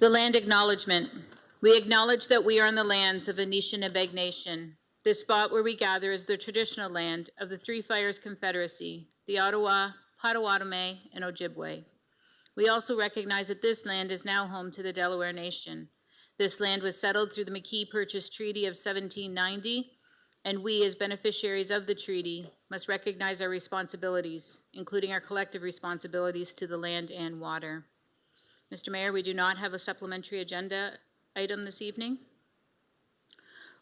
The land acknowledgement. We acknowledge that we are on the lands of Anishinaabe Nation. This spot where we gather is the traditional land of the Three Fires Confederacy, the Ottawa, Potawatomi, and Ojibwe. We also recognize that this land is now home to the Delaware Nation. This land was settled through the McKee Purchase Treaty of 1790, and we, as beneficiaries of the treaty, must recognize our responsibilities, including our collective responsibilities to the land and water. Mr. Mayor, we do not have a supplementary agenda item this evening.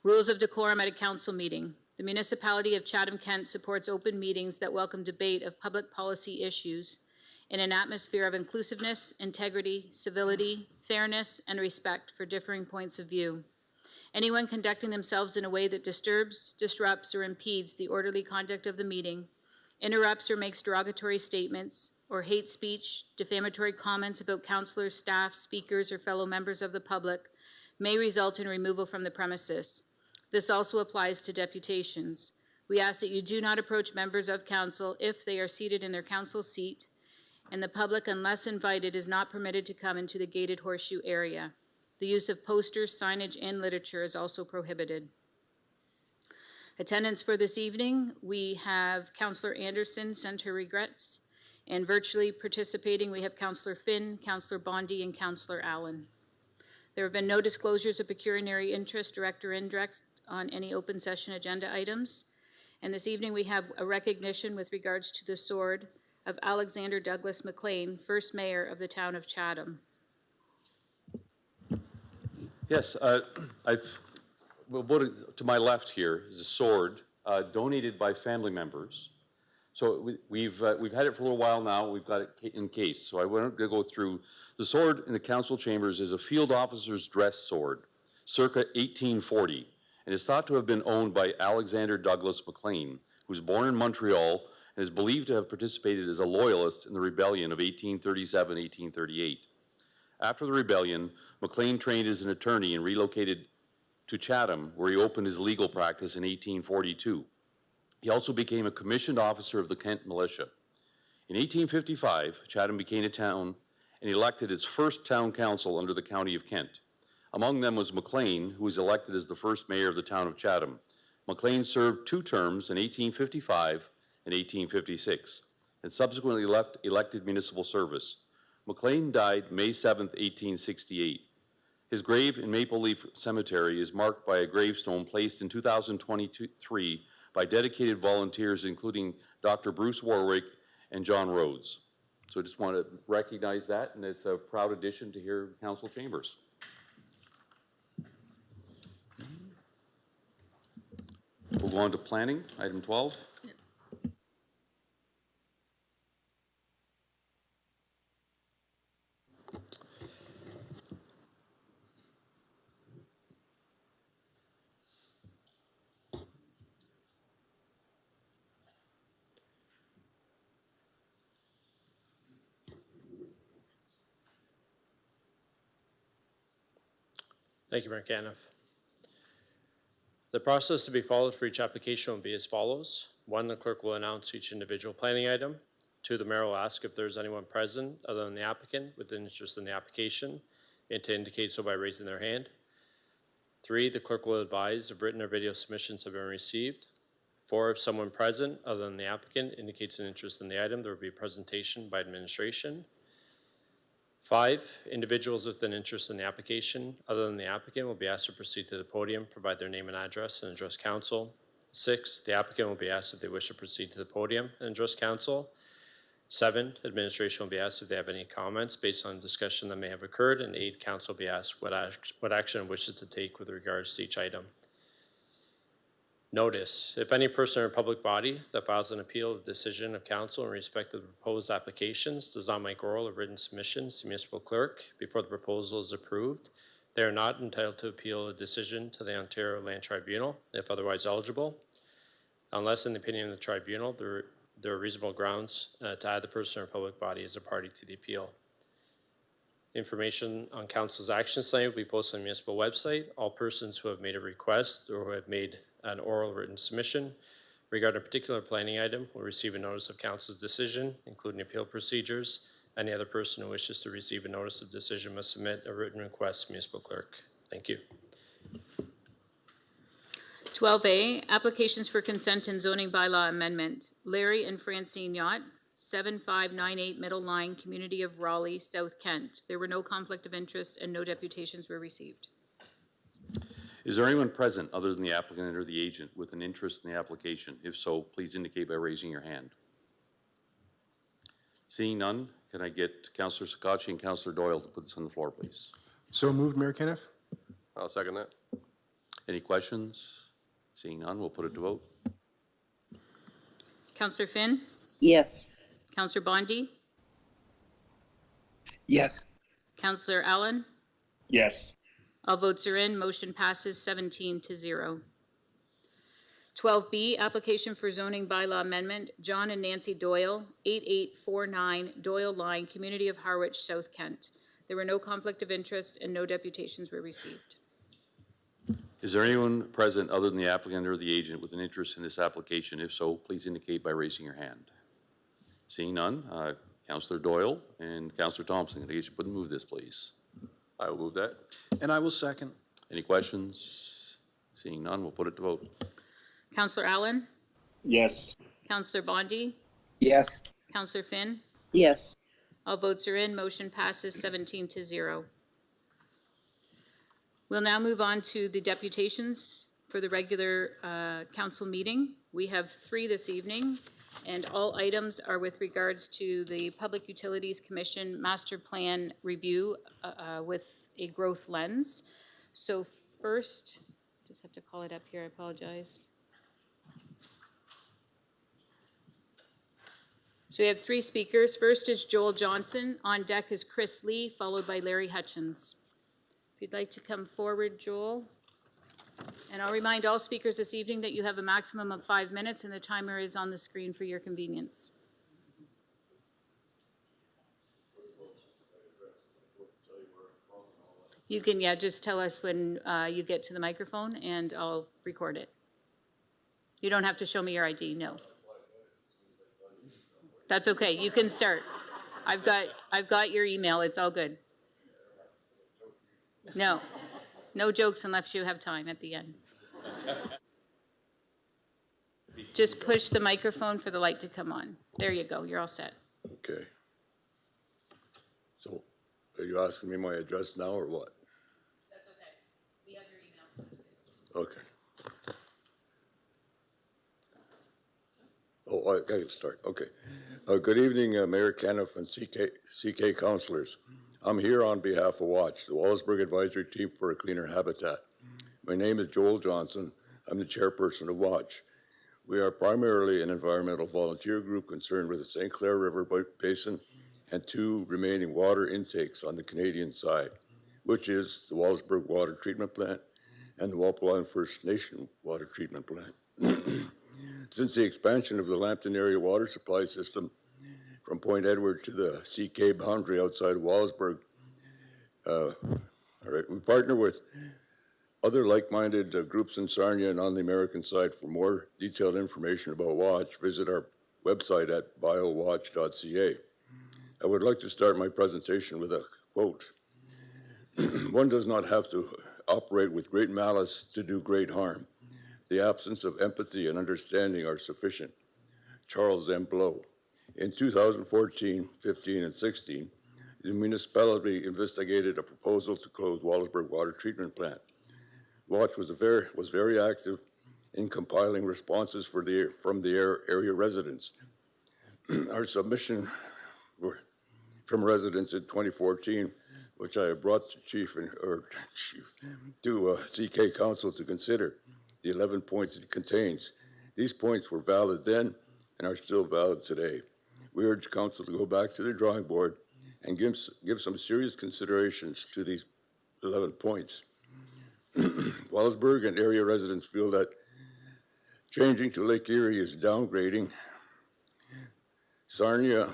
Rules of decorum at a council meeting. The municipality of Chatham-Kent supports open meetings that welcome debate of public policy issues in an atmosphere of inclusiveness, integrity, civility, fairness, and respect for differing points of view. Anyone conducting themselves in a way that disturbs, disrupts, or impedes the orderly conduct of the meeting, interrupts or makes derogatory statements, or hate speech, defamatory comments about councillors, staff, speakers, or fellow members of the public may result in removal from the premises. This also applies to deputations. We ask that you do not approach members of council if they are seated in their council seat, and the public, unless invited, is not permitted to come into the gated horseshoe area. The use of posters, signage, and literature is also prohibited. Attendance for this evening, we have Councillor Anderson sent her regrets, and virtually participating we have Councillor Finn, Councillor Bondi, and Councillor Allen. There have been no disclosures of pecuniary interest, direct or indirect, on any open session agenda items. And this evening we have a recognition with regards to the sword of Alexander Douglas McLean, first mayor of the town of Chatham. Yes, to my left here is a sword donated by family members. So we've had it for a little while now. We've got it encased. So I want to go through. The sword in the council chambers is a field officer's dress sword, circa 1840, and is thought to have been owned by Alexander Douglas McLean, who was born in Montreal and is believed to have participated as a loyalist in the rebellion of 1837-1838. After the rebellion, McLean trained as an attorney and relocated to Chatham, where he opened his legal practice in 1842. He also became a commissioned officer of the Kent militia. In 1855, Chatham became a town and elected its first town council under the county of Kent. Among them was McLean, who was elected as the first mayor of the town of Chatham. McLean served 2 terms in 1855 and 1856, and subsequently left elected municipal service. McLean died May 7, 1868. His grave in Maple Leaf Cemetery is marked by a gravestone placed in 2023 by dedicated volunteers, including Dr. Bruce Warwick and John Rhodes. So I just want to recognize that, and it's a proud addition to here council chambers. We'll go on to planning, item 12. Thank you, Mayor Caniff. The process to be followed for each application will be as follows. 1, the clerk will announce each individual planning item. 2, the mayor will ask if there's anyone present other than the applicant with an interest in the application and to indicate so by raising their hand. 3, the clerk will advise if written or video submissions have been received. 4, if someone present other than the applicant indicates an interest in the item, there will be a presentation by administration. 5, individuals with an interest in the application other than the applicant will be asked to proceed to the podium, provide their name and address, and address council. 6, the applicant will be asked if they wish to proceed to the podium and address council. 7, administration will be asked if they have any comments based on discussion that may have occurred. And 8, council will be asked what action it wishes to take with regards to each item. Notice, if any person or public body that files an appeal of decision of council in respect of the proposed applications does not make oral or written submissions to municipal clerk before the proposal is approved, they are not entitled to appeal a decision to the Ontario Land Tribunal if otherwise eligible, unless in the opinion of the tribunal there are reasonable grounds to add the person or public body as a party to the appeal. Information on council's action tonight will be posted on the municipal website. All persons who have made a request or who have made an oral written submission regarding a particular planning item will receive a notice of council's decision, including appeal procedures Any other person who wishes to receive a notice of decision must submit a written request to municipal clerk. Thank you. 12A, applications for consent and zoning bylaw amendment. Larry and Francine Yacht, 7598 Middle Line, Community of Raleigh, South Kent. There were no conflict of interest and no deputations were received. Is there anyone present other than the applicant or the agent with an interest in the application? If so, please indicate by raising your hand. Seeing none, can I get Councillor Sakachi and Councillor Doyle to put this on the floor, please? So moved, Mayor Kenneth. I'll second that. Any questions? Seeing none, we'll put it to vote. Councillor Finn? Yes. Councillor Bondi? Yes. Councillor Allen? Yes. All votes are in. Motion passes 17-0. 12B, application for zoning bylaw amendment. John and Nancy Doyle, 8849 Doyle Line, Community of Harwich, South Kent. There were no conflict of interest and no deputations were received. Is there anyone present other than the applicant or the agent with an interest in this application? If so, please indicate by raising your hand. Seeing none, Councillor Doyle and Councillor Thompson, can I get you to move this, please? I will move that. And I will second. Any questions? Seeing none, we'll put it to vote. Councillor Allen? Yes. Councillor Bondi? Yes. Councillor Finn? Yes. All votes are in. Motion passes 17-0. We'll now move on to the deputations for the regular council meeting. We have 3 this evening, and all items are with regards to the Public Utilities Commission Master Plan Review with a growth lens. So first, just have to call it up here, I apologize. So we have 3 speakers. First is Joel Johnson. On deck is Chris Lee, followed by Larry Hutchins. If you'd like to come forward, Joel. And I'll remind all speakers this evening that you have a maximum of 5 minutes and the timer is on the screen for your convenience. You can, yeah, just tell us when you get to the microphone and I'll record it. You don't have to show me your ID, no. That's okay, you can start. I've got your email, it's all good. No, no jokes unless you have time at the end. Just push the microphone for the light to come on. There you go, you're all set. Okay. So, are you asking me my address now or what? That's okay. We have your email, so that's good. Okay. Oh, I can start. Okay. Good evening, Mayor Kenneth and CK councillors. I'm here on behalf of WATCH, the Wallaceburg Advisory Team for a Cleaner Habitat. My name is Joel Johnson. I'm the chairperson of WATCH. We are primarily an environmental volunteer group concerned with the St. Clair River Basin and 2 remaining water intakes on the Canadian side, which is the Wallaceburg Water Treatment Plant and the Walpole First Nation Water Treatment Plant. Since the expansion of the Lambton area water supply system from Point Edward to the CK boundary outside of Wallaceburg, we partner with other like-minded groups in Sarnia and on the American side. For more detailed information about WATCH, visit our website at biowatch.ca. I would like to start my presentation with a quote. One does not have to operate with great malice to do great harm. The absence of empathy and understanding are sufficient. Charles M. Blow. In 2014, 15, and 16, the municipality investigated a proposal to close Wallaceburg Water Treatment Plant. WATCH was very active in compiling responses from the area residents. Our submission from residents in 2014, which I have brought to CK Council to consider, the 11 points it contains. These points were valid then and are still valid today. We urge Council to go back to the drawing board and give some serious considerations to these 11 points. Wallaceburg and area residents feel that changing to Lake Erie is downgrading. Sarnia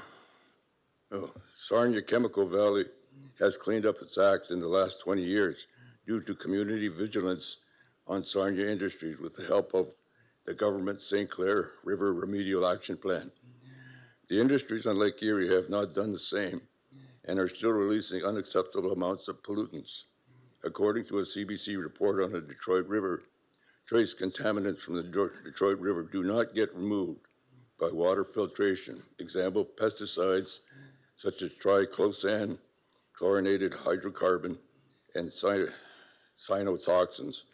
Chemical Valley has cleaned up its act in the last 20 years due to community vigilance on Sarnia Industries with the help of the government's St. Clair River Remedial Action Plan. The industries on Lake Erie have not done the same and are still releasing unacceptable amounts of pollutants. According to a CBC report on the Detroit River, trace contaminants from the Detroit River do not get removed by water filtration. Example, pesticides such as triclosan, chlorinated hydrocarbon, and cyanotoxins,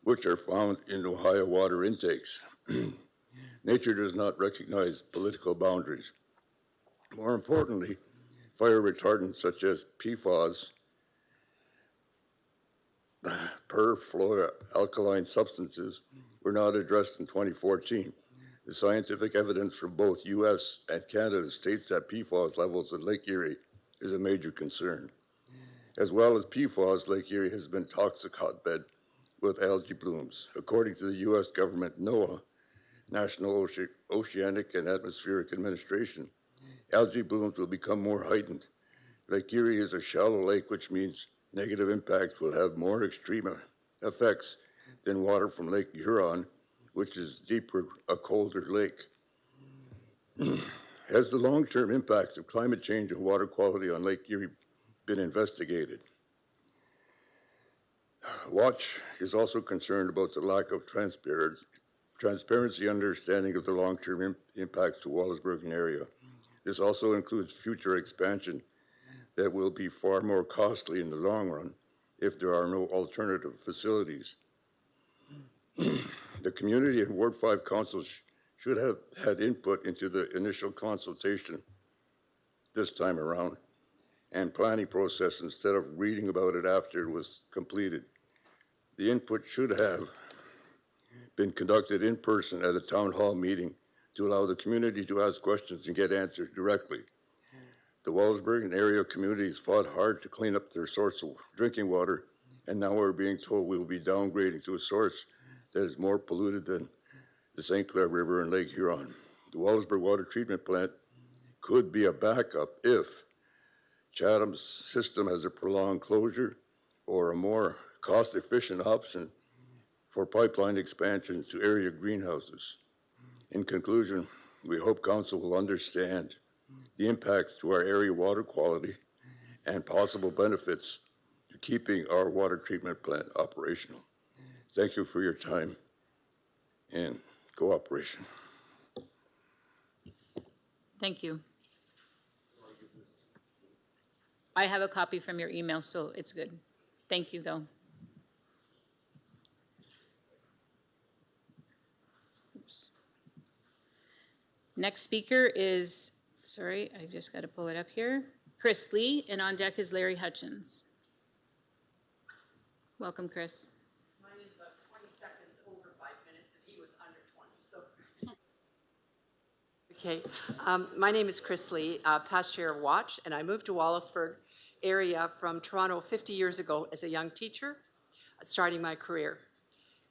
which are found in Ohio water intakes. Nature does not recognize political boundaries. More importantly, fire retardants such as PFAS, perfluoroalkyl substances, were not addressed in 2014. The scientific evidence from both U.S. and Canada states that PFAS levels in Lake Erie is a major concern. As well as PFAS, Lake Erie has been a toxic hotbed with algae blooms. According to the U.S. government, NOAA, National Oceanic and Atmospheric Administration, algae blooms will become more heightened. Lake Erie is a shallow lake, which means negative impacts will have more extreme effects than water from Lake Huron, which is deeper, a colder lake. Has the long-term impacts of climate change and water quality on Lake Erie been investigated? Watch is also concerned about the lack of transparency understanding of the long-term impacts to Wallaceburg area. This also includes future expansion that will be far more costly in the long run if there are no alternative facilities. The community and Ward 5 councils should have had input into the initial consultation this time around and planning process instead of reading about it after it was completed. The input should have been conducted in person at a town hall meeting to allow the community to ask questions and get answers directly. The Wallaceburg and area communities fought hard to clean up their source of drinking water, and now we're being told we will be downgrading to a source that is more polluted than the St. Clair River and Lake Huron. The Wallaceburg Water Treatment Plant could be a backup if Chatham's system has a prolonged closure or a more cost-efficient option for pipeline expansion to area greenhouses. In conclusion, we hope Council will understand the impacts to our area water quality and possible benefits to keeping our water treatment plant operational. Thank you for your time and cooperation. Thank you. I have a copy from your email, so it's good. Thank you, though. Oops. Next speaker is, sorry, I just got to pull it up here, Chris Lee, and on deck is Larry Hutchins. Welcome, Chris. Mine is about 20 seconds over 5 minutes, and he was under 20, so. Okay, my name is Chris Lee, past chair of Watch, and I moved to Wallaceburg area from Toronto 50 years ago as a young teacher, starting my career.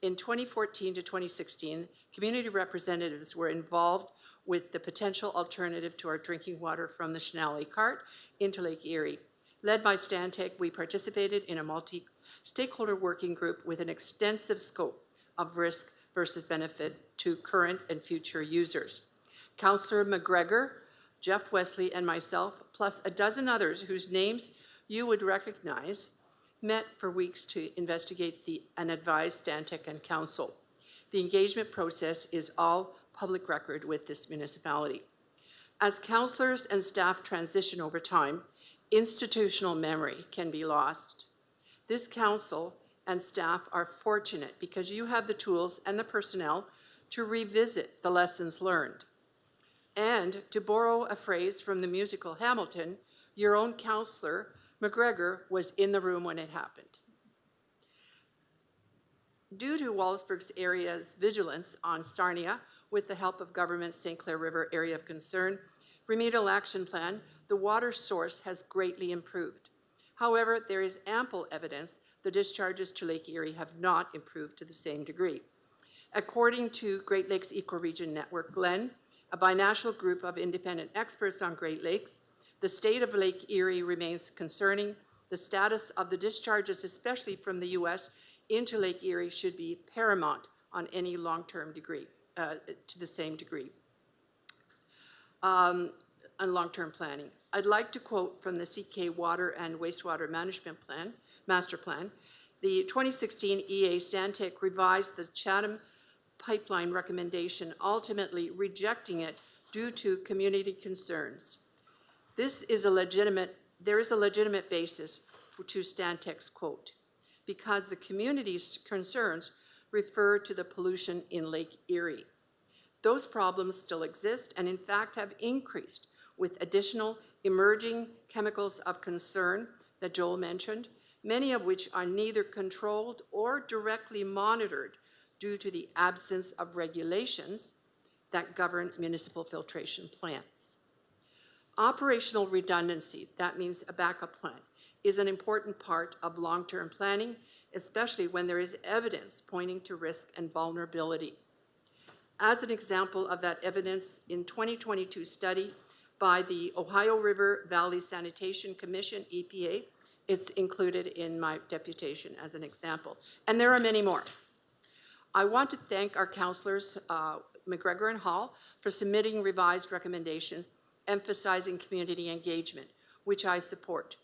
In 2014 to 2016, community representatives were involved with the potential alternative to our drinking water from the Chenal Cart into Lake Erie. Led by Stantec, we participated in a multi-stakeholder working group with an extensive scope of risk versus benefit to current and future users. Councillor McGregor, Jeff Wesley, and myself, plus a dozen others whose names you would recognize, met for weeks to investigate and advise Stantec and Council. The engagement process is all public record with this municipality. As councillors and staff transition over time, institutional memory can be lost. This council and staff are fortunate because you have the tools and the personnel to revisit the lessons learned. And to borrow a phrase from the musical Hamilton, your own councillor, McGregor, was in the room when it happened. Due to Wallaceburg's area's vigilance on Sarnia, with the help of government's St. Clair River Area of Concern Remedial Action Plan, the water source has greatly improved. However, there is ample evidence the discharges to Lake Erie have not improved to the same degree. According to Great Lakes Ecoregion Network, Glen, a binational group of independent experts on Great Lakes, the state of Lake Erie remains concerning. The status of the discharges, especially from the U.S. into Lake Erie, should be paramount on any long-term degree, to the same degree. on long-term planning. I'd like to quote from the CK Water and Wastewater Management Plan, Master Plan. The 2016 EA Stantec revised the Chatham pipeline recommendation, ultimately rejecting it due to community concerns. There is a legitimate basis to Stantec's quote, because the community's concerns refer to the pollution in Lake Erie. Those problems still exist and in fact have increased with additional emerging chemicals of concern that Joel mentioned, many of which are neither controlled or directly monitored due to the absence of regulations that govern municipal filtration plants. Operational redundancy, that means a backup plan, is an important part of long-term planning, especially when there is evidence pointing to risk and vulnerability. As an example of that evidence, in 2022 study by the Ohio River Valley Sanitation Commission, EPA, it's included in my deputation as an example. And there are many more. I want to thank our councillors, McGregor and Hall, for submitting revised recommendations emphasizing community engagement, which I support.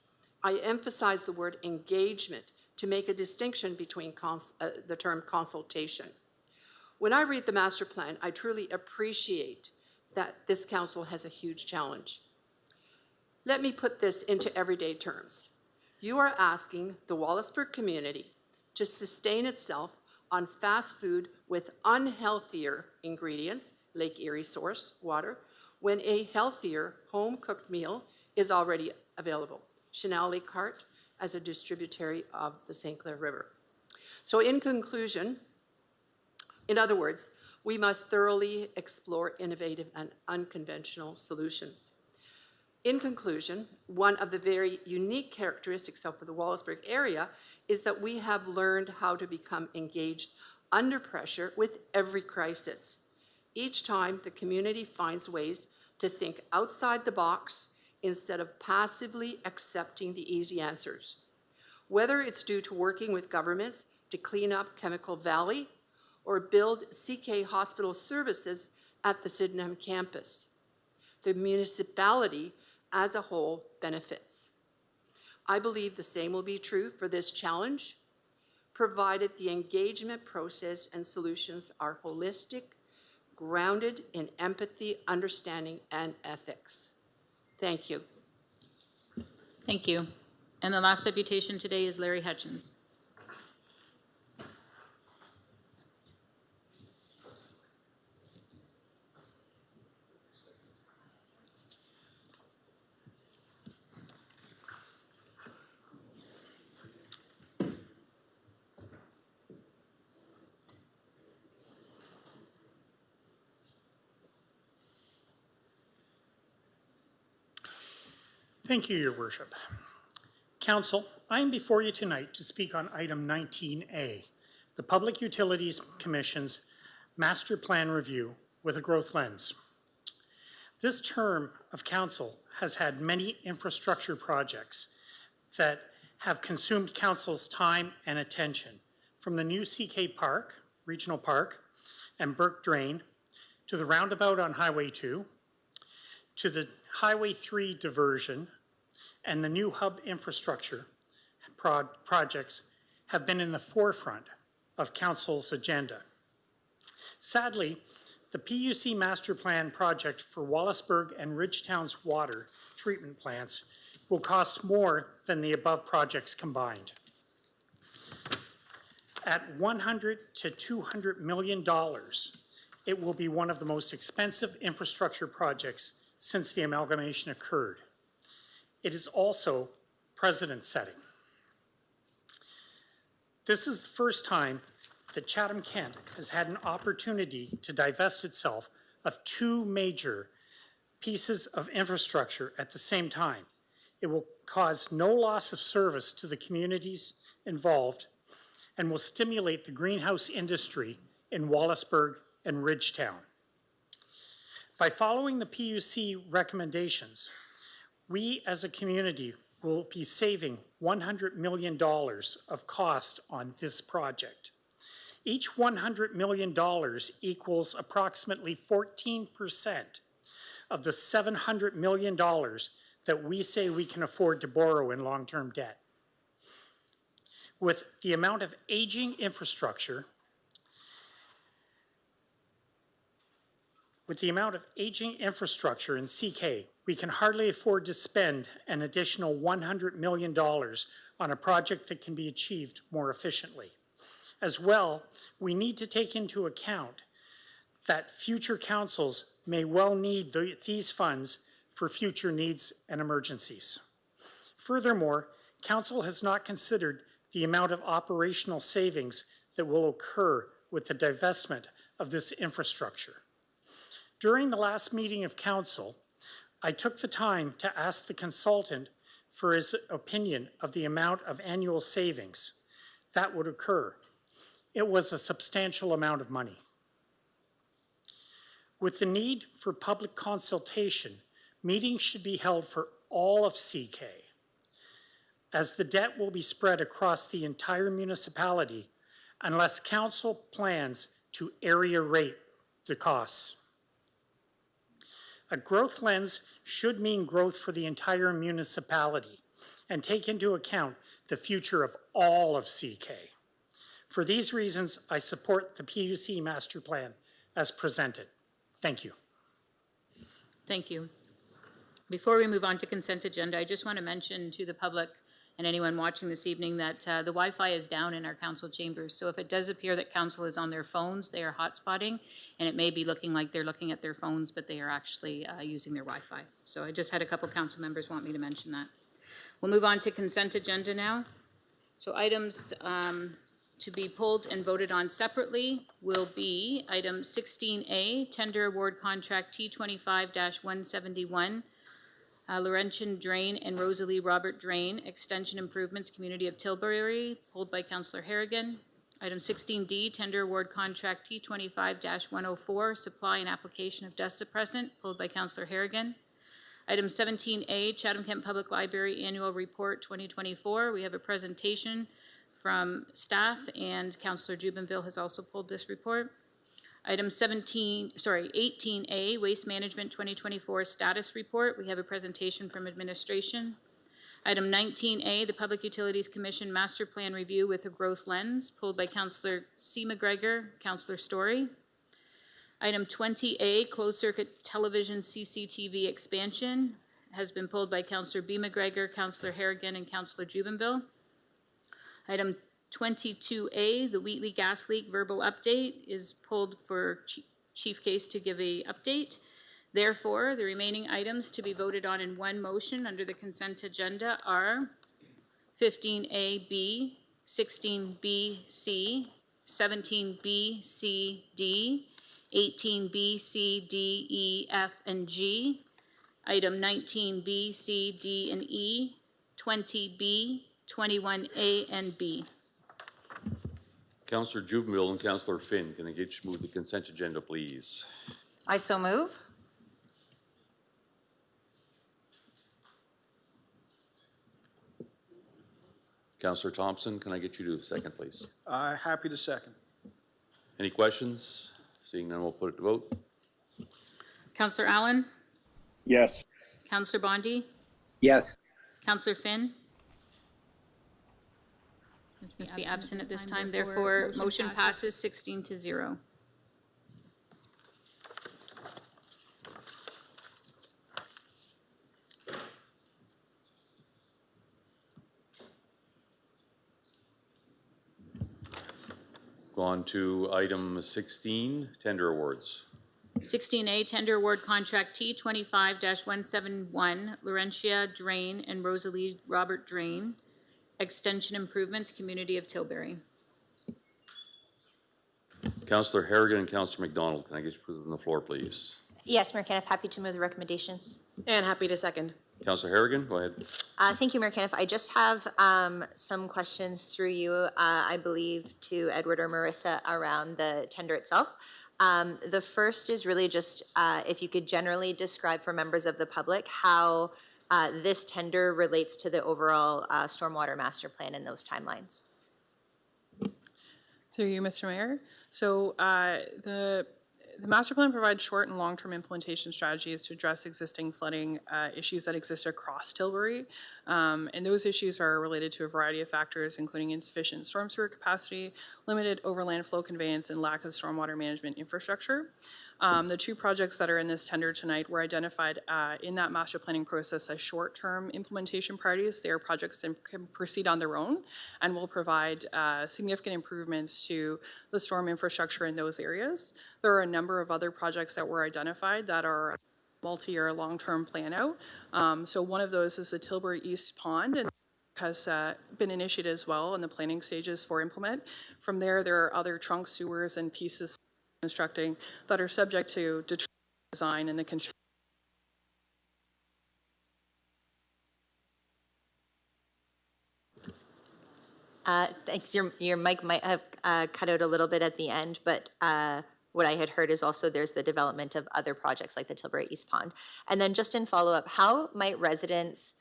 I emphasize the word engagement to make a distinction between the term consultation. When I read the master plan, I truly appreciate that this council has a huge challenge. Let me put this into everyday terms. You are asking the Wallaceburg community to sustain itself on fast food with unhealthier ingredients, Lake Erie source water, when a healthier home-cooked meal is already available. Chanel Lake Cart as a distributary of the St. Clair River. So in conclusion, in other words, we must thoroughly explore innovative and unconventional solutions. In conclusion, one of the very unique characteristics of the Wallaceburg area is that we have learned how to become engaged under pressure with every crisis. Each time, the community finds ways to think outside the box instead of passively accepting the easy answers. Whether it's due to working with governments to clean up Chemical Valley or build CK hospital services at the Sydenham campus, the municipality as a whole benefits. I believe the same will be true for this challenge, provided the engagement process and solutions are holistic, grounded in empathy, understanding, and ethics. Thank you. Thank you. And the last deputation today is Larry Hutchins. Thank you, Your Worship. Council, I am before you tonight to speak on item 19A, the Public Utilities Commission's Master Plan Review with a Growth Lens. This term of council has had many infrastructure projects that have consumed council's time and attention, from the new CK Park, Regional Park, and Burke Drain, to the roundabout on Highway 2, to the Highway 3 diversion, and the new hub infrastructure projects have been in the forefront of council's agenda. Sadly, the PUC master plan project for Wallaceburg and Ridgetown's water treatment plants will cost more than the above projects combined. At $100 to $200 million, it will be one of the most expensive infrastructure projects since the amalgamation occurred. It is also precedent-setting. This is the first time that Chatham-Kent has had an opportunity to divest itself of two major pieces of infrastructure at the same time. It will cause no loss of service to the communities involved and will stimulate the greenhouse industry in Wallaceburg and Ridgetown. By following the PUC recommendations, we as a community will be saving $100 million of cost on this project. Each $100 million equals approximately 14% of the $700 million that we say we can afford to borrow in long-term debt. With the amount of aging infrastructure, in CK, we can hardly afford to spend an additional $100 million on a project that can be achieved more efficiently. As well, we need to take into account that future councils may well need these funds for future needs and emergencies. Furthermore, council has not considered the amount of operational savings that will occur with the divestment of this infrastructure. During the last meeting of council, I took the time to ask the consultant for his opinion of the amount of annual savings that would occur. It was a substantial amount of money. With the need for public consultation, meetings should be held for all of CK, as the debt will be spread across the entire municipality unless council plans to area rate the costs. A growth lens should mean growth for the entire municipality and take into account the future of all of CK. For these reasons, I support the PUC master plan as presented. Thank you. Thank you. Before we move on to consent agenda, I just want to mention to the public and anyone watching this evening that the Wi-Fi is down in our council chambers. So if it does appear that council is on their phones, they are hotspotting, and it may be looking like they're looking at their phones, but they are actually using their Wi-Fi. So I just had a couple council members want me to mention that. We'll move on to consent agenda now. So items to be pulled and voted on separately will be item 16A, tender award contract T25-171, Laurentian Drain and Rosalie Robert Drain, extension improvements, community of Tilbury, pulled by Councillor Harrigan. Item 16D, tender award contract T25-104, supply and application of dust suppressant, pulled by Councillor Harrigan. Item 17A, Chatham-Kent Public Library Annual Report 2024. We have a presentation from staff, and Councillor Jubenville has also pulled this report. Item 18A, Waste Management 2024 Status Report. We have a presentation from administration. Item 19A, the Public Utilities Commission Master Plan Review with a Growth Lens, pulled by Councillor C. McGregor, Councillor Story. Item 20A, Closed Circuit Television CCTV Expansion, has been pulled by Councillor B. McGregor, Councillor Harrigan, and Councillor Jubenville. Item 22A, the Wheatley gas leak verbal update, is pulled for Chief Case to give a update. Therefore, the remaining items to be voted on in one motion under the consent agenda are 15A-B, 16B-C, 17B-C-D, 18B-C-D-E, F, and G, item 19B-C-D, and E, 20B, 21A, and B. Councillor Juvenile and Councillor Finn, can I get you to move the consent agenda, please? I so move. Councillor Thompson, can I get you to second, please? Happy to second. Any questions? Seeing none, we'll put it to vote. Councillor Allen? Yes. Councillor Bondi? Yes. Councillor Finn? Must be absent at this time, therefore motion passes 16-0. Go on to item 16, tender awards. 16A, tender award contract T25-171, Laurentia Drain and Rosalie Robert Drain, extension improvements, community of Tilbury. Councillor Harrigan and Councillor McDonald, can I get you to put it on the floor, please? Yes, Mayor Kenneth, happy to move the recommendations. And happy to second. Councillor Harrigan, go ahead. Thank you, Mayor Kenneth. I just have some questions through you, I believe, to Edward or Marissa around the tender itself. The first is really just if you could generally describe for members of the public how this tender relates to the overall stormwater master plan and those timelines. Through you, Mr. Mayor. So the master plan provides short and long-term implementation strategies to address existing flooding issues that exist across Tilbury. And those issues are related to a variety of factors, including insufficient storm sewer capacity, limited overland flow conveyance, and lack of stormwater management infrastructure. The two projects that are in this tender tonight were identified in that master planning process as short-term implementation priorities. They are projects that can proceed on their own and will provide significant improvements to the storm infrastructure in those areas. There are a number of other projects that were identified that are multi-year, long-term plan out. So one of those is the Tilbury East Pond, and has been initiated as well in the planning stages for implement. From there are other trunk sewers and pieces constructing that are subject to design and the construction. Thanks. Your mic might have cut out a little bit at the end, but what I had heard is also there's the development of other projects like the Tilbury East Pond. And then just in follow-up, how might residents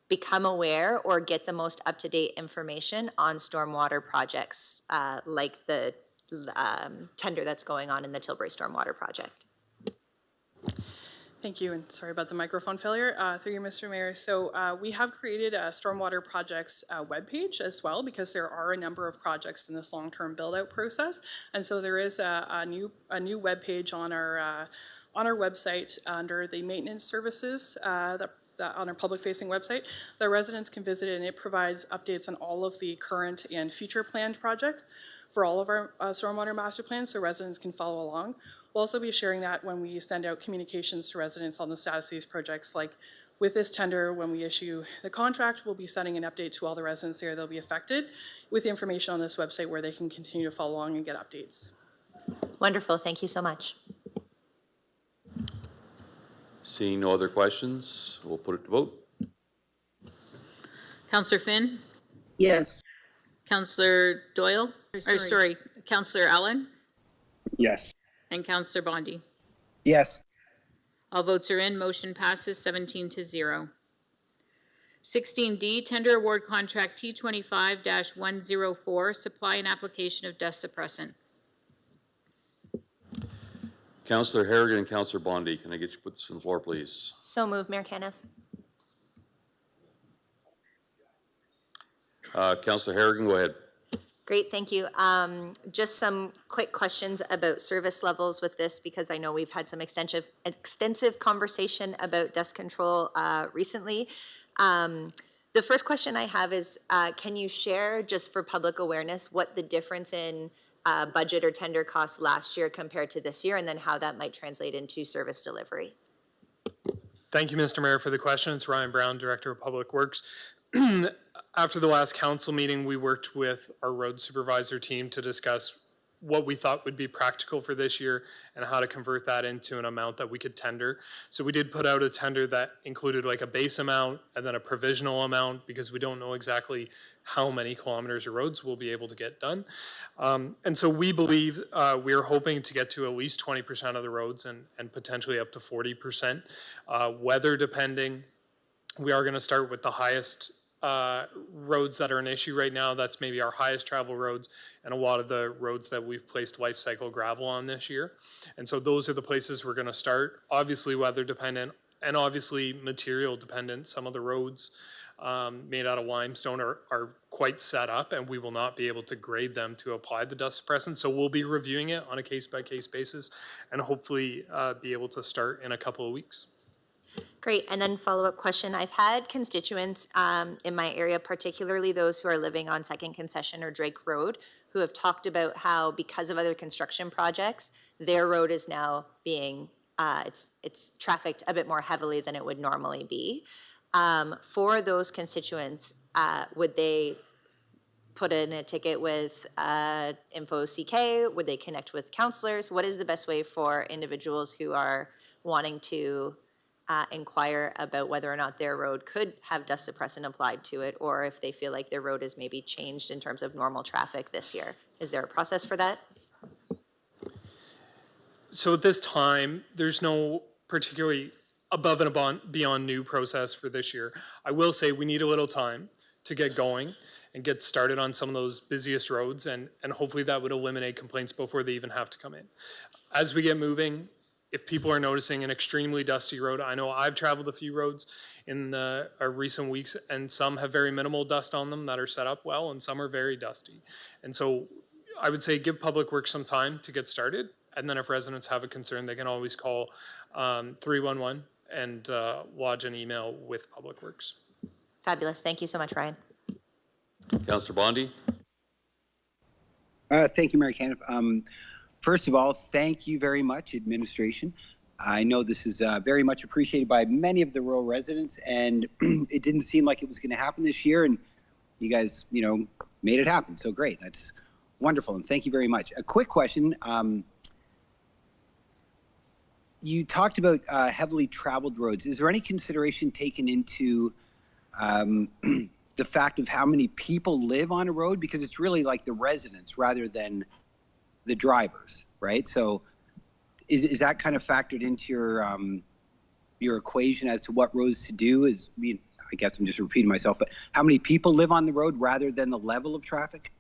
become aware or get the most up-to-date information on stormwater projects like the tender that's going on in the Tilbury Stormwater Project? Thank you, and sorry about the microphone failure. Through you, Mr. Mayor. So we have created a stormwater projects webpage as well, because there are a number of projects in this long-term build-out process, and so there is a new webpage on our website under the maintenance services on our public-facing website that residents can visit, and it provides updates on all of the current and future planned projects for all of our stormwater master plans, so residents can follow along. We'll also be sharing that when we send out communications to residents on the status of these projects. Like with this tender, when we issue the contract, we'll be sending an update to all the residents there that'll be affected with information on this website where they can continue to follow along and get updates. Wonderful. Thank you so much. Seeing no other questions, we'll put it to vote. Councillor Finn? Yes. Councillor Doyle? Councillor Allen? Yes. And Councillor Bondi? Yes. All votes are in. Motion passes 17-0. 16D, Tender Award Contract T25-104, Supply and Application of Dust Suppressant. Councillor Harrigan and Councillor Bondi, can I get you to put this on the floor, please? So moved, Mayor Caniff. Councillor Harrigan, go ahead. Great, thank you. Just some quick questions about service levels with this, because I know we've had some extensive conversation about dust control recently. The first question I have is, can you share, just for public awareness, what the difference in budget or tender costs last year compared to this year, and then how that might translate into service delivery? Thank you, Mr. Mayor, for the question. It's Ryan Brown, Director of Public Works. After the last council meeting, we worked with our road supervisor team to discuss what we thought would be practical for this year and how to convert that into an amount that we could tender. So we did put out a tender that included like a base amount and then a provisional amount, because we don't know exactly how many kilometers of roads we'll be able to get done. And so we believe we're hoping to get to at least 20% of the roads and potentially up to 40%. Weather depending, we are going to start with the highest roads that are an issue right now. That's maybe our highest travel roads and a lot of the roads that we've placed life cycle gravel on this year. And so those are the places we're going to start. Obviously weather dependent and obviously material dependent. Some of the roads made out of limestone are quite set up, and we will not be able to grade them to apply the dust suppressant. So we'll be reviewing it on a case-by-case basis and hopefully be able to start in a couple of weeks. Great, and then follow-up question. I've had constituents in my area, particularly those who are living on Second Concession or Drake Road, who have talked about how because of other construction projects, their road is now being, it's trafficked a bit more heavily than it would normally be. For those constituents, would they put in a ticket with Info CK? Would they connect with counselors? What is the best way for individuals who are wanting to inquire about whether or not their road could have dust suppressant applied to it, or if they feel like their road is maybe changed in terms of normal traffic this year? Is there a process for that? So at this time, there's no particularly above and beyond new process for this year. I will say we need a little time to get going and get started on some of those busiest roads, and hopefully that would eliminate complaints before they even have to come in. As we get moving, if people are noticing an extremely dusty road, I know I've traveled a few roads in our recent weeks, and some have very minimal dust on them that are set up well, and some are very dusty. And so I would say give Public Works some time to get started, and then if residents have a concern, they can always call 311 and lodge an email with Public Works. Fabulous. Thank you so much, Ryan. Councillor Bondi? Thank you, Mayor Caniff. First of all, thank you very much, administration. I know this is very much appreciated by many of the rural residents, and it didn't seem like it was going to happen this year, and you guys, made it happen. So great. That's wonderful, and thank you very much. A quick question. You talked about heavily traveled roads. Is there any consideration taken into the fact of how many people live on a road? Because it's really like the residents rather than the drivers, right? So is that kind of factored into your equation as to what roads to do? I guess I'm just repeating myself, but how many people live on the road rather than the level of traffic?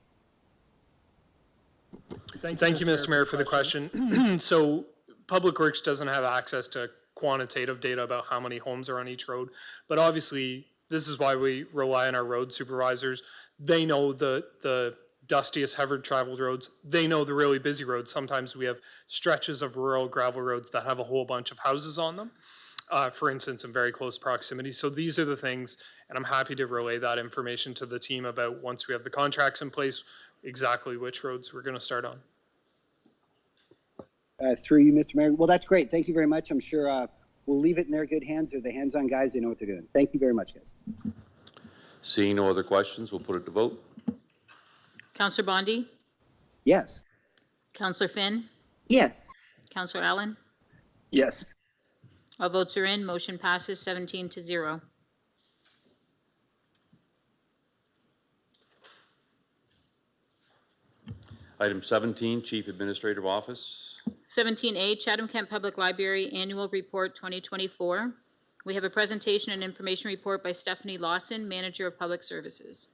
Thank you, Mr. Mayor, for the question. So Public Works doesn't have access to quantitative data about how many homes are on each road, but obviously this is why we rely on our road supervisors. They know the dustiest, heavily traveled roads. They know the really busy roads. Sometimes we have stretches of rural gravel roads that have a whole bunch of houses on them, for instance, in very close proximity. So these are the things, and I'm happy to relay that information to the team about once we have the contracts in place, exactly which roads we're going to start on. Through you, Mr. Mayor. Well, that's great. Thank you very much. I'm sure we'll leave it in their good hands. They're the hands-on guys. They know what they're doing. Thank you very much, guys. Seeing no other questions, we'll put it to vote. Councillor Bondi? Yes. Councillor Finn? Yes. Councillor Allen? Yes. All votes are in. Motion passes 17-0. Item 17, Chief Administrative Office. 17A, Chatham-Kent Public Library Annual Report 2024. We have a presentation and information report by Stephanie Lawson, Manager of Public Services.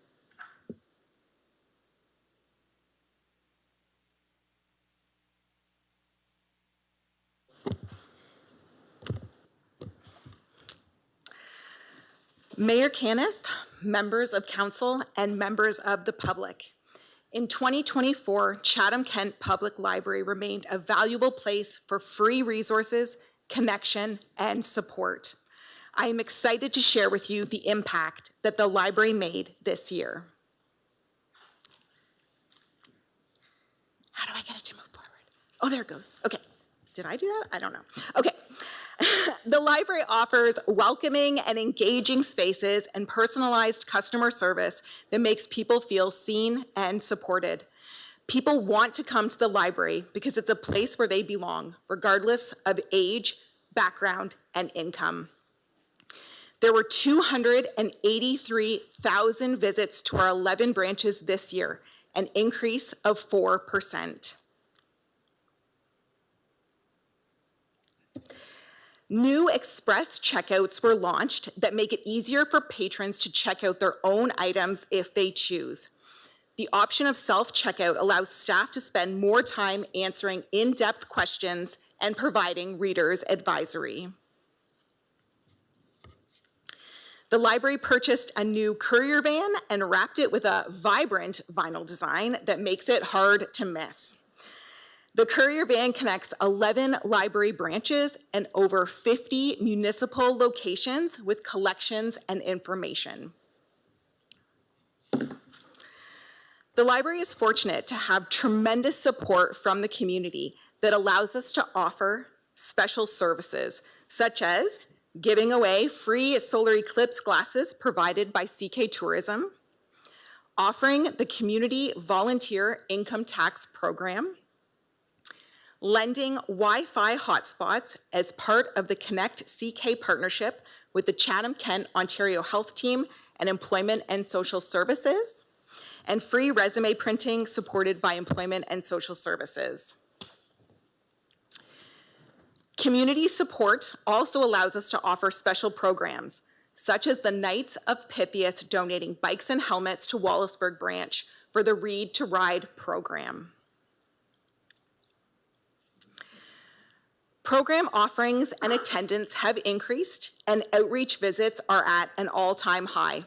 Mayor Caniff, members of council, and members of the public. In 2024, Chatham-Kent Public Library remained a valuable place for free resources, connection, and support. I am excited to share with you the impact that the library made this year. How do I get it to move forward? Oh, there it goes. Okay. Did I do that? I don't know. Okay. The library offers welcoming and engaging spaces and personalized customer service that makes people feel seen and supported. People want to come to the library because it's a place where they belong, regardless of age, background, and income. There were 283,000 visits to our 11 branches this year, an increase of 4%. New express checkouts were launched that make it easier for patrons to check out their own items if they choose. The option of self-checkout allows staff to spend more time answering in-depth questions and providing readers advisory. The library purchased a new courier van and wrapped it with a vibrant vinyl design that makes it hard to miss. The courier van connects 11 library branches and over 50 municipal locations with collections and information. The library is fortunate to have tremendous support from the community that allows us to offer special services, such as giving away free solar eclipse glasses provided by CK Tourism, offering the community volunteer income tax program, lending Wi-Fi hotspots as part of the Connect CK partnership with the Chatham-Kent Ontario Health Team and Employment and Social Services, and free resume printing supported by Employment and Social Services. Community support also allows us to offer special programs, such as the Knights of Pythias donating bikes and helmets to Wallaceburg branch for the Read to Ride program. Program offerings and attendance have increased, and outreach visits are at an all-time high.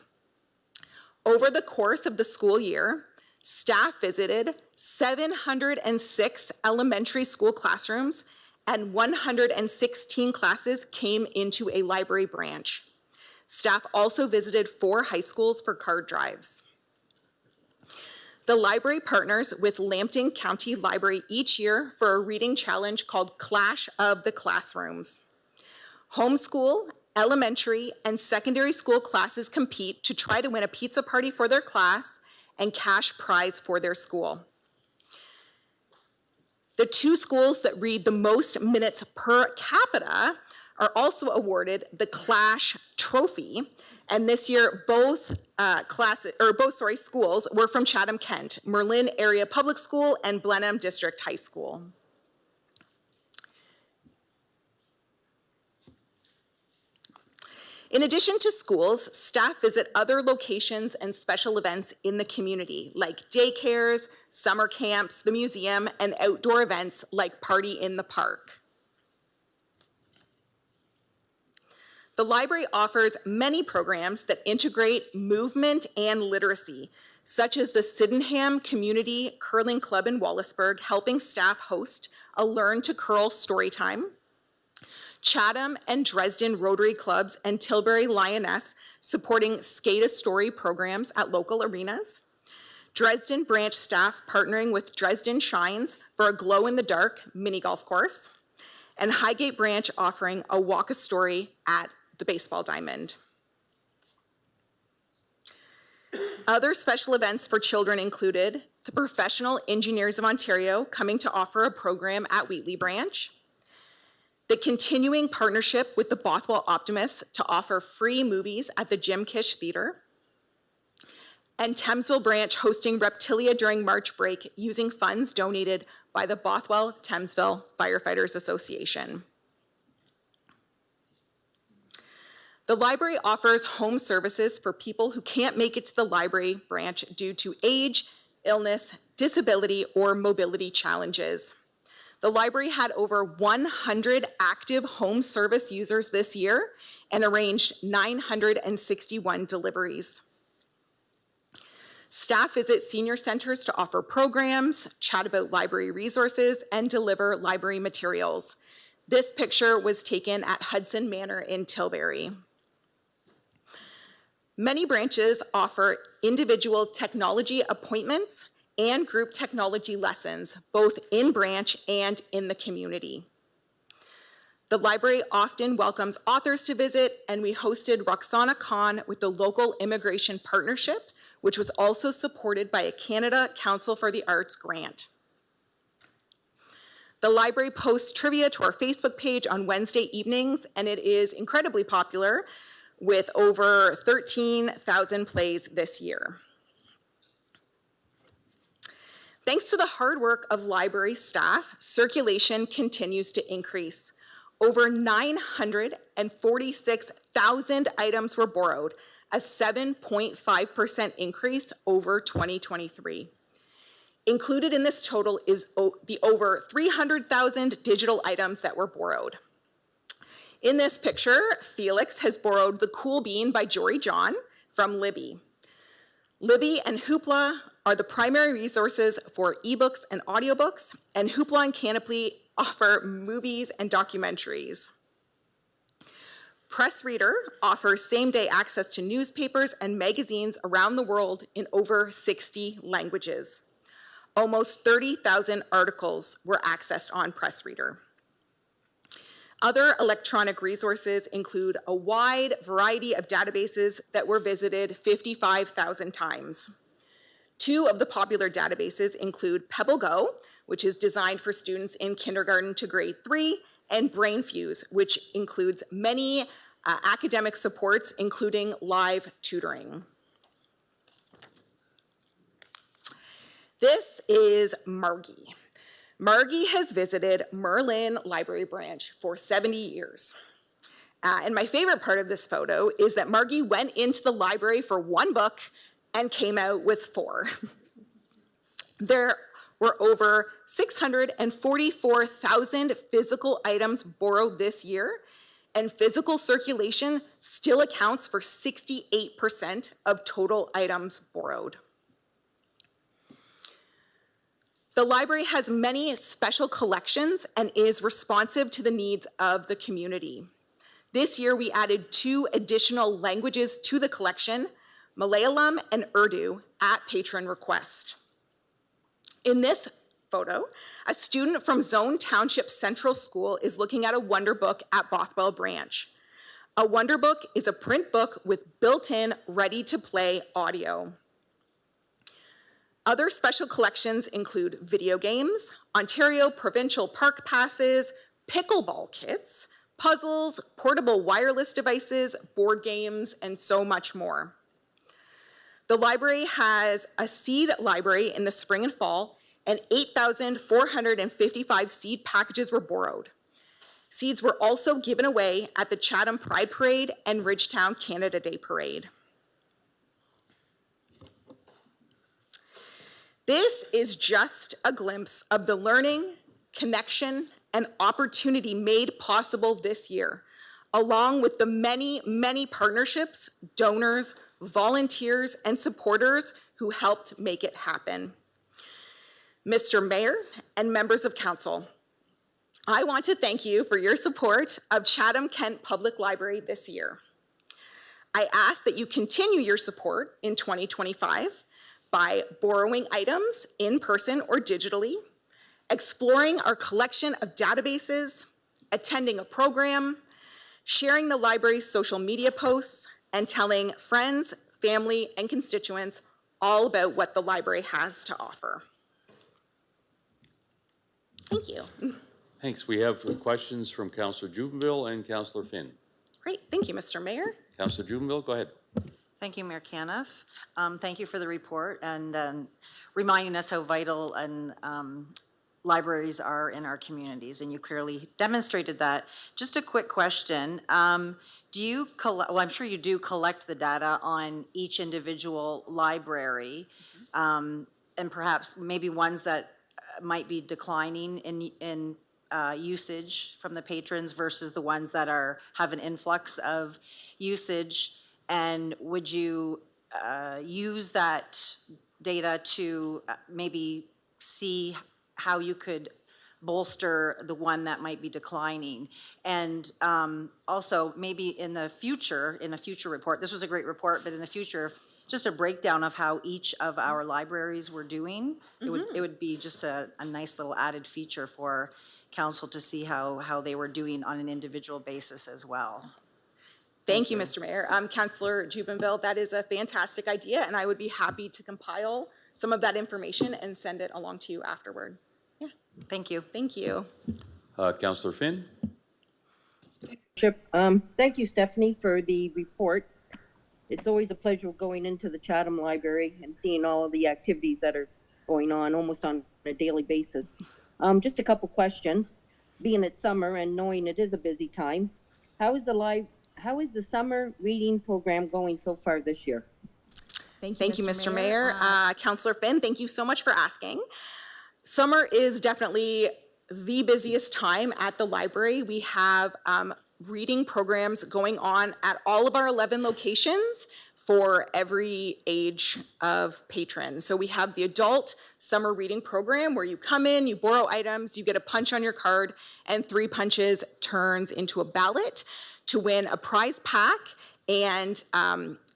Over the course of the school year, staff visited 706 elementary school classrooms and 116 classes came into a library branch. Staff also visited 4 high schools for card drives. The library partners with Lambton County Library each year for a reading challenge called Clash of the Classrooms. Homeschool, elementary, and secondary school classes compete to try to win a pizza party for their class and cash prize for their school. The 2 schools that read the most minutes per capita are also awarded the Clash Trophy, and this year both schools were from Chatham-Kent, Merlin Area Public School and Blenheim District High School. In addition to schools, staff visit other locations and special events in the community, like daycares, summer camps, the museum, and outdoor events like Party in the Park. The library offers many programs that integrate movement and literacy, such as the Sydenham Community Curling Club in Wallaceburg, helping staff host a Learn to Curl story time. Chatham and Dresden Rotary Clubs and Tilbury Lioness supporting Skate a Story programs at local arenas. Dresden branch staff partnering with Dresden Shines for a glow-in-the-dark mini golf course. And Highgate branch offering a Walk a Story at the baseball diamond. Other special events for children included the Professional Engineers of Ontario coming to offer a program at Wheatley branch, the continuing partnership with the Bothwell Optimists to offer free movies at the Jim Kish Theatre, and Thamesville branch hosting Reptilia during March break using funds donated by the Bothwell Thamesville Firefighters Association. The library offers home services for people who can't make it to the library branch due to age, illness, disability, or mobility challenges. The library had over 100 active home service users this year and arranged 961 deliveries. Staff visit senior centers to offer programs, chat about library resources, and deliver library materials. This picture was taken at Hudson Manor in Tilbury. Many branches offer individual technology appointments and group technology lessons, both in branch and in the community. The library often welcomes authors to visit, and we hosted Roxana Khan with the local immigration partnership, which was also supported by a Canada Council for the Arts grant. The library posts trivia to our Facebook page on Wednesday evenings, and it is incredibly popular with over 13,000 plays this year. Thanks to the hard work of library staff, circulation continues to increase. Over 946,000 items were borrowed, a 7.5% increase over 2023. Included in this total is the over 300,000 digital items that were borrowed. In this picture, Felix has borrowed The Cool Bean by Jory John from Libby. Libby and Hoopla are the primary resources for ebooks and audiobooks, and Hoopla and Canopy offer movies and documentaries. Press Reader offers same-day access to newspapers and magazines around the world in over 60 languages. Almost 30,000 articles were accessed on Press Reader. Other electronic resources include a wide variety of databases that were visited 55,000 times. 2 of the popular databases include PebbleGo, which is designed for students in kindergarten to grade 3, and BrainFuse, which includes many academic supports, including live tutoring. This is Margie. Margie has visited Merlin Library Branch for 70 years. And my favorite part of this photo is that Margie went into the library for one book and came out with 4. There were over 644,000 physical items borrowed this year, and physical circulation still accounts for 68% of total items borrowed. The library has many special collections and is responsive to the needs of the community. This year, we added 2 additional languages to the collection, Malayalam and Urdu, at patron request. In this photo, a student from Zone Township Central School is looking at a Wonder Book at Bothwell Branch. A Wonder Book is a print book with built-in, ready-to-play audio. Other special collections include video games, Ontario Provincial Park Passes, pickleball kits, puzzles, portable wireless devices, board games, and so much more. The library has a seed library in the spring and fall, and 8,455 seed packages were borrowed. Seeds were also given away at the Chatham Pride Parade and Ridgetown Canada Day Parade. This is just a glimpse of the learning, connection, and opportunity made possible this year, along with the many, many partnerships, donors, volunteers, and supporters who helped make it happen. Mr. Mayor and members of council, I want to thank you for your support of Chatham-Kent Public Library this year. I ask that you continue your support in 2025 by borrowing items in person or digitally, exploring our collection of databases, attending a program, sharing the library's social media posts, and telling friends, family, and constituents all about what the library has to offer. Thank you. Thanks. We have questions from Councillor Juvenville and Councillor Finn. Great, thank you, Mr. Mayor. Councillor Juvenville, go ahead. Thank you, Mayor Caniff. Thank you for the report and reminding us how vital and libraries are in our communities, and you clearly demonstrated that. Just a quick question. Do you collect, well, I'm sure you do collect the data on each individual library, and perhaps maybe ones that might be declining in usage from the patrons versus the ones that have an influx of usage, and would you use that data to maybe see how you could bolster the one that might be declining? And also maybe in a future report, this was a great report, but in the future, just a breakdown of how each of our libraries were doing. It would be just a nice little added feature for council to see how they were doing on an individual basis as well. Thank you, Mr. Mayor. Councillor Jubenville, that is a fantastic idea, and I would be happy to compile some of that information and send it along to you afterward. Yeah. Thank you. Thank you. Councillor Finn. Thank you, Stephanie, for the report. It's always a pleasure going into the Chatham Library and seeing all of the activities that are going on almost on a daily basis. Just a couple questions. Being it's summer and knowing it is a busy time, how is the summer reading program going so far this year? Thank you, Mr. Mayor. Councillor Finn, thank you so much for asking. Summer is definitely the busiest time at the library. We have reading programs going on at all of our 11 locations for every age of patron. So we have the adult summer reading program where you come in, you borrow items, you get a punch on your card, and 3 punches turns into a ballot to win a prize pack. And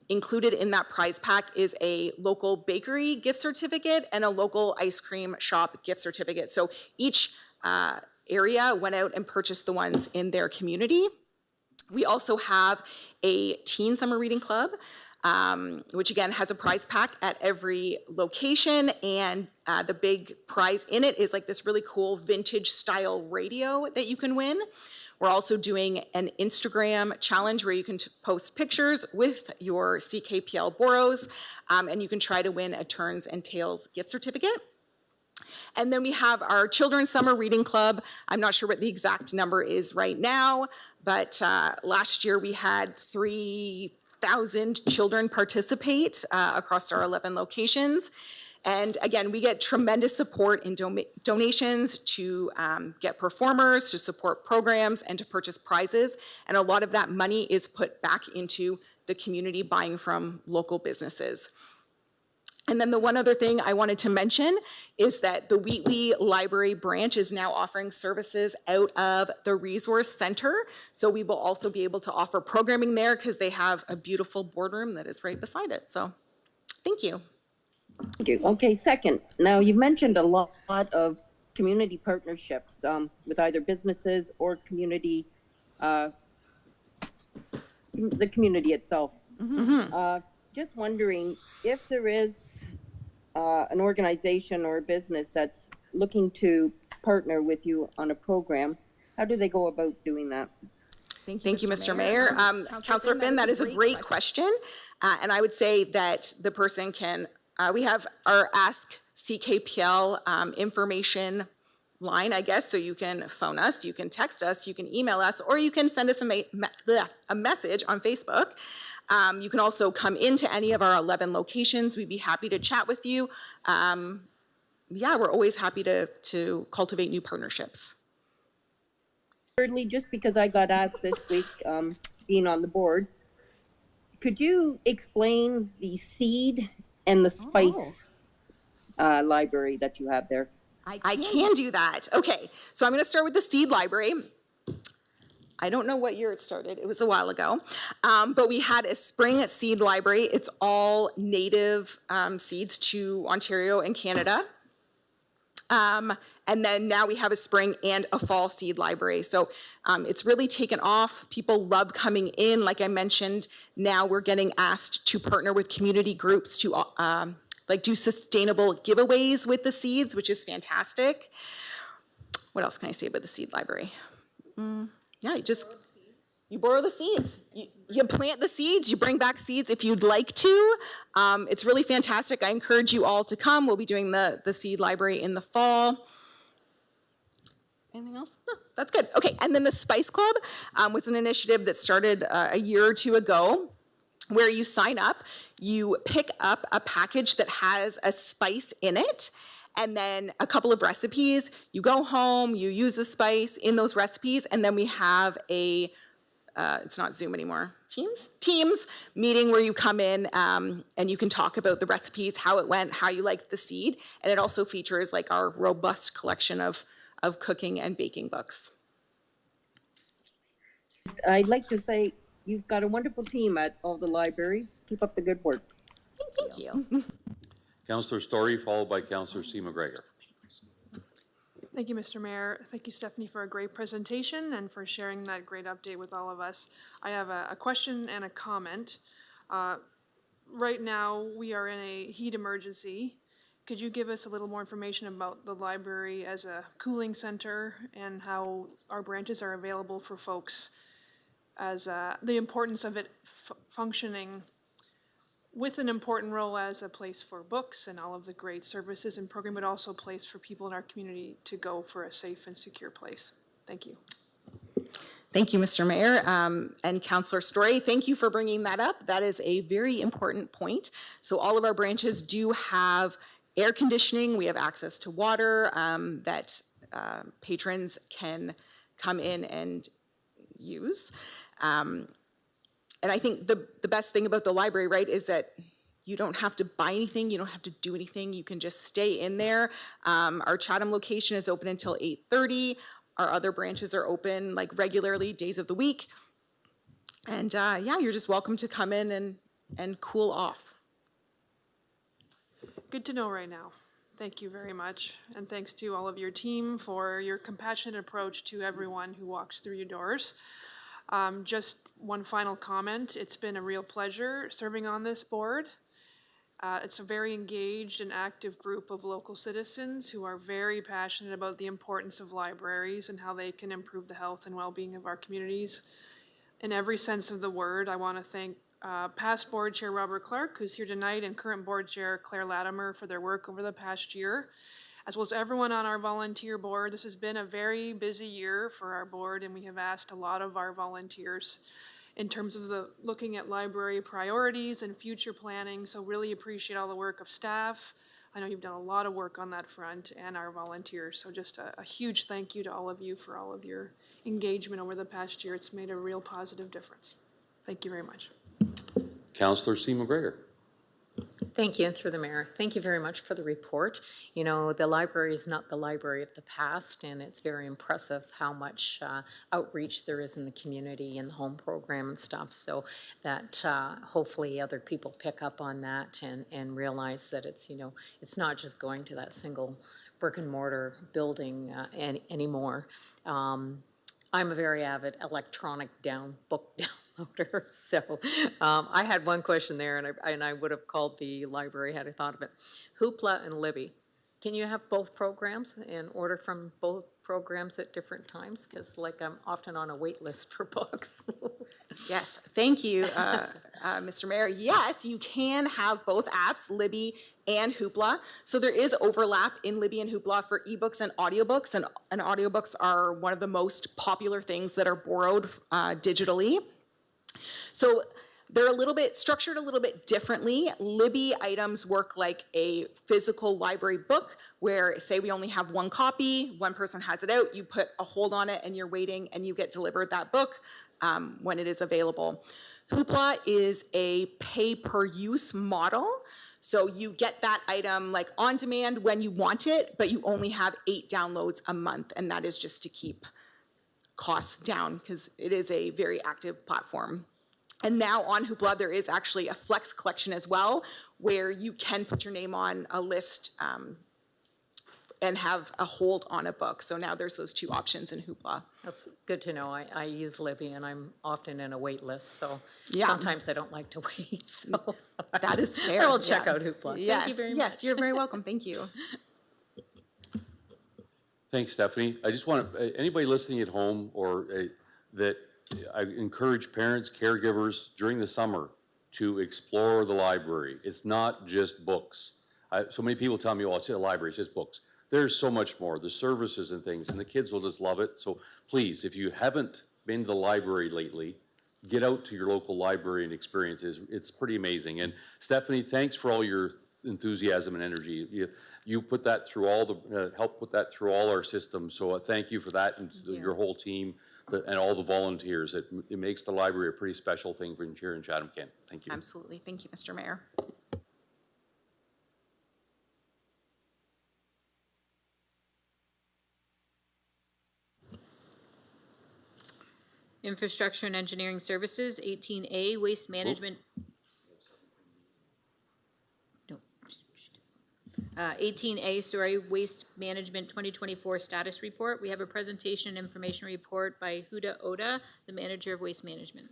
included in that prize pack is a local bakery gift certificate and a local ice cream shop gift certificate. So each area went out and purchased the ones in their community. We also have a teen summer reading club, which again has a prize pack at every location, and the big prize in it is like this really cool vintage style radio that you can win. We're also doing an Instagram challenge where you can post pictures with your CKPL borrows, and you can try to win a Turns and Tails gift certificate. And then we have our Children's Summer Reading Club. I'm not sure what the exact number is right now, but last year we had 3,000 children participate across our 11 locations. And again, we get tremendous support in donations to get performers, to support programs, and to purchase prizes. And a lot of that money is put back into the community, buying from local businesses. And then the one other thing I wanted to mention is that the Wheatley Library branch is now offering services out of the Resource Center. So we will also be able to offer programming there because they have a beautiful boardroom that is right beside it. So thank you. Thank you. Okay, second, now you mentioned a lot of community partnerships with either businesses or community, the community itself. Just wondering if there is an organization or a business that's looking to partner with you on a program, how do they go about doing that? Thank you, Mr. Mayor. Councillor Finn, that is a great question. And I would say that the person can, we have our Ask CKPL information line, I guess, so you can phone us, you can text us, you can email us, or you can send us a message on Facebook. You can also come into any of our 11 locations. We'd be happy to chat with you. Yeah, we're always happy to cultivate new partnerships. Thirdly, just because I got asked this week, being on the board, could you explain the seed and the spice library that you have there? I can do that. Okay, so I'm going to start with the seed library. I don't know what year it started. It was a while ago. But we had a spring seed library. It's all native seeds to Ontario and Canada. And then now we have a spring and a fall seed library. So it's really taken off. People love coming in. Like I mentioned, now we're getting asked to partner with community groups to like do sustainable giveaways with the seeds, which is fantastic. What else can I say about the seed library? Yeah, you borrow the seeds. You plant the seeds, you bring back seeds if you'd like to. It's really fantastic. I encourage you all to come. We'll be doing the seed library in the fall. Anything else? No, that's good. Okay, and then the Spice Club was an initiative that started a year or two ago, where you sign up, you pick up a package that has a spice in it, and then a couple of recipes. You go home, you use the spice in those recipes, and then we have a, it's not Zoom anymore, Teams meeting where you come in and you can talk about the recipes, how it went, how you liked the seed, and it also features like our robust collection of cooking and baking books. I'd like to say you've got a wonderful team at all the library. Keep up the good work. Thank you. Councillor Story, followed by Councillor C. McGregor. Thank you, Mr. Mayor. Thank you, Stephanie, for a great presentation and for sharing that great update with all of us. I have a question and a comment. Right now, we are in a heat emergency. Could you give us a little more information about the library as a cooling center and how our branches are available for folks, as the importance of it functioning with an important role as a place for books and all of the great services and program, but also a place for people in our community to go for a safe and secure place. Thank you. Thank you, Mr. Mayor. And Councillor Story, thank you for bringing that up. That is a very important point. So all of our branches do have air conditioning. We have access to water that patrons can come in and use. And I think the best thing about the library, right, is that you don't have to buy anything, you don't have to do anything, you can just stay in there. Our Chatham location is open until 8:30. Our other branches are open like regularly, days of the week. And yeah, you're just welcome to come in and cool off. Good to know right now. Thank you very much. And thanks to all of your team for your compassionate approach to everyone who walks through your doors. Just one final comment. It's been a real pleasure serving on this board. It's a very engaged and active group of local citizens who are very passionate about the importance of libraries and how they can improve the health and well-being of our communities. In every sense of the word, I want to thank past board chair Robert Clark, who's here tonight, and current board chair Claire Latimer for their work over the past year. as well as everyone on our volunteer board. This has been a very busy year for our board, and we have asked a lot of our volunteers in terms of looking at library priorities and future planning. So really appreciate all the work of staff. I know you've done a lot of work on that front, and our volunteers. So just a huge thank you to all of you for all of your engagement over the past year. It's made a real positive difference. Thank you very much. Councillor C. McGregor. Thank you, and through the mayor. Thank you very much for the report. You know, the library is not the library of the past, and it's very impressive how much outreach there is in the community and the home program and stuff, so that hopefully other people pick up on that and realize that it's, you know, it's not just going to that single brick and mortar building anymore. I'm a very avid electronic book downloader, so I had one question there, and I would have called the library had I thought of it. Hoopla and Libby, can you have both programs and order from both programs at different times? Because like I'm often on a wait list for books. Yes, thank you, Mr. Mayor. Yes, you can have both apps, Libby and Hoopla. So there is overlap in Libby and Hoopla for ebooks and audiobooks, and audiobooks are one of the most popular things that are borrowed digitally. So they're structured a little bit differently. Libby items work like a physical library book where, say we only have one copy, one person has it out, you put a hold on it and you're waiting and you get delivered that book when it is available. Hoopla is a pay-per-use model. So you get that item like on demand when you want it, but you only have 8 downloads a month, and that is just to keep costs down because it is a very active platform. And now on Hoopla, there is actually a flex collection as well, where you can put your name on a list and have a hold on a book. So now there's those 2 options in Hoopla. That's good to know. I use Libby, and I'm often in a wait list, so Yeah. sometimes I don't like to wait. So That is fair. I will check yeah. out Hoopla. Yes, Thank you very much. yes, you're very welcome. Thank you. Thanks, Stephanie. I just want anybody listening at home that I encourage parents, caregivers during the summer to explore the library. It's not just books. So many people tell me, oh, it's a library, it's just books. There's so much more. The services and things, and the kids will just love it. So please, if you haven't been to the library lately, get out to your local library and experience it. It's pretty amazing. And Stephanie, thanks for all your enthusiasm and energy. You put that through help put that through all our systems. So thank you for that, and your whole team and all the volunteers. It makes the library a pretty special thing here in Chatham-Kent. Thank you. Absolutely. Thank you, Mr. Mayor. Infrastructure and Engineering Services, 18A, Waste Management. No. 18A, Waste Management 2024 Status Report. We have a presentation and information report by Huda Oda, the Manager of Waste Management.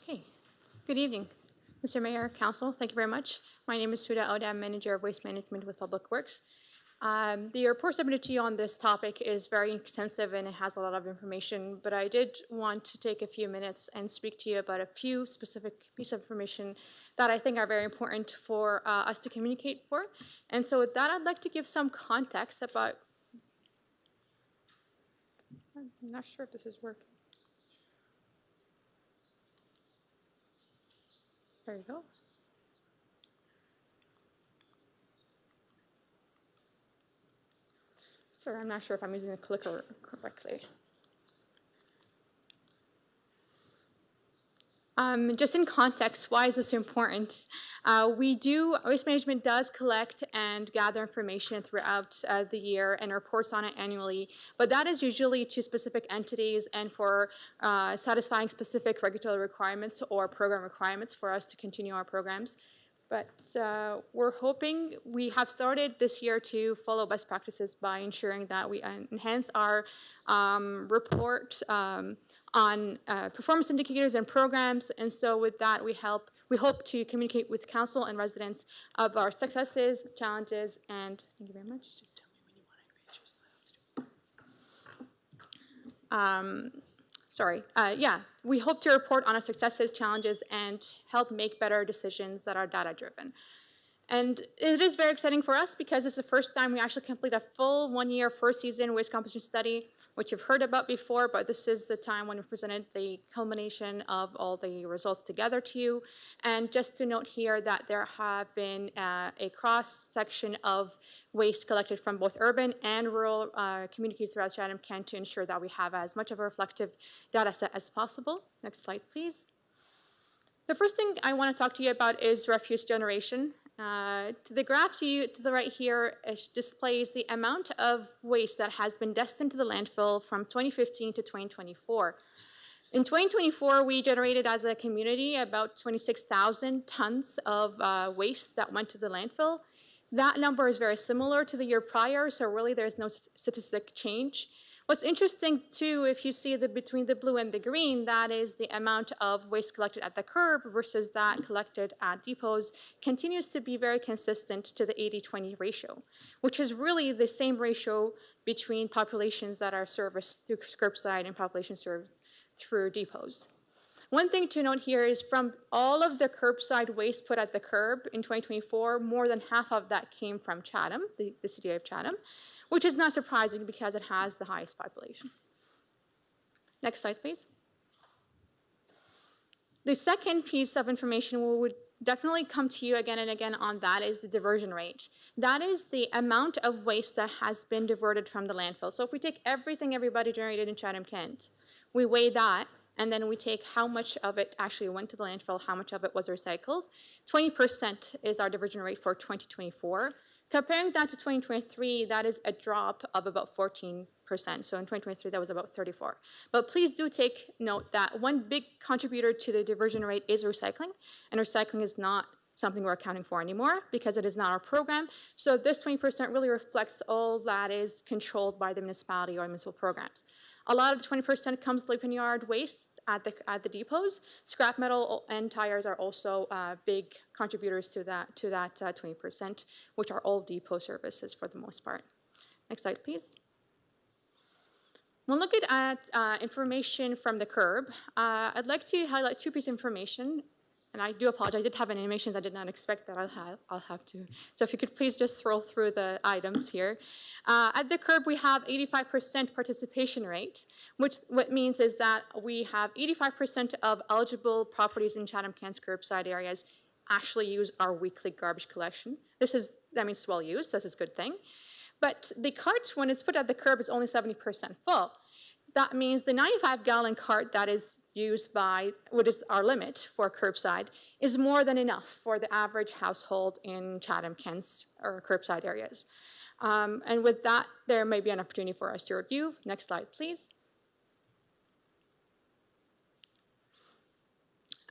Okay, good evening, Mr. Mayor, Council. Thank you very much. My name is Huda Oda, I'm Manager of Waste Management with Public Works. The report submitted to you on this topic is very extensive and it has a lot of information, but I did want to take a few minutes and speak to you about a few specific pieces of information that I think are very important for us to communicate for. And so with that, I'd like to give some context about, I'm not sure if this is working. There you go. Sorry, I'm not sure if I'm using the clicker correctly. Just in context, why is this important? Waste Management does collect and gather information throughout the year and reports on it annually, but that is usually to specific entities and for satisfying specific regulatory requirements or program requirements for us to continue our programs. But we're hoping, we have started this year to follow best practices by ensuring that we enhance our report on performance indicators and programs. And so with that, we hope to communicate with council and residents of our successes, challenges, and thank you very much. Just tell me when you want to advance your slides. We hope to report on our successes, challenges, and help make better decisions that are data-driven. And it is very exciting for us because it's the first time we actually complete a full 1-year first season waste composition study, which you've heard about before, but this is the time when we presented the culmination of all the results together to you. And just to note here that there have been a cross-section of waste collected from both urban and rural communities throughout Chatham-Kent to ensure that we have as much of a reflective data set as possible. Next slide, please. The first thing I want to talk to you about is refuse generation. The graph to the right here displays the amount of waste that has been destined to the landfill from 2015 to 2024. In 2024, we generated as a community about 26,000 tons of waste that went to the landfill. That number is very similar to the year prior, so really there's no statistic change. What's interesting too, if you see between the blue and the green, that is the amount of waste collected at the curb versus that collected at depots, continues to be very consistent to the 80-20 ratio, which is really the same ratio between populations that are serviced through curbside and populations served through depots. One thing to note here is from all of the curbside waste put at the curb in 2024, more than half of that came from Chatham, the city of Chatham, which is not surprising because it has the highest population. Next slide, please. The second piece of information we would definitely come to you again and again on that is the diversion rate. That is the amount of waste that has been diverted from the landfill. So if we take everything everybody generated in Chatham-Kent, we weigh that, and then we take how much of it actually went to the landfill, how much of it was recycled. 20% is our diversion rate for 2024. Comparing that to 2023, that is a drop of about 14%. So in 2023, that was about 34. But please do take note that one big contributor to the diversion rate is recycling, and recycling is not something we're accounting for anymore because it is not our program. So this 20% really reflects all that is controlled by the municipality or municipal programs. A lot of the 20% comes leaf and yard waste at the depots. Scrap metal and tires are also big contributors to that 20%, which are all depot services for the most part. Next slide, please. When looking at information from the curb, I'd like to highlight two pieces of information. And I do apologize, I did have animations I did not expect that I'll have to. So if you could please just scroll through the items here. At the curb, we have 85% participation rate, which what means is that we have 85% of eligible properties in Chatham-Kent's curbside areas actually use our weekly garbage collection. That means it's well used, this is a good thing. But the cart, when it's put at the curb, is only 70% full. That means the 95-gallon cart that is used by, what is our limit for curbside, is more than enough for the average household in Chatham-Kent's or curbside areas. And with that, there may be an opportunity for us to review. Next slide, please.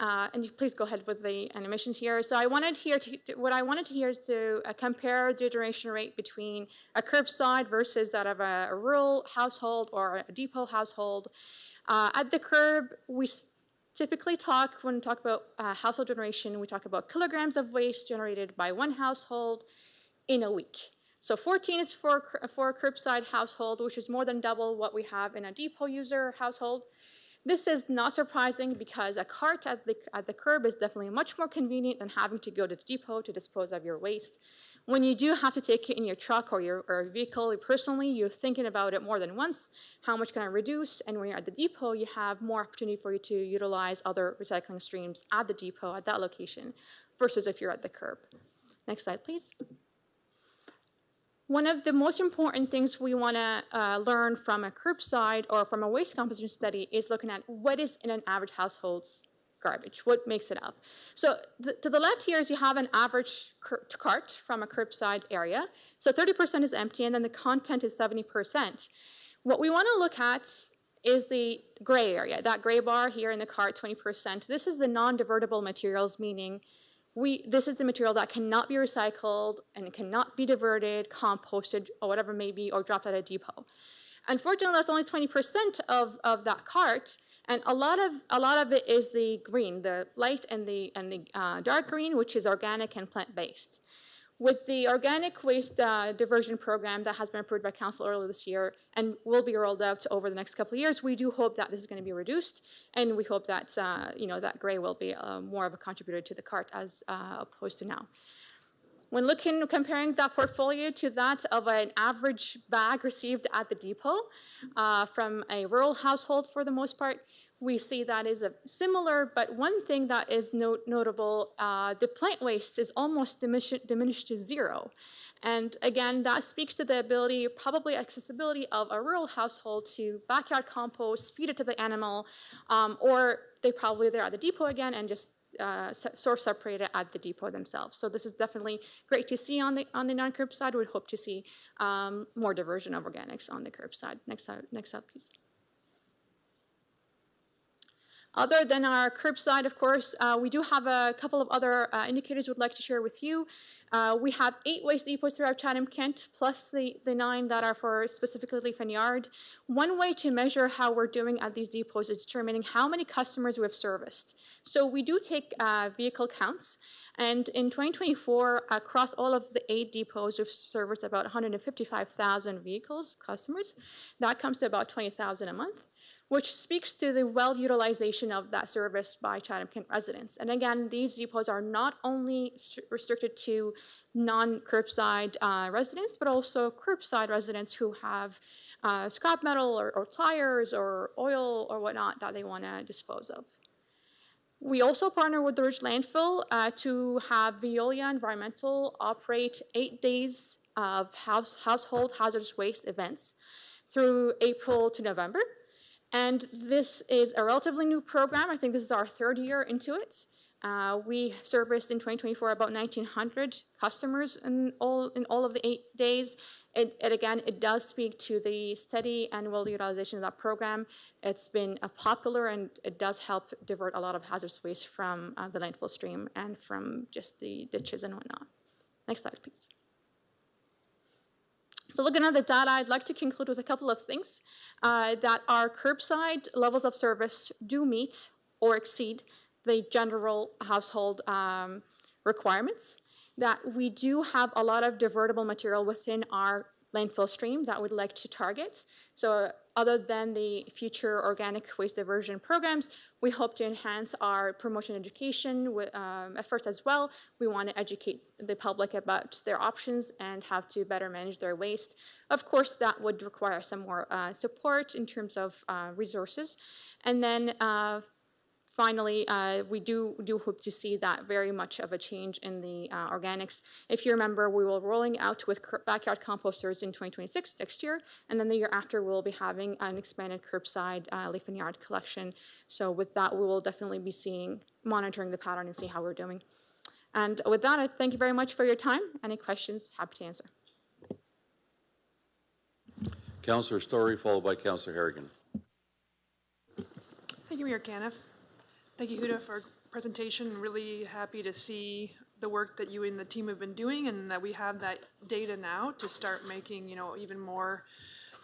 And you please go ahead with the animations here. So what I wanted here is to compare the generation rate between a curbside versus that of a rural household or a depot household. At the curb, we typically when we talk about household generation, we talk about kilograms of waste generated by one household in a week. So 14 is for a curbside household, which is more than double what we have in a depot user household. This is not surprising because a cart at the curb is definitely much more convenient than having to go to the depot to dispose of your waste. When you do have to take it in your truck or your vehicle personally, you're thinking about it more than once. How much can I reduce? And when you're at the depot, you have more opportunity for you to utilize other recycling streams at the depot at that location versus if you're at the curb. Next slide, please. One of the most important things we want to learn from a curbside or from a waste composition study is looking at what is in an average household's garbage, what makes it up. So to the left here is you have an average cart from a curbside area. So 30% is empty and then the content is 70%. What we want to look at is the gray area, that gray bar here in the cart, 20%. This is the non-divertible materials, meaning this is the material that cannot be recycled and it cannot be diverted, composted, or whatever it may be, or dropped at a depot. Unfortunately, that's only 20% of that cart, and a lot of it is the green, the light and the dark green, which is organic and plant-based. With the organic waste diversion program that has been approved by Council earlier this year and will be rolled out over the next couple of years, we do hope that this is going to be reduced, and we hope that that gray will be more of a contributor to the cart as opposed to now. When comparing that portfolio to that of an average bag received at the depot from a rural household for the most part, we see that is similar, but one thing that is notable, the plant waste is almost diminished to zero. And again, that speaks to the ability, probably accessibility of a rural household to backyard compost, feed it to the animal, or they're probably there at the depot again and just source separate it at the depot themselves. So this is definitely great to see on the non-curb side. We'd hope to see more diversion of organics on the curb side. Next slide, please. Other than our curbside, of course, we do have a couple of other indicators we'd like to share with you. We have 8 waste depots throughout Chatham-Kent, plus the 9 that are for specifically Leaf and Yard. One way to measure how we're doing at these depots is determining how many customers we have serviced. So we do take vehicle counts, and in 2024, across all of the 8 depots, we've serviced about 155,000 vehicles, customers. That comes to about 20,000 a month, which speaks to the well utilization of that service by Chatham-Kent residents. And again, these depots are not only restricted to non-curbside residents, but also curbside residents who have scrap metal or tires or oil or whatnot that they want to dispose of. We also partner with the Ridge Landfill to have Veolia Environmental operate 8 days of household hazardous waste events through April to November. And this is a relatively new program. I think this is our 3rd year into it. We serviced in 2024 about 1,900 customers in all of the 8 days. Again, it does speak to the steady and well utilization of that program. It's been popular, and it does help divert a lot of hazardous waste from the landfill stream and from just the ditches and whatnot. Next slide, please. So looking at the data, I'd like to conclude with a couple of things. That our curbside levels of service do meet or exceed the general household requirements. That we do have a lot of divertible material within our landfill stream that we'd like to target. So other than the future organic waste diversion programs, we hope to enhance our promotion education efforts as well. We want to educate the public about their options and how to better manage their waste. Of course, that would require some more support in terms of resources. And then finally, we do hope to see that very much of a change in the organics. If you remember, we will rolling out with backyard composters in 2026, next year, and then the year after we'll be having an expanded curbside leaf and yard collection. So with that, we will definitely be monitoring the pattern and see how we're doing. And with that, I thank you very much for your time. Any questions, happy to answer. Councillor Story, followed by Councillor Harrigan. Thank you, Mayor Caniff. Thank you, Huda, for presentation. Really happy to see the work that you and the team have been doing, and that we have that data now to start making, even more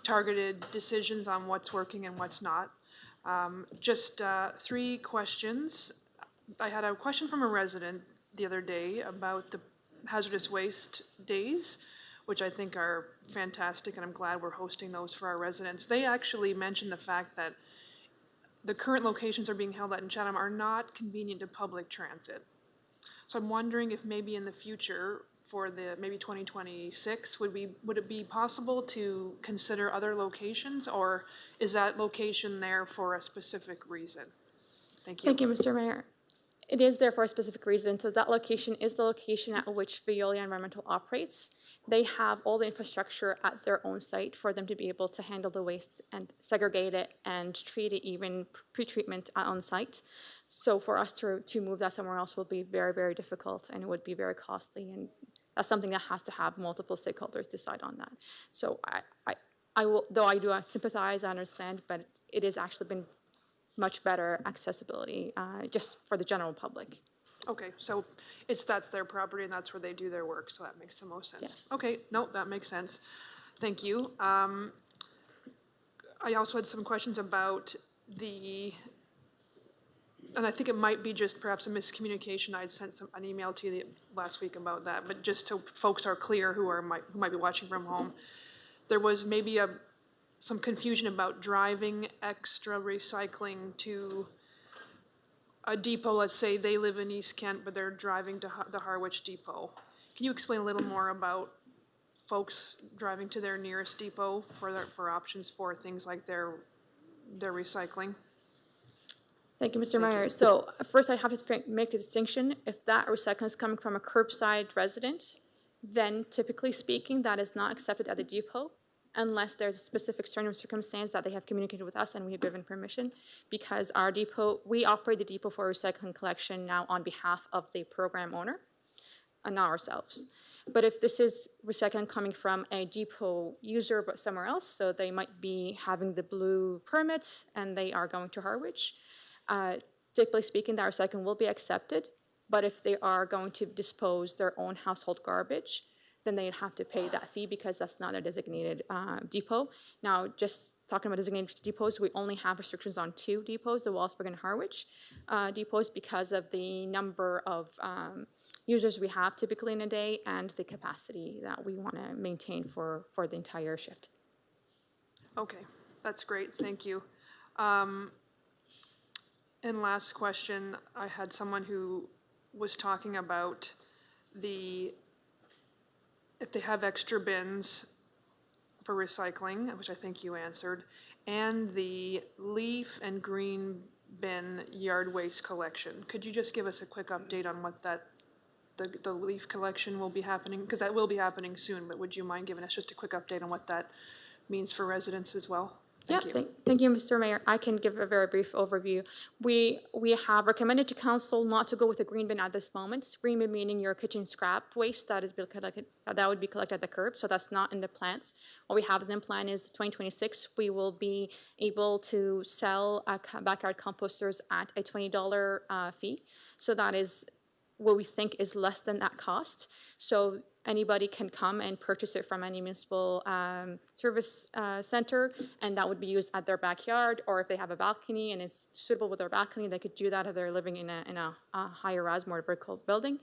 targeted decisions on what's working and what's not. Just 3 questions. I had a question from a resident the other day about the hazardous waste days, which I think are fantastic, and I'm glad we're hosting those for our residents. They actually mentioned the fact that the current locations are being held at in Chatham are not convenient to public transit. So I'm wondering if maybe in the future, for maybe 2026, would it be possible to consider other locations, or is that location there for a specific reason? Thank you. Thank you, Mr. Mayor. It is there for a specific reason. So that location is the location at which Veolia Environmental operates. They have all the infrastructure at their own site for them to be able to handle the waste and segregate it and treat it, even pre-treatment on site. So for us to move that somewhere else will be very, very difficult, and it would be very costly. And that's something that has to have multiple stakeholders decide on that. So I will, though I do sympathize, I understand, but it has actually been much better accessibility just for the general public. Okay, so that's their property and that's where they do their work, so that makes the most sense. Yes. Okay, no, that makes sense. Thank you. I also had some questions about and I think it might be just perhaps a miscommunication. I'd sent an email to you last week about that, but just so folks are clear who might be watching from home, there was maybe some confusion about driving extra recycling to a depot. Let's say they live in East Kent, but they're driving to the Harwich depot. Can you explain a little more about folks driving to their nearest depot for options for things like their recycling? Thank you, Mr. Meyer. So first I have to make the distinction. If that recycling is coming from a curbside resident, then typically speaking, that is not accepted at the depot unless there's a specific circumstance that they have communicated with us and we have given permission, because our depot, we operate the depot for recycling collection now on behalf of the program owner and not ourselves. But if this is recycling coming from a depot user but somewhere else, so they might be having the blue permits and they are going to Harwich, typically speaking, that recycling will be accepted. But if they are going to dispose their own household garbage, then they'd have to pay that fee because that's not their designated depot. Now, just talking about designated depots, we only have restrictions on 2 depots, the Wallsburg and Harwich depots, because of the number of users we have typically in a day and the capacity that we want to maintain for the entire shift. Okay, that's great, thank you. And last question, I had someone who was talking about if they have extra bins for recycling, which I think you answered, and the leaf and green bin yard waste collection. Could you just give us a quick update on what the leaf collection will be happening? Because that will be happening soon, but would you mind giving us just a quick update on what that means for residents as well? Thank you, Mr. Mayor. I can give a very brief overview. We have recommended to council not to go with a green bin at this moment. Green bin meaning your kitchen scrap waste that would be collected at the curb. So that's not in the plans. What we have in the plan is 2026. We will be able to sell backyard composters at a $20 fee. So that is what we think is less than that cost. So anybody can come and purchase it from any municipal service center, and that would be used at their backyard, or if they have a balcony and it's suitable with their balcony, they could do that if they're living in a higher rise, more vertical building.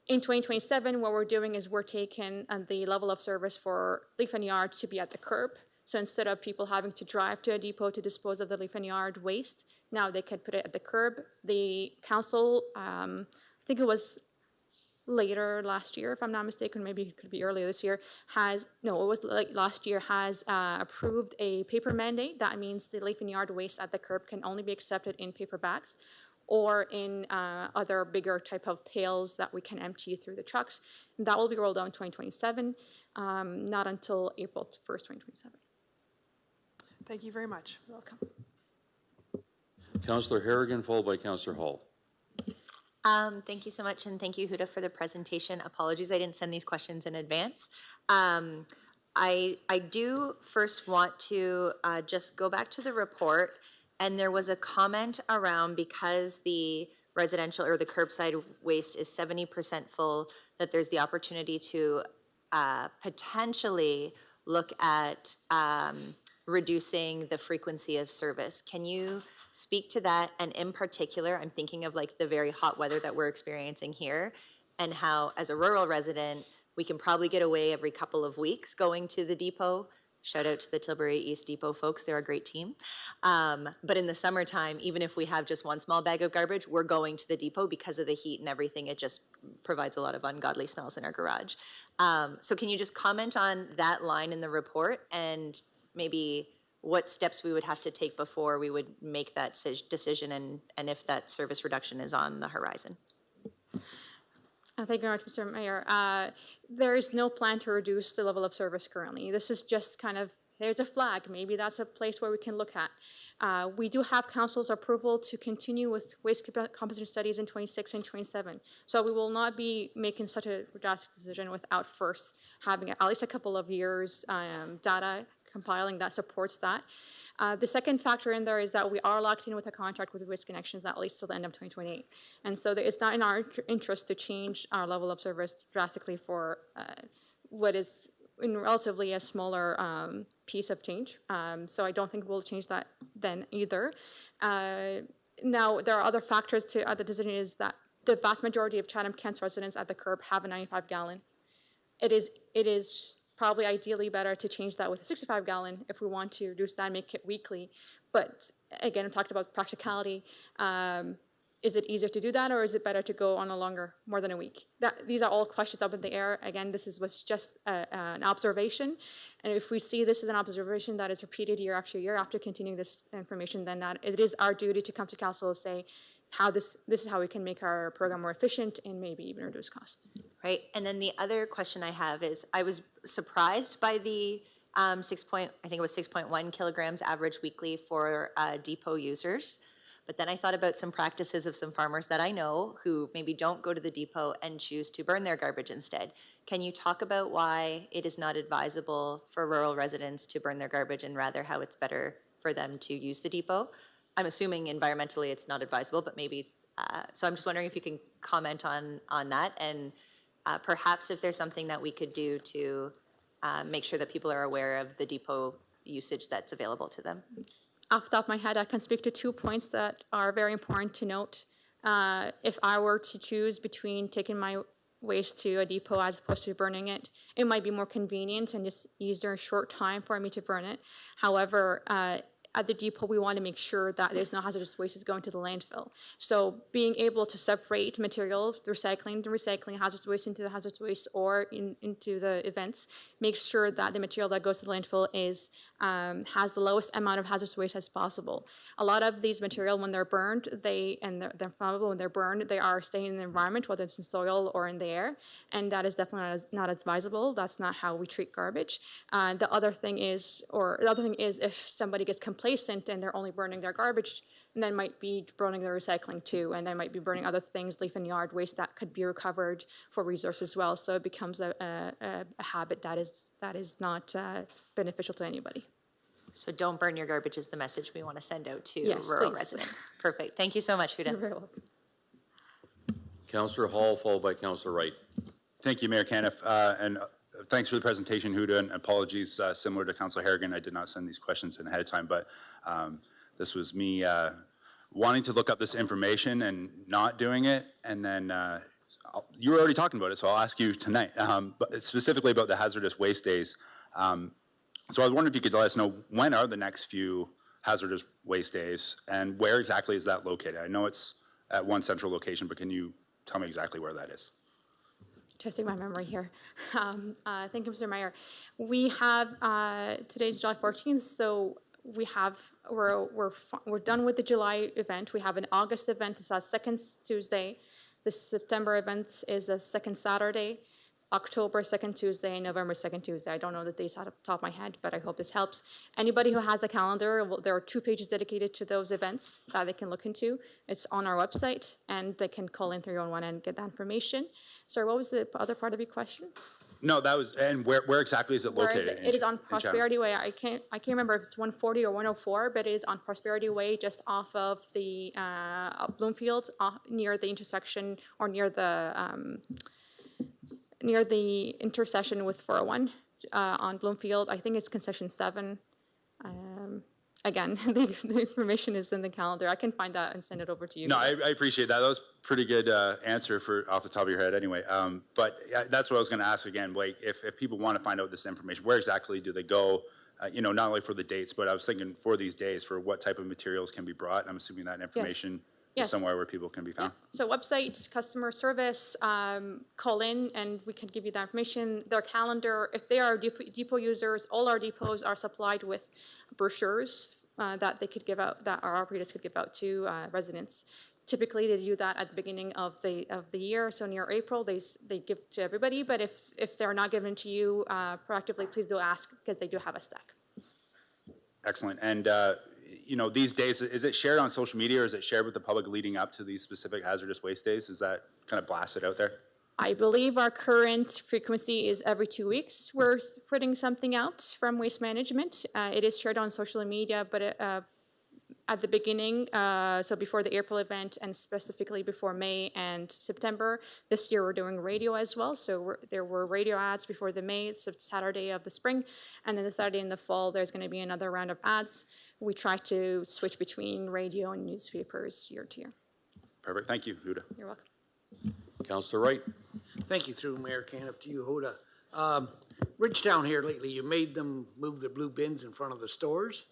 In 2027, what we're doing is we're taking the level of service for leaf and yard to be at the curb. So instead of people having to drive to a depot to dispose of the leaf and yard waste, now they could put it at the curb. The council, I think it was later last year, if I'm not mistaken, maybe it could be earlier this year, last year has approved a paper mandate. That means the leaf and yard waste at the curb can only be accepted in paper bags or in other bigger type of pails that we can empty through the trucks. And that will be rolled out in 2027, not until April 1st, 2027. Thank you very much. You're welcome. Councillor Harrigan, followed by Councillor Hall. Thank you so much, and thank you, Huda, for the presentation. Apologies, I didn't send these questions in advance. I do first want to just go back to the report, and there was a comment around because the residential or the curbside waste is 70% full, that there's the opportunity to potentially look at reducing the frequency of service. Can you speak to that? And in particular, I'm thinking of like the very hot weather that we're experiencing here, and how as a rural resident, we can probably get away every couple of weeks going to the depot. Shout out to the Tilbury East Depot folks, they're a great team. But in the summertime, even if we have just one small bag of garbage, we're going to the depot because of the heat and everything. It just provides a lot of ungodly smells in our garage. So can you just comment on that line in the report and maybe what steps we would have to take before we would make that decision, and if that service reduction is on the horizon? Thank you very much, Mr. Mayor. There is no plan to reduce the level of service currently. This is just kind of, there's a flag. Maybe that's a place where we can look at. We do have council's approval to continue with waste composition studies in 26 and 27. So we will not be making such a drastic decision without first having at least a couple of years data compiling that supports that. The second factor in there is that we are locked in with a contract with Waste Connections that leads till the end of 2028. And so it's not in our interest to change our level of service drastically for what is in relatively a smaller piece of change. So I don't think we'll change that then either. Now, there are other factors to the decision is that the vast majority of Chatham-Kent's residents at the curb have a 95-gallon. It is probably ideally better to change that with a 65-gallon if we want to reduce that and make it weekly. But again, we talked about practicality. Is it easier to do that, or is it better to go on a longer, more than a week? These are all questions up in the air. Again, this was just an observation. And if we see this as an observation that is repeated year after continuing this information, then that it is our duty to come to council and say, this is how we can make our program more efficient and maybe even reduce costs. Right, and then the other question I have is, I was surprised by the I think it was 6.1 kilograms average weekly for depot users. But then I thought about some practices of some farmers that I know who maybe don't go to the depot and choose to burn their garbage instead. Can you talk about why it is not advisable for rural residents to burn their garbage and rather how it's better for them to use the depot? I'm assuming environmentally it's not advisable, but maybe, so I'm just wondering if you can comment on that, and perhaps if there's something that we could do to make sure that people are aware of the depot usage that's available to them. Off the top of my head, I can speak to 2 points that are very important to note. If I were to choose between taking my waste to a depot as opposed to burning it, it might be more convenient and just easier in short time for me to burn it. However, at the depot, we want to make sure that there's no hazardous waste going to the landfill. So being able to separate material, the recycling hazardous waste into the hazardous waste or into the events, makes sure that the material that goes to the landfill is has the lowest amount of hazardous waste as possible. A lot of these material, when they're burned, they're flammable. When they're burned, they are staying in the environment, whether it's in soil or in the air, and that is definitely not advisable. That's not how we treat garbage. The other thing is if somebody gets complacent and they're only burning their garbage, and then might be burning their recycling too, and they might be burning other things, leaf and yard waste that could be recovered for resource as well. So it becomes a habit that is not beneficial to anybody. So don't burn your garbage is the message we want to send out to Yes, rural please. residents. Perfect. Thank you so much, Huda. You're very welcome. Councillor Hall, followed by Councillor Wright. Thank you, Mayor Caniff, and thanks for the presentation, Huda, and apologies, similar to Councillor Harrigan, I did not send these questions in ahead of time, but this was me wanting to look up this information and not doing it, and then you were already talking about it, so I'll ask you tonight, but specifically about the hazardous waste days. So I was wondering if you could let us know, when are the next few hazardous waste days, and where exactly is that located? I know it's at one central location, but can you tell me exactly where that is? Testing my memory here. Thank you, Mr. Mayor. We have today's July 14th, so we're done with the July event. We have an August event. It's our second Tuesday. The September event is the second Saturday. October 2nd Tuesday and November 2nd Tuesday. I don't know the dates out of the top of my head, but I hope this helps. Anybody who has a calendar, there are 2 pages dedicated to those events that they can look into. It's on our website, and they can call in 311 and get that information. Sorry, what was the other part of your question? No, that was, and where exactly is it located? It is on Prosperity Way. I can't remember if it's 140 or 104, but it is on Prosperity Way, just off of the Bloomfield, near the intersection or near the intersection with 401 on Bloomfield. I think it's concession 7. Again, the information is in the calendar. I can find that and send it over to you. No, I appreciate that. That was a pretty good answer for off the top of your head anyway. But that's what I was going to ask again. Like, if people want to find out this information, where exactly do they go? Not only for the dates, but I was thinking for these days, for what type of materials can be brought. I'm assuming that information is somewhere where people can be found. Yeah. So website, customer service, call in and we can give you that information. Their calendar, if they are depot users, all our depots are supplied with brochures that they could give out, that our operators could give out to residents. Typically, they do that at the beginning of the year, so near April, they give to everybody. But if they're not given to you proactively, please do ask, because they do have a stack. Excellent. And these days, is it shared on social media, or is it shared with the public leading up to these specific hazardous waste days? Is that kind of blasted out there? I believe our current frequency is every 2 weeks. We're putting something out from Waste Management. It is shared on social media, but at the beginning, so before the April event and specifically before May and September. This year we're doing radio as well. So there were radio ads before the May, it's Saturday of the spring. And then the Saturday in the fall, there's going to be another round of ads. We try to switch between radio and newspapers year to year. Perfect. Thank you, Huda. You're welcome. Councillor Wright. Thank you, through Mayor Caniff, to you, Huda. Ridgetown here lately, you made them move the blue bins in front of the stores.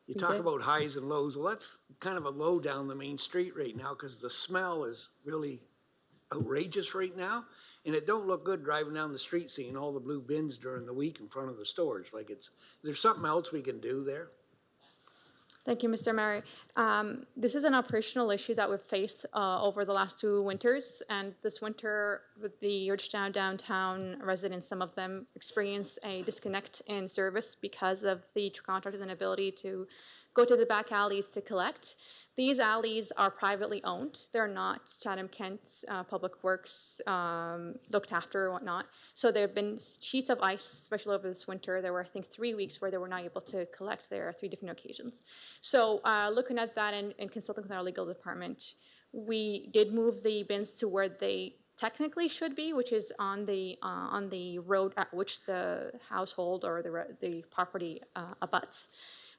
You talk did. about highs and lows. Well, that's kind of a low down the main street right now because the smell is really outrageous right now. And it don't look good driving down the street seeing all the blue bins during the week in front of the stores. Like there's something else we can do there? Thank you, Mr. Mayor. This is an operational issue that we've faced over the last 2 winters. And this winter, with the Georgetown downtown residents, some of them experienced a disconnect in service because of the contractor's inability to go to the back alleys to collect. These alleys are privately owned. They're not Chatham-Kent Public Works looked after or whatnot. So there have been sheets of ice, especially over this winter. There were, I think, 3 weeks where they were not able to collect there, 3 different occasions. So looking at that and consulting with our legal department, we did move the bins to where they technically should be, which is on the road at which the household or the property abuts.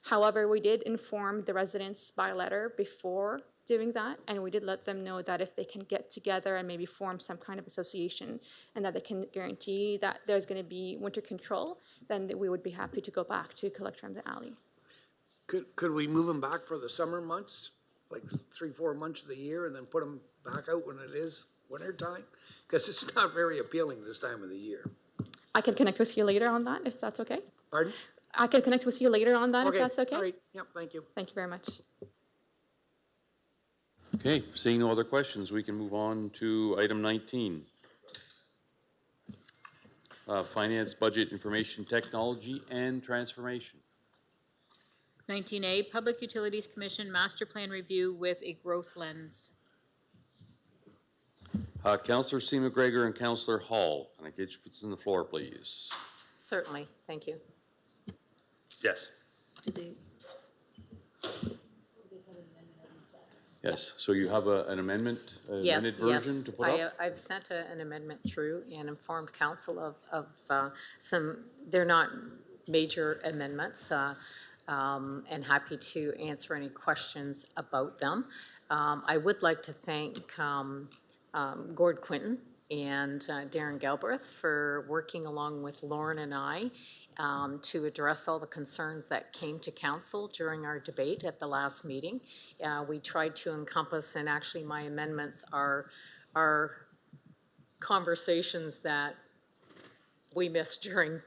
However, we did inform the residents by letter before doing that, and we did let them know that if they can get together and maybe form some kind of association and that they can guarantee that there's going to be winter control, then we would be happy to go back to collect from the alley. Could we move them back for the summer months, like 3-4 months of the year, and then put them back out when it is winter time? Because it's not very appealing this time of the year. I can connect with you later on that, if that's okay. Pardon? I can connect with you later on that, if that's okay. All right. Yep, thank you. Thank you very much. Okay, seeing no other questions, we can move on to item 19. Finance, Budget, Information Technology, and Transformation. 19A, Public Utilities Commission Master Plan Review with a Growth Lens. Councillor C. McGregor and Councillor Hall. Can I get you on the floor, please? Certainly, thank you. Yes. Yes, so you have an amendment, amended version to put up? I've sent an amendment through and informed council of some, they're not major amendments, and happy to answer any questions about them. I would like to thank Gord Quinton and Darren Galbraith for working along with Lauren and I to address all the concerns that came to council during our debate at the last meeting. We tried to encompass, and actually my amendments are conversations that we missed during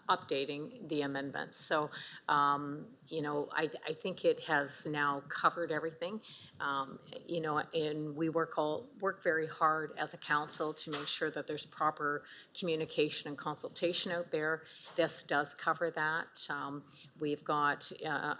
updating the amendments. So, you know, I think it has now covered everything. You know, and we work very hard as a council to make sure that there's proper communication and consultation out there. This does cover that. We've got,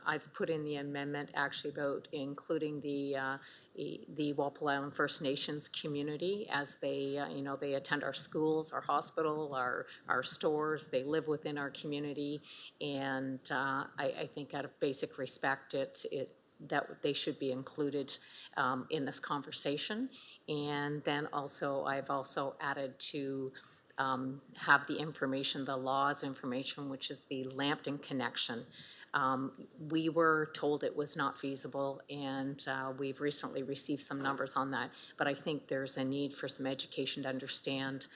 I've put in the amendment actually about including the Walpole Island First Nations community as they, you know, they attend our schools, our hospital, our stores, they live within our community, and I think out of basic respect, that they should be included in this conversation. And then also, I've also added to have the information, the laws information, which is the Lambton connection. We were told it was not feasible, and we've recently received some numbers on that, but I think there's a need for some education to understand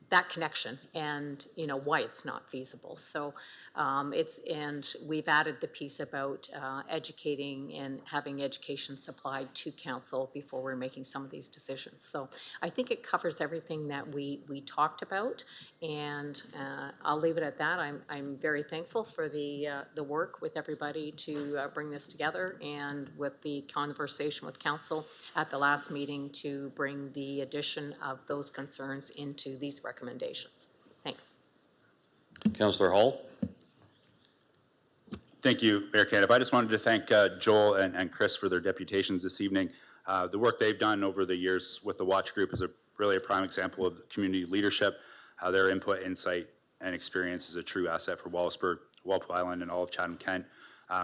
that connection and, you know, why it's not feasible. So and we've added the piece about educating and having education supplied to council before we're making some of these decisions. So I think it covers everything that we talked about, and I'll leave it at that. I'm very thankful for the work with everybody to bring this together, and with the conversation with council at the last meeting to bring the addition of those concerns into these recommendations. Thanks. Councillor Hall? Thank you, Mayor Caniff. I just wanted to thank Joel and Chris for their deputations this evening. The work they've done over the years with the Watch Group is really a prime example of community leadership. Their input, insight, and experience is a true asset for Wallaceburg, Walpole Island, and all of Chatham-Kent.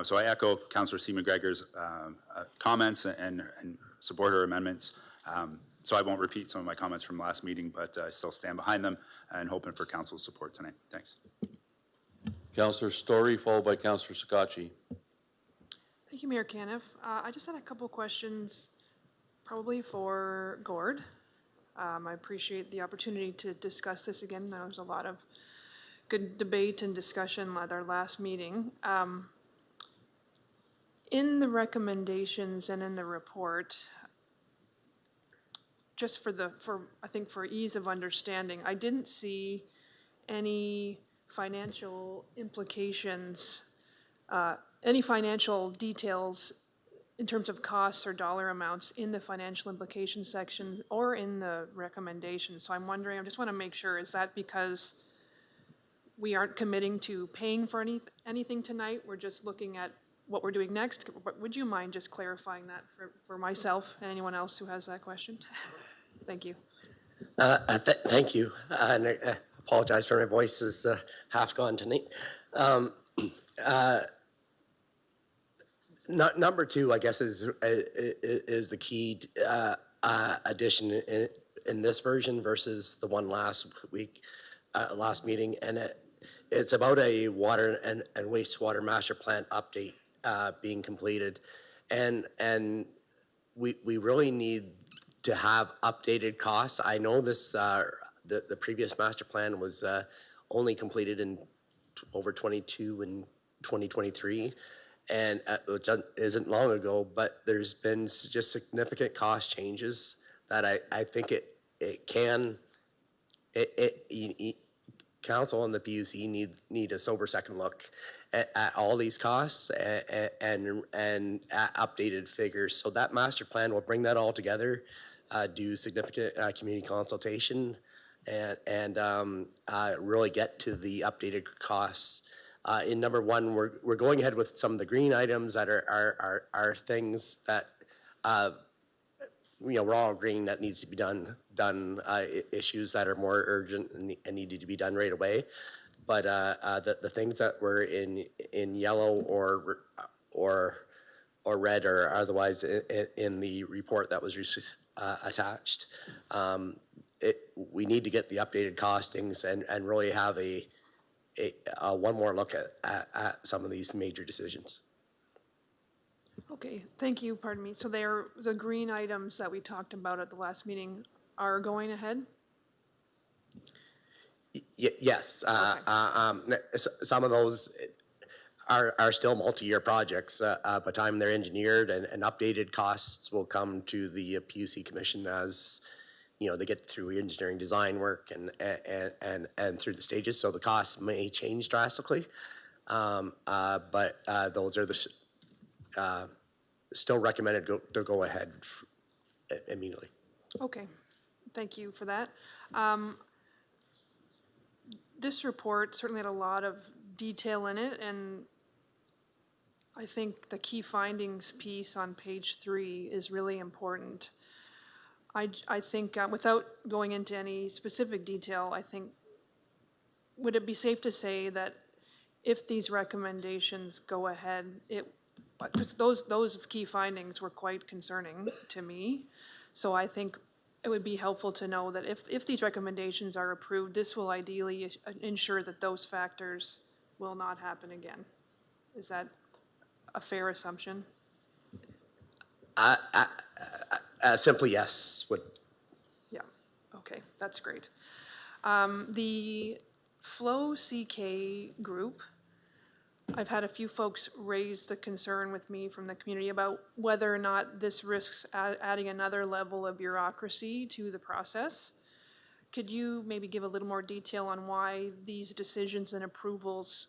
So I echo Councillor C. McGregor's comments and support her amendments. So I won't repeat some of my comments from last meeting, but I still stand behind them and hoping for council's support tonight. Thanks. Councillor Story, followed by Councillor Sakachi. Thank you, Mayor Caniff. I just had a couple questions, probably for Gord. I appreciate the opportunity to discuss this again. There was a lot of good debate and discussion at our last meeting. In the recommendations and in the report, just I think for ease of understanding, I didn't see any financial implications, any financial details in terms of costs or dollar amounts in the financial implications section or in the recommendations. So I'm wondering, I just want to make sure, is that because we aren't committing to paying for anything tonight? We're just looking at what we're doing next? Would you mind just clarifying that for myself and anyone else who has that question? Thank you. Thank you. And I apologize for my voice is half gone tonight. Number two, I guess, is the key addition in this version versus the one last week, last meeting, and it's about a water and wastewater master plan update being completed, and we really need to have updated costs. I know this the previous master plan was only completed in over 22 and 2023, and which isn't long ago, but there's been just significant cost changes that I think council and the PUC need a sober second look at all these costs and updated figures. So that master plan will bring that all together, do significant community consultation, and really get to the updated costs. In number one, we're going ahead with some of the green items that are things that we're all agreeing that needs to be done. Issues that are more urgent and needed to be done right away. But the things that were in yellow or red or otherwise in the report that was attached, we need to get the updated costings and really have a one more look at some of these major decisions. Okay, thank you, pardon me. So the green items that we talked about at the last meeting are going ahead? Yes, some of those are still multi-year projects. By the time they're engineered and updated costs will come to the PUC Commission as they get through engineering design work and through the stages. So the costs may change drastically, but those are the still recommended to go ahead immediately. Okay, thank you for that. This report certainly had a lot of detail in it, and I think the key findings piece on page 3 is really important. I think without going into any specific detail, I think, would it be safe to say that if these recommendations go ahead, because those key findings were quite concerning to me, so I think it would be helpful to know that if these recommendations are approved, this will ideally ensure that those factors will not happen again. Is that a fair assumption? Simply yes. Yeah, okay, that's great. The Flow CK group, I've had a few folks raise the concern with me from the community about whether or not this risks adding another level of bureaucracy to the process. Could you maybe give a little more detail on why these decisions and approvals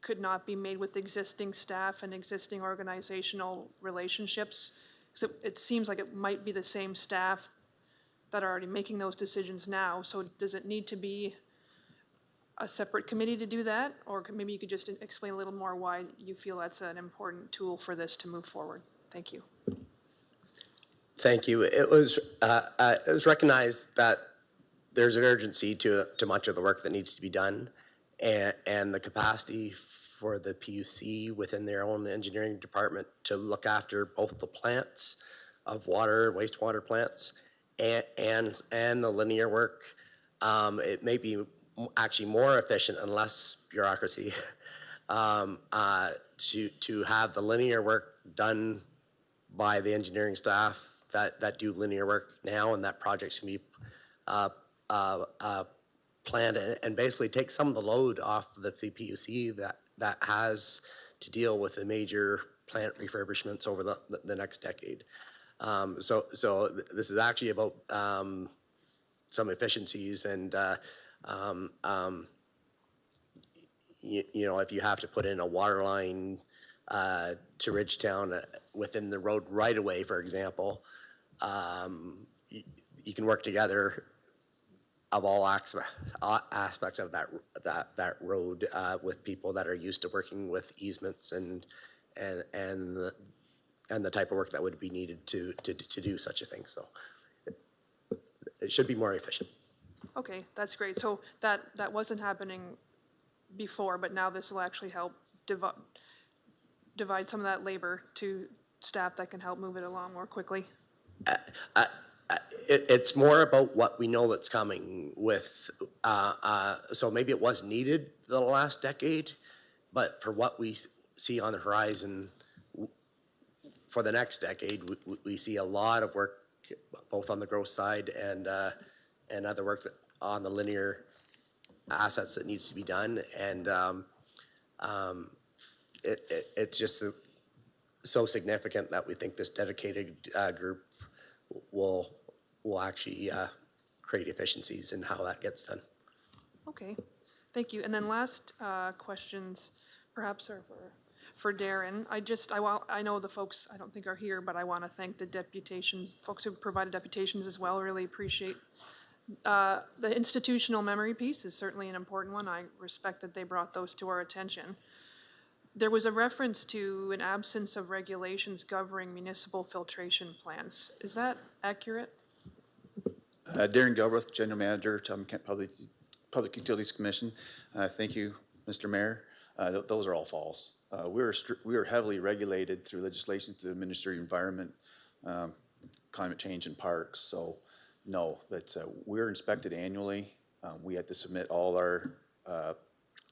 could not be made with existing staff and existing organizational relationships? So it seems like it might be the same staff that are already making those decisions now. So does it need to be a separate committee to do that? Or maybe you could just explain a little more why you feel that's an important tool for this to move forward. Thank you. Thank you. It was recognized that there's an urgency to much of the work that needs to be done, and the capacity for the PUC within their own engineering department to look after both the plants of water, wastewater plants, and the linear work. It may be actually more efficient and less bureaucracy to have the linear work done by the engineering staff that do linear work now, and that projects can be planned and basically take some of the load off the PUC that has to deal with the major plant refurbishments over the next decade. So this is actually about some efficiencies, and you know, if you have to put in a water line to Ridgetown within the road right away, for example, you can work together of all aspects of that road with people that are used to working with easements and the type of work that would be needed to do such a thing. So it should be more efficient. Okay, that's great. So that wasn't happening before, but now this will actually help divide some of that labor to staff that can help move it along more quickly. It's more about what we know that's coming with, so maybe it was needed the last decade, but for what we see on the horizon for the next decade, we see a lot of work both on the growth side and other work on the linear assets that needs to be done, and it's just so significant that we think this dedicated group will actually create efficiencies in how that gets done. Okay, thank you. And then last questions, perhaps are for Darren. I know the folks I don't think are here, but I want to thank the deputations, folks who provided deputations as well. Really appreciate the institutional memory piece is certainly an important one. I respect that they brought those to our attention. There was a reference to an absence of regulations governing municipal filtration plants. Is that accurate? Darren Galbraith, General Manager, Chatham-Kent Public Utilities Commission. Thank you, Mr. Mayor. Those are all false. We are heavily regulated through legislation through the Ministry of Environment, Climate Change and Parks. So no, we're inspected annually. We have to submit all our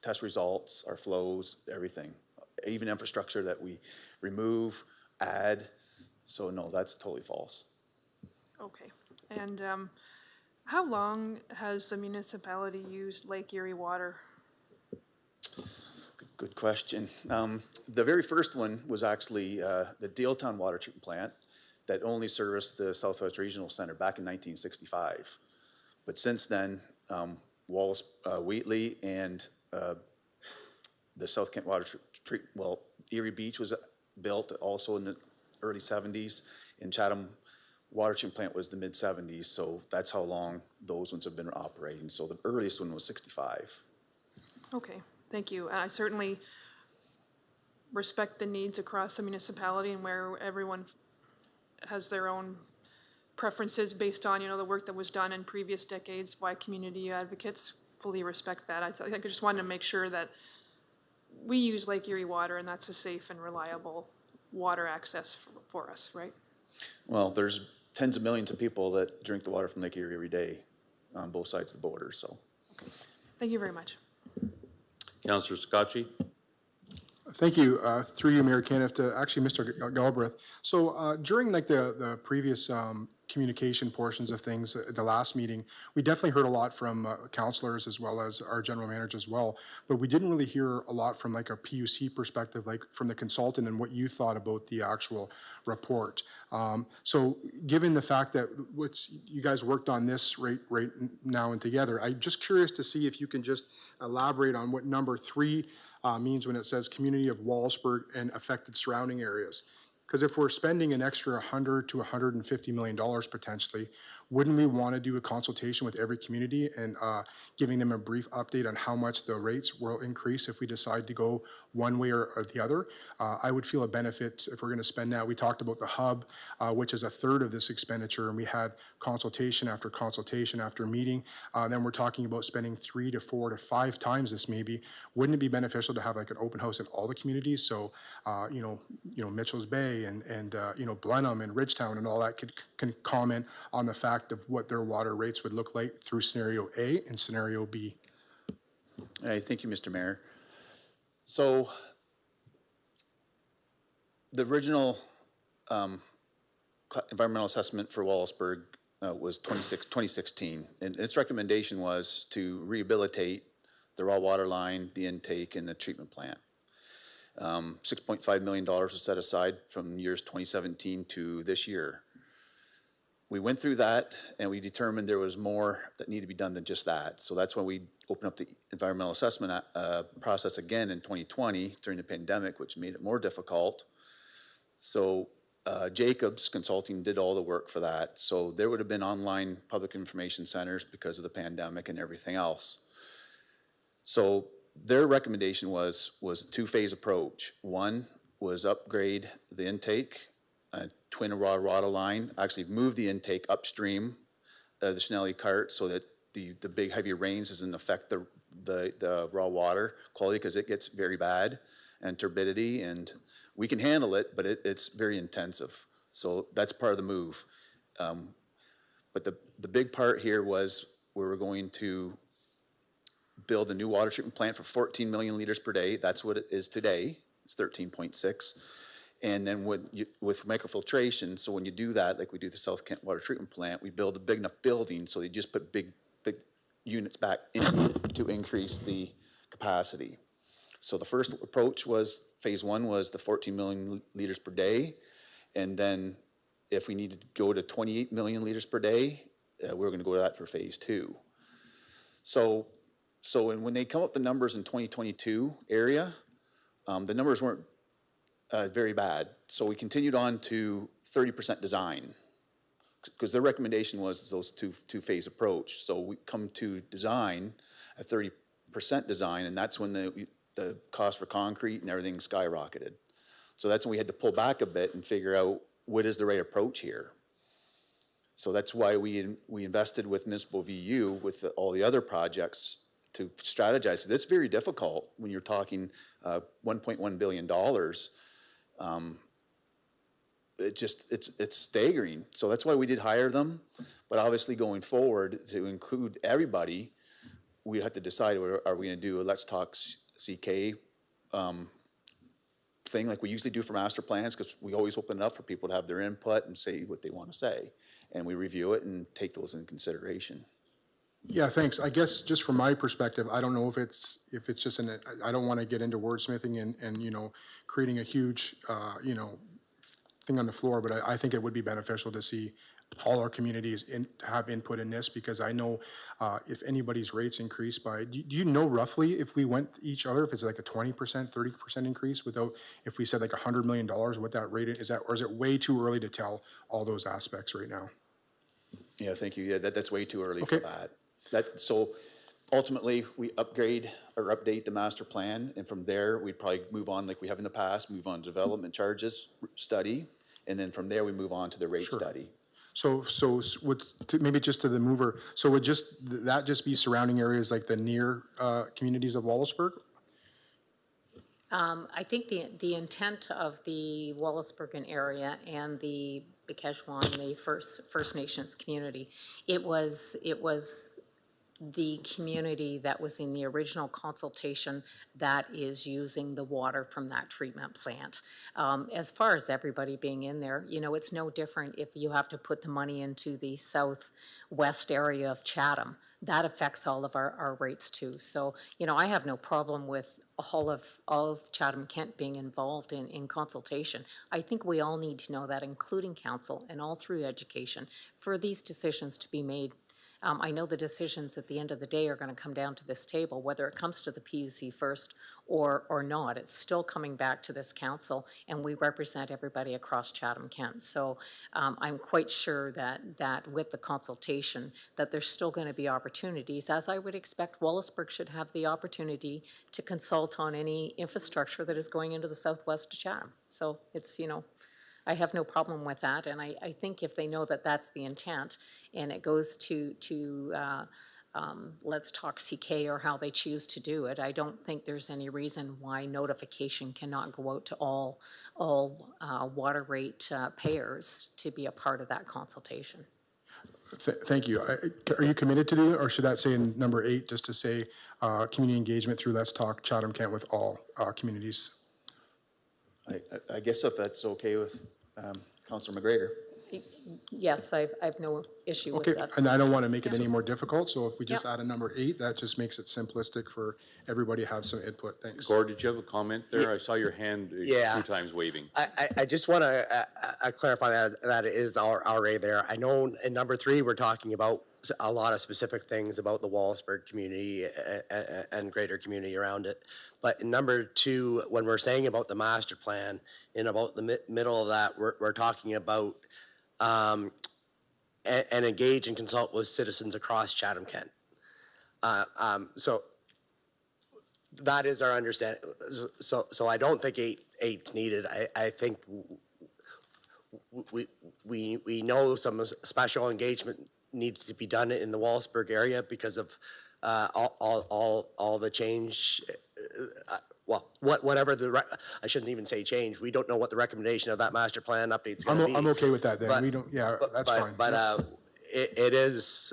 test results, our flows, everything, even infrastructure that we remove, add. So no, that's totally false. Okay. And how long has the municipality used Lake Erie water? Good question. The very first one was actually the Dealtown Water Treatment Plant that only serviced the Southwest Regional Center back in 1965. But since then, Wheatley and the South Kent Water Treatment, well, Erie Beach was built also in the early 70s, and Chatham Water Treatment Plant was the mid-70s, so that's how long those ones have been operating. So the earliest one was 65. Okay, thank you. I certainly respect the needs across the municipality and where everyone has their own preferences based on, the work that was done in previous decades by community advocates. Fully respect that. I think I just wanted to make sure that we use Lake Erie water and that's a safe and reliable water access for us, right? Well, there's tens of millions of people that drink the water from Lake Erie every day on both sides of the border, so. Okay. Thank you very much. Councillor Scotchy. Thank you. Through you, Mayor Caniff, to actually Mr. Galbraith. So during the previous communication portions of things, the last meeting, we definitely heard a lot from councillors as well as our general manager as well, but we didn't really hear a lot from a PUC perspective, from the consultant and what you thought about the actual report. So given the fact that you guys worked on this right now and together, I'm just curious to see if you can just elaborate on what number 3 means when it says community of Wallsburg and affected surrounding areas. Because if we're spending an extra $100 to $150 million potentially, wouldn't we want to do a consultation with every community and giving them a brief update on how much the rates will increase if we decide to go one way or the other? I would feel a benefit if we're going to spend that. We talked about the hub, which is a third of this expenditure, and we had consultation after meeting. Then we're talking about spending 3 to 4 to 5 times this maybe. Wouldn't it be beneficial to have like an open house in all the communities? So, Mitchell's Bay and Blenheim and Ridgetown and all that can comment on the fact of what their water rates would look like through scenario A and scenario B. Hey, thank you, Mr. Mayor. So the original environmental assessment for Wallaceburg was 2016, and its recommendation was to rehabilitate the raw water line, the intake, and the treatment plant. $6.5 million was set aside from years 2017 to this year. We went through that and we determined there was more that needed to be done than just that. So that's when we opened up the environmental assessment process again in 2020 during the pandemic, which made it more difficult. So Jacobs Consulting did all the work for that. So there would have been online public information centers because of the pandemic and everything else. So their recommendation was a two-phase approach. One was upgrade the intake, twin raw water line, actually move the intake upstream the Schnelly Cart so that the big heavy rains doesn't affect the raw water quality, because it gets very bad and turbidity, and we can handle it, but it's very intensive. So that's part of the move. But the big part here was we were going to build a new water treatment plant for 14 million liters per day. That's what it is today. It's 13.6. And then with microfiltration, so when you do that, like we do the South Kent water treatment plant, we build a big enough building so they just put big units back in to increase the capacity. So the first approach was, phase one was the 14 million liters per day. And then if we needed to go to 28 million liters per day, we were going to go to that for phase two. So when they come up with the numbers in 2022 area, the numbers weren't very bad. So we continued on to 30% design, because their recommendation was those two-phase approach. So we come to design at 30% design, and that's when the cost for concrete and everything skyrocketed. So that's when we had to pull back a bit and figure out what is the right approach here. So that's why we invested with Municipal VU with all the other projects to strategize. That's very difficult when you're talking $1.1 billion. It's staggering. So that's why we did hire them. But obviously going forward, to include everybody, we have to decide, are we going to do a Let's Talk CK thing like we usually do for master plans, because we always open it up for people to have their input and say what they want to say. And we review it and take those into consideration. Yeah, thanks. I guess just from my perspective, I don't know if it's just I don't want to get into wordsmithing and creating a huge thing on the floor, but I think it would be beneficial to see all our communities have input in this, because I know if anybody's rates increase by, do you know roughly if we went each other, if it's like a 20%, 30% increase if we said like $100 million, what that rate is, or is it way too early to tell all those aspects right now? Yeah, thank you. Yeah, that's way too early for that. So ultimately, we upgrade or update the master plan, and from there, we'd probably move on like we have in the past, move on to development charges study, and then from there, we move on to the rate study. So maybe just to the mover, so would that just be surrounding areas like the near communities of Wallaceburg? I think the intent of the Wallaceburg area and the Bikeshwan, the First Nations community, it was the community that was in the original consultation that is using the water from that treatment plant. As far as everybody being in there, it's no different if you have to put the money into the southwest area of Chatham. That affects all of our rates too. So, I have no problem with all of Chatham-Kent being involved in consultation. I think we all need to know that, including council and all through education, for these decisions to be made I know the decisions at the end of the day are going to come down to this table, whether it comes to the PUC first or not. It's still coming back to this council, and we represent everybody across Chatham-Kent. So I'm quite sure that with the consultation, that there's still going to be opportunities, as I would expect Wallaceburg should have the opportunity to consult on any infrastructure that is going into the southwest of Chatham. So it's, I have no problem with that, and I think if they know that that's the intent, and it goes to Let's Talk CK or how they choose to do it, I don't think there's any reason why notification cannot go out to all water rate payers to be a part of that consultation. Thank you. Are you committed to do it, or should that say in number 8, just to say community engagement through Let's Talk Chatham-Kent with all communities? I guess if that's okay with Councillor McGregor. Yes, I have no issue with Okay, that. and I don't want to make it any more difficult, so if we just add a number 8, that just makes it simplistic for everybody to have some input. Thanks. Gord, did you have a comment there? I saw your hand Yeah. 2 times waving. I just want to clarify that it is already there. I know in number 3, we're talking about a lot of specific things about the Wallaceburg community and greater community around it. But in number 2, when we're saying about the master plan, in about the middle of that, we're talking about and engage and consult with citizens across Chatham-Kent. So that is our understanding. So I don't think 8's needed. I think we know some special engagement needs to be done in the Wallaceburg area because of all the change. Well, whatever I shouldn't even say change. We don't know what the recommendation of that master plan update's going to be. I'm okay with that then. But- We don't, that's fine. But it is,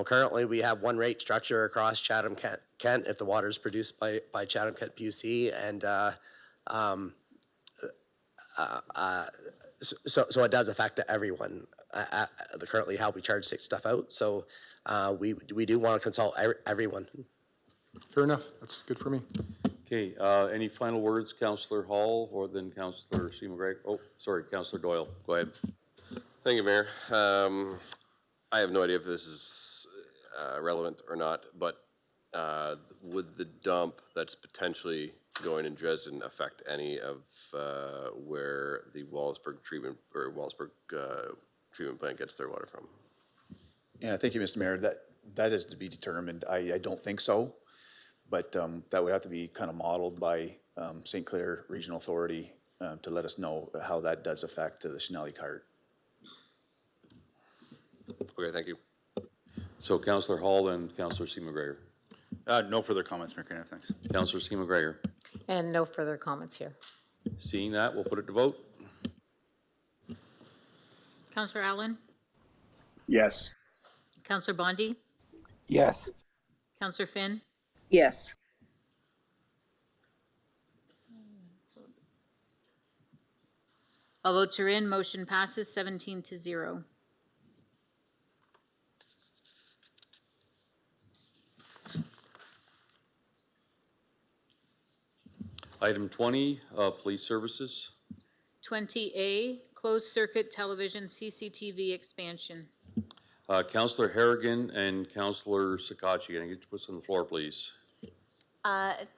currently we have one rate structure across Chatham-Kent if the water is produced by Chatham-Kent PUC, and so it does affect everyone. Currently, how we charge stuff out. So we do want to consult everyone. Fair enough. That's good for me. Okay, any final words, Councillor Hall, or then Councillor C. McGregor? Oh, sorry, Councillor Doyle, go ahead. Thank you, Mayor. I have no idea if this is relevant or not, but would the dump that's potentially going in Dresden affect any of where the Wallaceburg treatment plant gets their water from? Yeah, thank you, Mr. Mayor. That is to be determined. I don't think so, but that would have to be kind of modeled by St. Clair Regional Authority to let us know how that does affect the Schnelly cart. Okay, thank you. So Councillor Hall and Councillor C. McGregor. No further comments, Mayor Kenneth, thanks. Councillor C. McGregor. And no further comments here. Seeing that, we'll put it to vote. Councillor Allen? Yes. Councillor Bondi? Yes. Councillor Finn? Yes. All votes are in. Motion passes 17-0. Item 20, police services. 20A, closed circuit television CCTV expansion. Councillor Harrigan and Councillor Sakachi, can I get you put on the floor, please?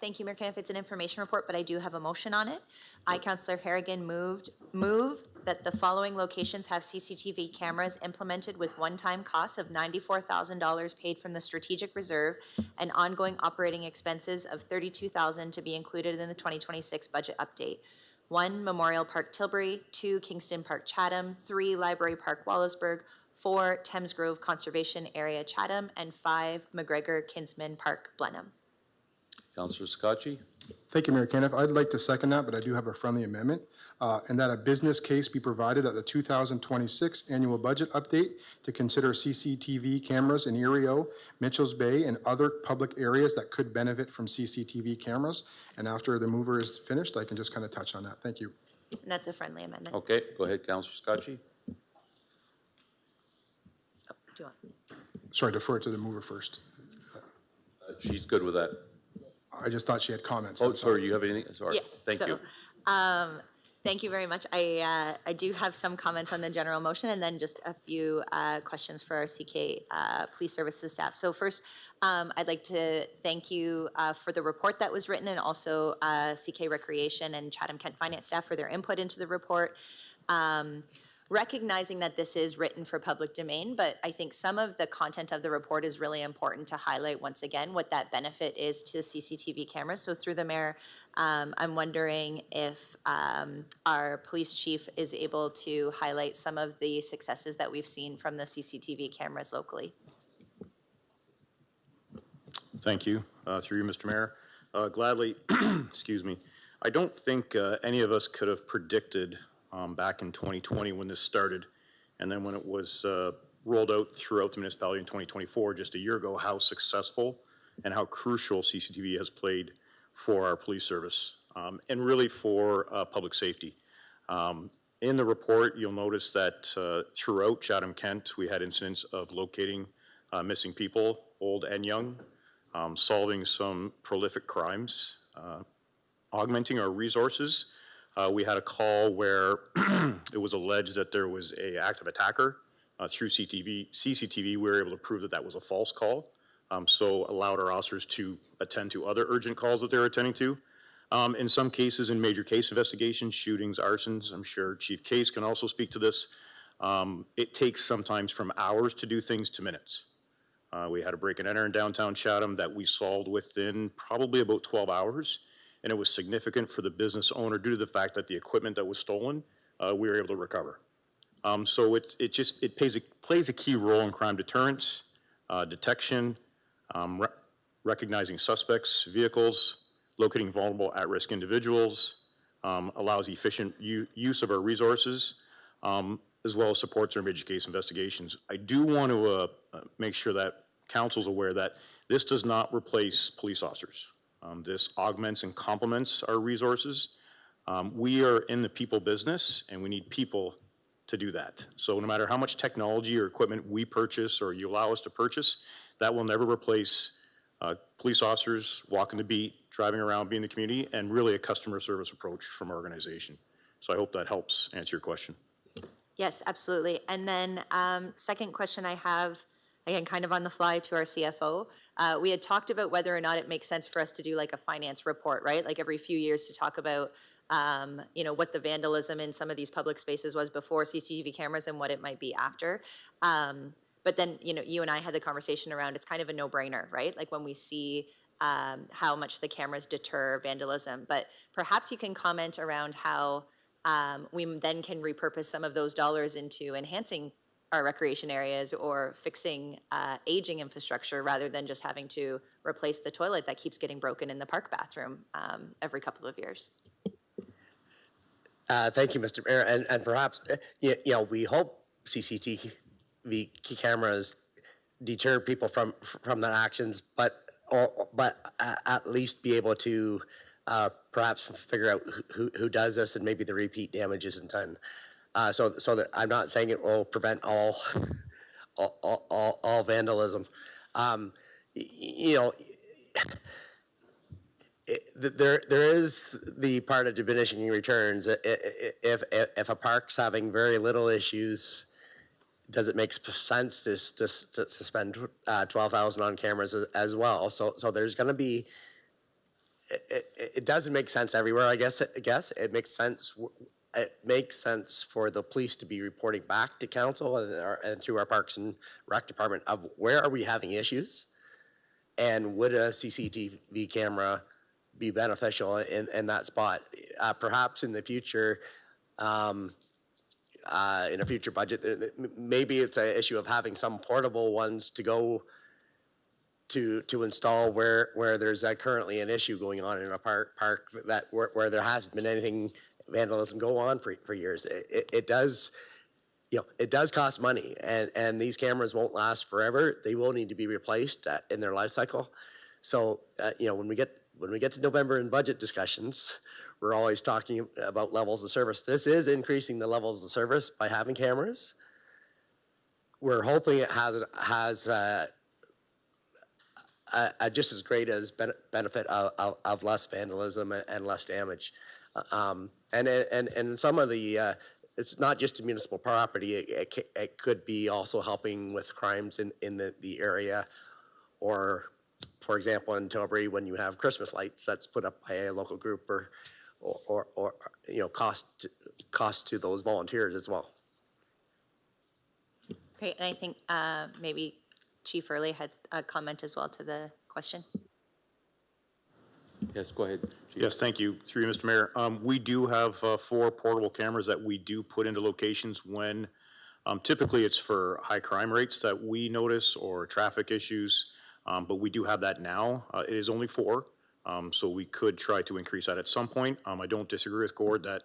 Thank you, Mayor Kenneth. It's an information report, but I do have a motion on it. I, Councillor Harrigan, move that the following locations have CCTV cameras implemented with one-time costs of $94,000 paid from the strategic reserve and ongoing operating expenses of $32,000 to be included in the 2026 budget update. 1, Memorial Park Tilbury, 2, Kingston Park Chatham, 3, Library Park Wallaceburg, 4, Thames Grove Conservation Area Chatham, and 5, McGregor Kinsman Park Blenheim. Councillor Sakachi. Thank you, Mayor Kenneth. I'd like to second that, but I do have a friendly amendment, and that a business case be provided at the 2026 annual budget update to consider CCTV cameras in Erie O, Mitchell's Bay, and other public areas that could benefit from CCTV cameras. And after the mover is finished, I can just kind of touch on that. Thank you. And that's a friendly amendment. Okay, go ahead, Councillor Sakachi. Oh, do you want? Sorry, defer it to the mover first. She's good with that. I just thought she had comments. Oh, sorry, you have anything? Sorry. Yes. Thank you. Thank you very much. I do have some comments on the general motion and then just a few questions for our CK Police Services staff. So first, I'd like to thank you for the report that was written and also CK Recreation and Chatham-Kent Finance staff for their input into the report. Recognizing that this is written for public domain, but I think some of the content of the report is really important to highlight once again what that benefit is to CCTV cameras. So through the mayor, I'm wondering if our police chief is able to highlight some of the successes that we've seen from the CCTV cameras locally. Thank you. Through you, Mr. Mayor. Gladly, excuse me. I don't think any of us could have predicted back in 2020 when this started, and then when it was rolled out throughout the municipality in 2024, just a year ago, how successful and how crucial CCTV has played for our police service and really for public safety. In the report, you'll notice that throughout Chatham-Kent, we had incidents of locating missing people, old and young, solving some prolific crimes, augmenting our resources. We had a call where it was alleged that there was an active attacker. Through CCTV, we were able to prove that that was a false call, so allowed our officers to attend to other urgent calls that they were attending to. In some cases, in major case investigations, shootings, arsons, I'm sure Chief Case can also speak to this, it takes sometimes from hours to do things to minutes. We had a break and enter in downtown Chatham that we solved within probably about 12 hours. And it was significant for the business owner due to the fact that the equipment that was stolen, we were able to recover. So it plays a key role in crime deterrence, detection, recognizing suspects, vehicles, locating vulnerable at-risk individuals, allows efficient use of our resources, as well as supports our major case investigations. I do want to make sure that council's aware that this does not replace police officers. This augments and complements our resources. We are in the people business and we need people to do that. So no matter how much technology or equipment we purchase or you allow us to purchase, that will never replace police officers walking the beat, driving around, being in the community, and really a customer service approach from our organization. So I hope that helps answer your question. Yes, absolutely. And then second question I have, again, kind of on the fly to our CFO. We had talked about whether or not it makes sense for us to do like a finance report, right? Like every few years to talk about, what the vandalism in some of these public spaces was before CCTV cameras and what it might be after. But then, you and I had the conversation around it's kind of a no-brainer, right? Like when we see how much the cameras deter vandalism. But perhaps you can comment around how we then can repurpose some of those dollars into enhancing our recreation areas or fixing aging infrastructure rather than just having to replace the toilet that keeps getting broken in the park bathroom every couple of years. Thank you, Mr. Mayor. And perhaps, we hope CCTV cameras deter people from their actions, but at least be able to perhaps figure out who does this and maybe the repeat damage isn't done. So that I'm not saying it will prevent all vandalism. There is the part of diminishing returns. If a park's having very little issues, does it make sense to spend $12,000 on cameras as well? So there's going to be. It doesn't make sense everywhere. I guess it makes sense. It makes sense for the police to be reporting back to council and through our Parks and Rec department of where are we having issues, and would a CCTV camera be beneficial in that spot? Perhaps in the future, in a future budget, maybe it's an issue of having some portable ones to go to install where there's currently an issue going on in a park that where there hasn't been anything vandalism go on for years. It does, it does cost money, and these cameras won't last forever. They will need to be replaced in their life cycle. So when we get to November in budget discussions, we're always talking about levels of service. This is increasing the levels of service by having cameras. We're hoping it has just as great as benefit of less vandalism and less damage. And some of the, it's not just a municipal property, it could be also helping with crimes in the area. Or, for example, in Tilbury, when you have Christmas lights that's put up by a local group or you know, cost to those volunteers as well. Great, and I think maybe Chief Early had a comment as well to the question. Yes, go ahead. Chief. Yes, thank you. Through you, Mr. Mayor. We do have 4 portable cameras that we do put into locations when typically it's for high crime rates that we notice or traffic issues, but we do have that now. It is only 4, so we could try to increase that at some point. I don't disagree with Gord that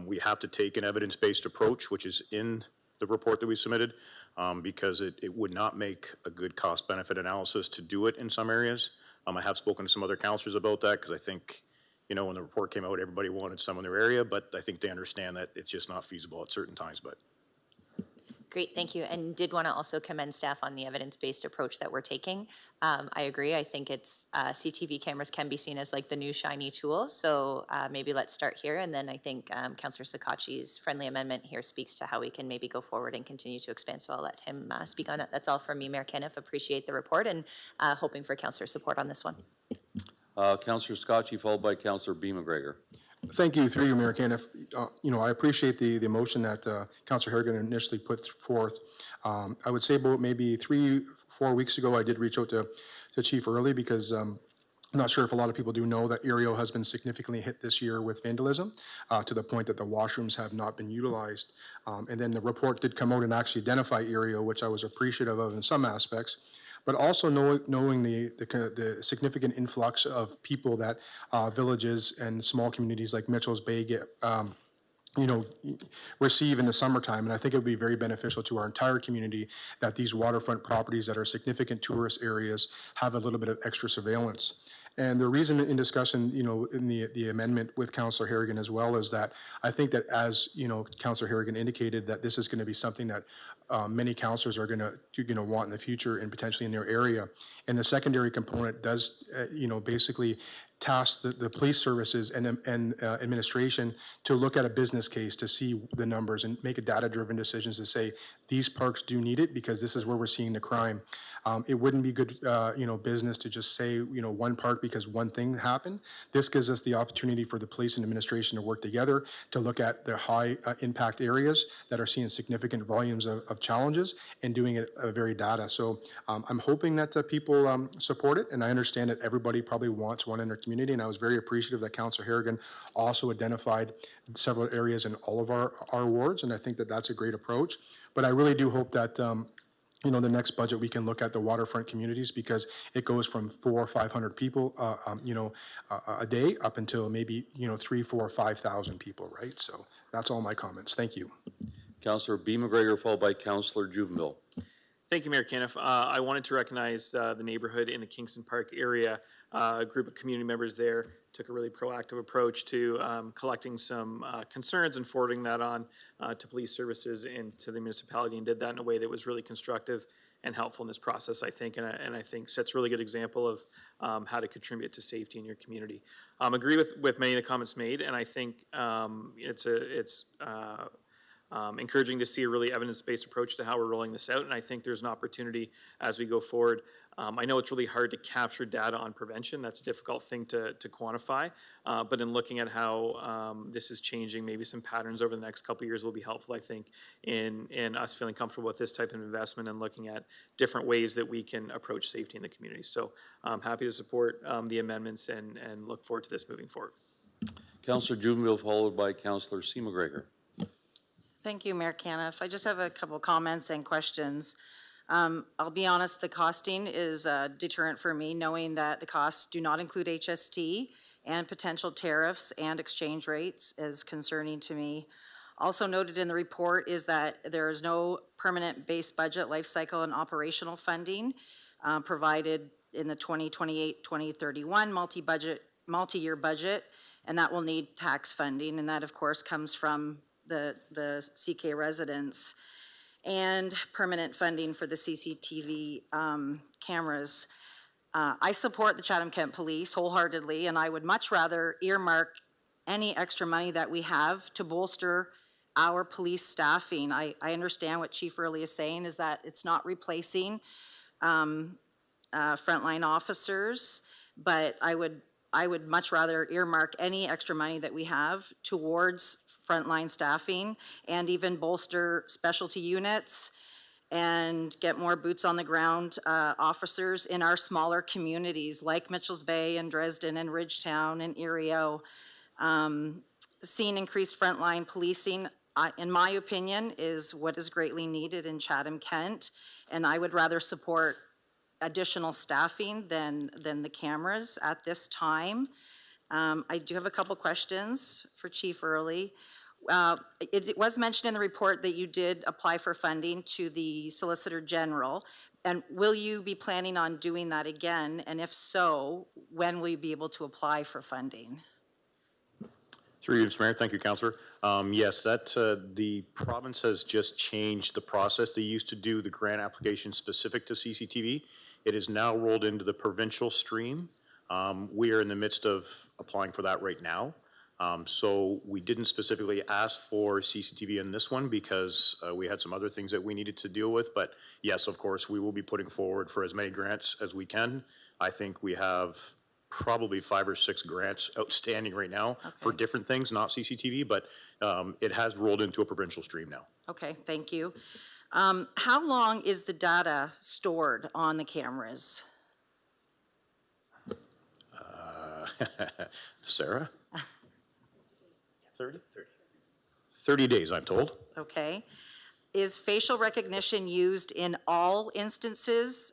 we have to take an evidence-based approach, which is in the report that we submitted, because it would not make a good cost-benefit analysis to do it in some areas. I have spoken to some other counselors about that because I think, you know, when the report came out, everybody wanted some in their area, but I think they understand that it's just not feasible at certain times. But Great, thank you. And did want to also commend staff on the evidence-based approach that we're taking. I agree. I think it's CTV cameras can be seen as like the new shiny tool. So maybe let's start here. And then I think Councillor Sakatchi's friendly amendment here speaks to how we can maybe go forward and continue to expand. So I'll let him speak on that. That's all from me, Mayor Caniff. Appreciate the report and hoping for Councillor support on this one. Councillor Sakatchi, followed by Councillor B. McGregor. Thank you, through you, Mayor Caniff. You know, I appreciate the motion that Councillor Harrigan initially put forth. I would say about maybe 3-4 weeks ago, I did reach out to Chief Early because I'm not sure if a lot of people do know that Erio has been significantly hit this year with vandalism to the point that the washrooms have not been utilized. And then the report did come out and actually identify Erio, which I was appreciative of in some aspects. But also knowing the significant influx of people that villages and small communities like Mitchell's Bay get, you know, receive in the summertime. And I think it would be very beneficial to our entire community that these waterfront properties that are significant tourist areas have a little bit of extra surveillance. And the reason in discussion, you know, in the amendment with Councillor Harrigan as well is that I think that, as you know, Councillor Harrigan indicated, that this is going to be something that many councillors are going to want in the future and potentially in their area. And the secondary component does, you know, basically task the police services and administration to look at a business case to see the numbers and make a data-driven decisions to say these parks do need it because this is where we're seeing the crime. It wouldn't be good, you know, business to just say, you know, one park because one thing happened. This gives us the opportunity for the police and administration to work together to look at the high impact areas that are seeing significant volumes of challenges and doing it very data. So I'm hoping that people support it, and I understand that everybody probably wants one in their community, and I was very appreciative that Councillor Harrigan also identified several areas in all of our wards, and I think that that's a great approach. But I really do hope that you know, the next budget we can look at the waterfront communities because it goes from 400 or 500 people, you know, a day up until maybe, you know, 3,000, 4,000, 5,000 people, right? So that's all my comments. Thank you. Councillor B. McGregor, followed by Councillor Juvenile. Thank you, Mayor Caniff. I wanted to recognize the neighborhood in the Kingston Park area. A group of community members there took a really proactive approach to collecting some concerns and forwarding that on to police services and to the municipality, and did that in a way that was really constructive and helpful in this process, I think, and I think sets a really good example of how to contribute to safety in your community. Agree with many of the comments made, and I think it's encouraging to see a really evidence-based approach to how we're rolling this out, and I think there's an opportunity as we go forward. I know it's really hard to capture data on prevention. That's a difficult thing to quantify, but in looking at how this is changing, maybe some patterns over the next couple of years will be helpful, I think, in us feeling comfortable with this type of investment and looking at different ways that we can approach safety in the community. So I'm happy to support the amendments and look forward to this moving forward. Councillor Juvenile, followed by Councillor C. McGregor. Thank you, Mayor Caniff. I just have a couple comments and questions. I'll be honest, the costing is a deterrent for me, knowing that the costs do not include HST, and potential tariffs and exchange rates is concerning to me. Also noted in the report is that there is no permanent base budget, life cycle, and operational funding provided in the 2028-2031 multi-year budget, and that will need tax funding, and that of course comes from the CK residents, and permanent funding for the CCTV cameras. I support the Chatham-Kent Police wholeheartedly, and I would much rather earmark any extra money that we have to bolster our police staffing. I understand what Chief Early is saying, is that it's not replacing frontline officers, but I would much rather earmark any extra money that we have towards frontline staffing and even bolster specialty units and get more boots on the ground officers in our smaller communities like Mitchells Bay and Dresden and Ridgetown and Erio. Seeing increased frontline policing, in my opinion, is what is greatly needed in Chatham-Kent, and I would rather support additional staffing than the cameras at this time. I do have a couple questions for Chief Early. It was mentioned in the report that you did apply for funding to the Solicitor General, and will you be planning on doing that again? And if so, when will you be able to apply for funding? Through you, Mr. Mayor. Thank you, Councillor. Yes, the province has just changed the process. They used to do the grant application specific to CCTV. It is now rolled into the provincial stream. We are in the midst of applying for that right now. So we didn't specifically ask for CCTV in this one because we had some other things that we needed to deal with. But yes, of course, we will be putting forward for as many grants as we can. I think we have probably 5 or 6 grants outstanding right now for different things, not CCTV, but it has rolled into a provincial stream now. Okay, thank you. How long is the data stored on the cameras? Sarah? 30 days, I'm told. Okay. Is facial recognition used in all instances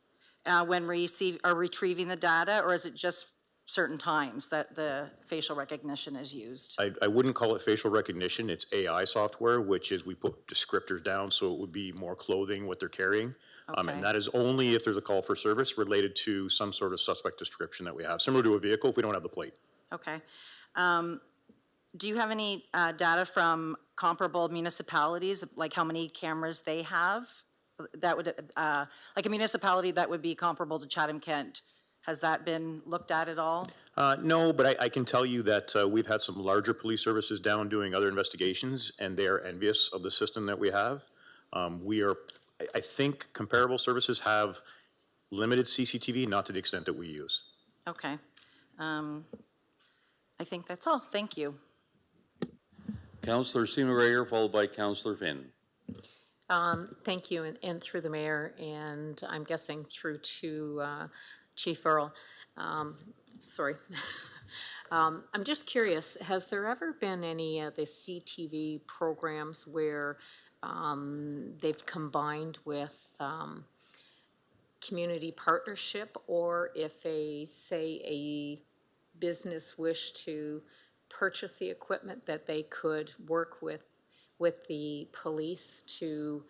when retrieving the data, or is it just certain times that the facial recognition is used? I wouldn't call it facial recognition. It's AI software, which is we put descriptors down so it would be more clothing, what they're carrying. And that is only if there's a call for service related to some sort of suspect description that we have, similar to a vehicle if we don't have the plate. Okay. Do you have any data from comparable municipalities, like how many cameras they have? That would, like a municipality that would be comparable to Chatham-Kent. Has that been looked at at all? No, but I can tell you that we've had some larger police services down doing other investigations, and they are envious of the system that we have. I think comparable services have limited CCTV, not to the extent that we use. Okay. I think that's all. Thank you. Councillor Seema-Rayer, followed by Councillor Finn. Thank you, and through the mayor, and I'm guessing through to Chief Earl. Sorry. I'm just curious, has there ever been any of the CTV programs where they've combined with community partnership, or if a business wished to purchase the equipment, that they could work with the police to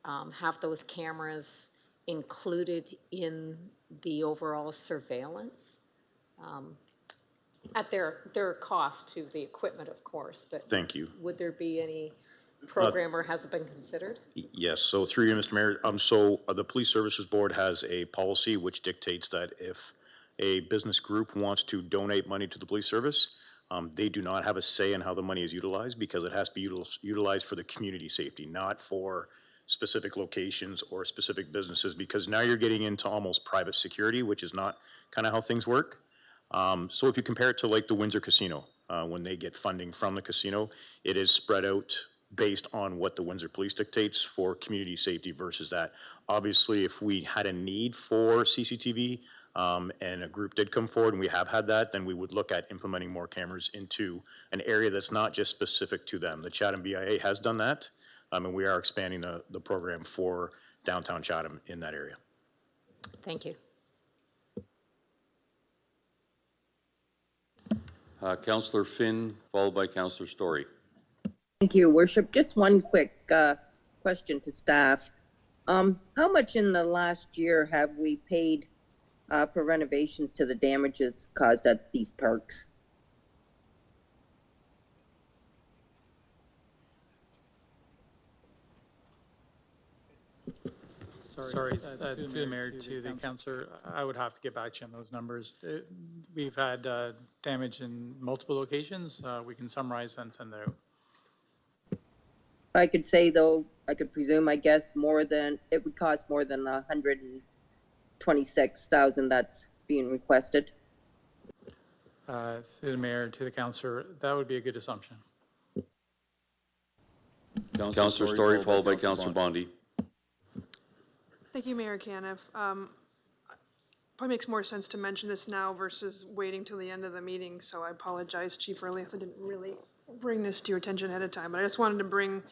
have those cameras included in the overall surveillance? At their cost to the equipment, of course, but Thank you. would there be any program or has it been considered? Yes, so through you, Mr. Mayor, the Police Services Board has a policy which dictates that if a business group wants to donate money to the police service, they do not have a say in how the money is utilized because it has to be utilized for the community safety, not for specific locations or specific businesses, because now you're getting into almost private security, which is not kind of how things work. So if you compare it to like the Windsor Casino, when they get funding from the casino, it is spread out based on what the Windsor Police dictates for community safety versus that. Obviously, if we had a need for CCTV and a group did come forward, and we have had that, then we would look at implementing more cameras into an area that's not just specific to them. The Chatham BIA has done that, and we are expanding the program for downtown Chatham in that area. Thank you. Councillor Finn, followed by Councillor Story. Thank you, Worship. Just one quick question to staff. How much in the last year have we paid for renovations to the damages caused at these parks? Sorry, through the mayor to the councillor, I would have to get back to you on those numbers. we've had damage in multiple locations. We can summarize and send it out. I could say though, I could presume, I guess, it would cost more than the $126,000 that's being requested. Through the mayor to the councillor, that would be a good assumption. Councillor Story, followed by Councillor Bondi. Thank you, Mayor Caniff. Probably makes more sense to mention this now versus waiting till the end of the meeting, so I apologize, Chief Early, I didn't really bring this to your attention ahead of time, but I just wanted to bring,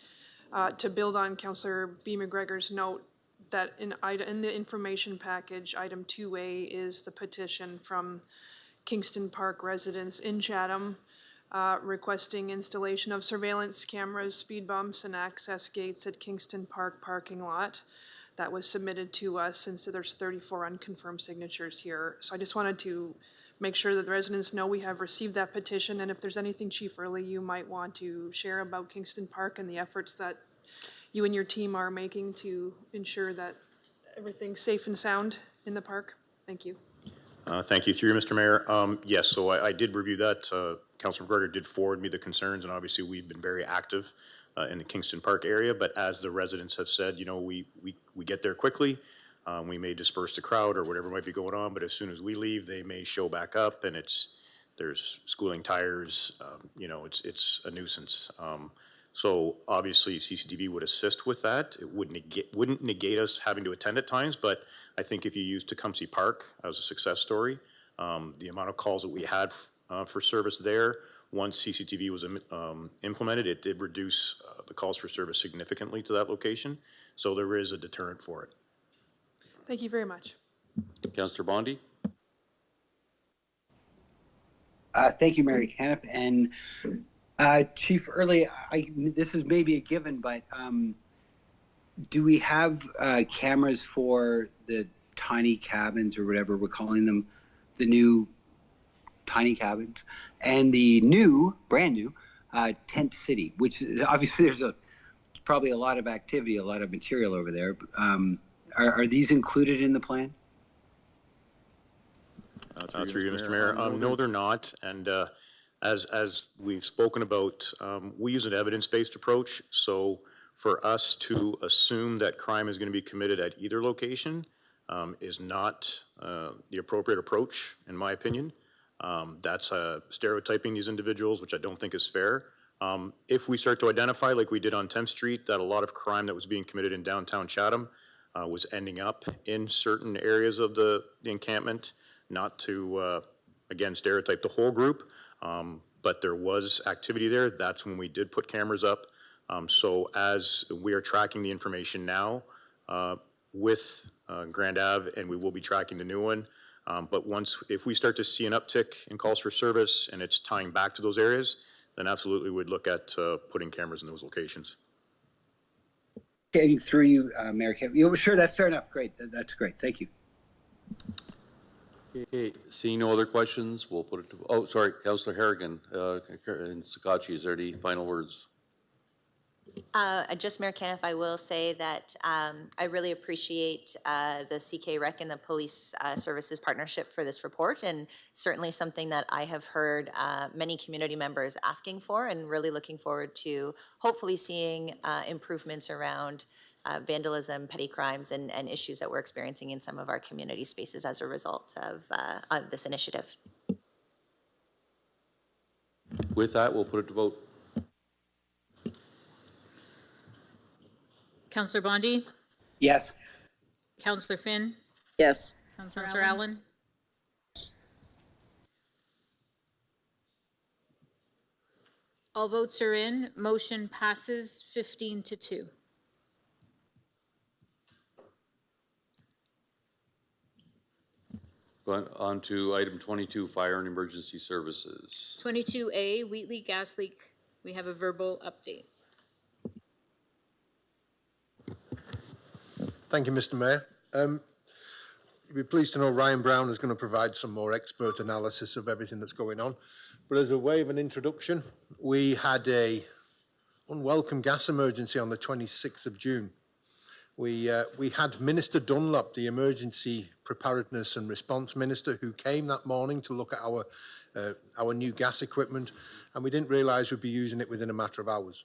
to build on Councillor B. McGregor's note, that in the information package, item 2A is the petition from Kingston Park residents in Chatham, requesting installation of surveillance cameras, speed bumps, and access gates at Kingston Park parking lot. That was submitted to us, since there's 34 unconfirmed signatures here. So I just wanted to make sure that the residents know we have received that petition, and if there's anything, Chief Early, you might want to share about Kingston Park and the efforts that you and your team are making to ensure that everything's safe and sound in the park. Thank you. Thank you. Through you, Mr. Mayor. Yes, so I did review that. Councilor McGregor did forward me the concerns, and obviously we've been very active in the Kingston Park area, but as the residents have said, you know, we get there quickly. We may disperse the crowd or whatever might be going on, but as soon as we leave, they may show back up, and there's schooling tires. You know, it's a nuisance. So obviously CCTV would assist with that. It wouldn't negate us having to attend at times, but I think if you use Tecumseh Park as a success story, the amount of calls that we had for service there, once CCTV was implemented, it did reduce the calls for service significantly to that location. So there is a deterrent for it. Thank you very much. Councillor Bondi. Thank you, Mayor Caniff. And Chief Early, this is maybe a given, but do we have cameras for the tiny cabins or whatever we're calling them, the new tiny cabins, and the brand new tent city, which obviously there's probably a lot of activity, a lot of material over there. Are these included in the plan? Through you, Mr. Mayor. No, they're not. And as we've spoken about, we use an evidence-based approach. So for us to assume that crime is going to be committed at either location is not the appropriate approach, in my opinion. That's stereotyping these individuals, which I don't think is fair. If we start to identify, like we did on 10th Street, that a lot of crime that was being committed in downtown Chatham was ending up in certain areas of the encampment, not to, again, stereotype the whole group, but there was activity there. That's when we did put cameras up. So as we are tracking the information now with Grand Ave, and we will be tracking the new one, but if we start to see an uptick in calls for service and it's tying back to those areas, then absolutely we'd look at putting cameras in those locations. Okay, through you, Mayor Caniff. Sure, that's fair enough. Great, that's great. Thank you. Okay, seeing no other questions, we'll put it to, oh, sorry, Councillor Harrigan and Sakachi, is there any final words? Just Mayor Caniff, I will say that I really appreciate the CK Rec and the police services partnership for this report, and certainly something that I have heard many community members asking for, and really looking forward to hopefully seeing improvements around vandalism, petty crimes, and issues that we're experiencing in some of our community spaces as a result of this initiative. With that, we'll put it to vote. Councillor Bondi? Yes. Councillor Finn? Yes. Councillor Allen? All votes are in. Motion passes 15-2. Going on to item 22, fire and emergency services. 22A, Wheatley gas leak. We have a verbal update. Thank you, Mr. Mayor. You'll be pleased to know Ryan Brown is going to provide some more expert analysis of everything that's going on. But as a way of an introduction, we had a unwelcome gas emergency on the 26th of June. We had Minister Dunlop, the Emergency Preparedness and Response Minister, who came that morning to look at our new gas equipment, and we didn't realise we'd be using it within a matter of hours.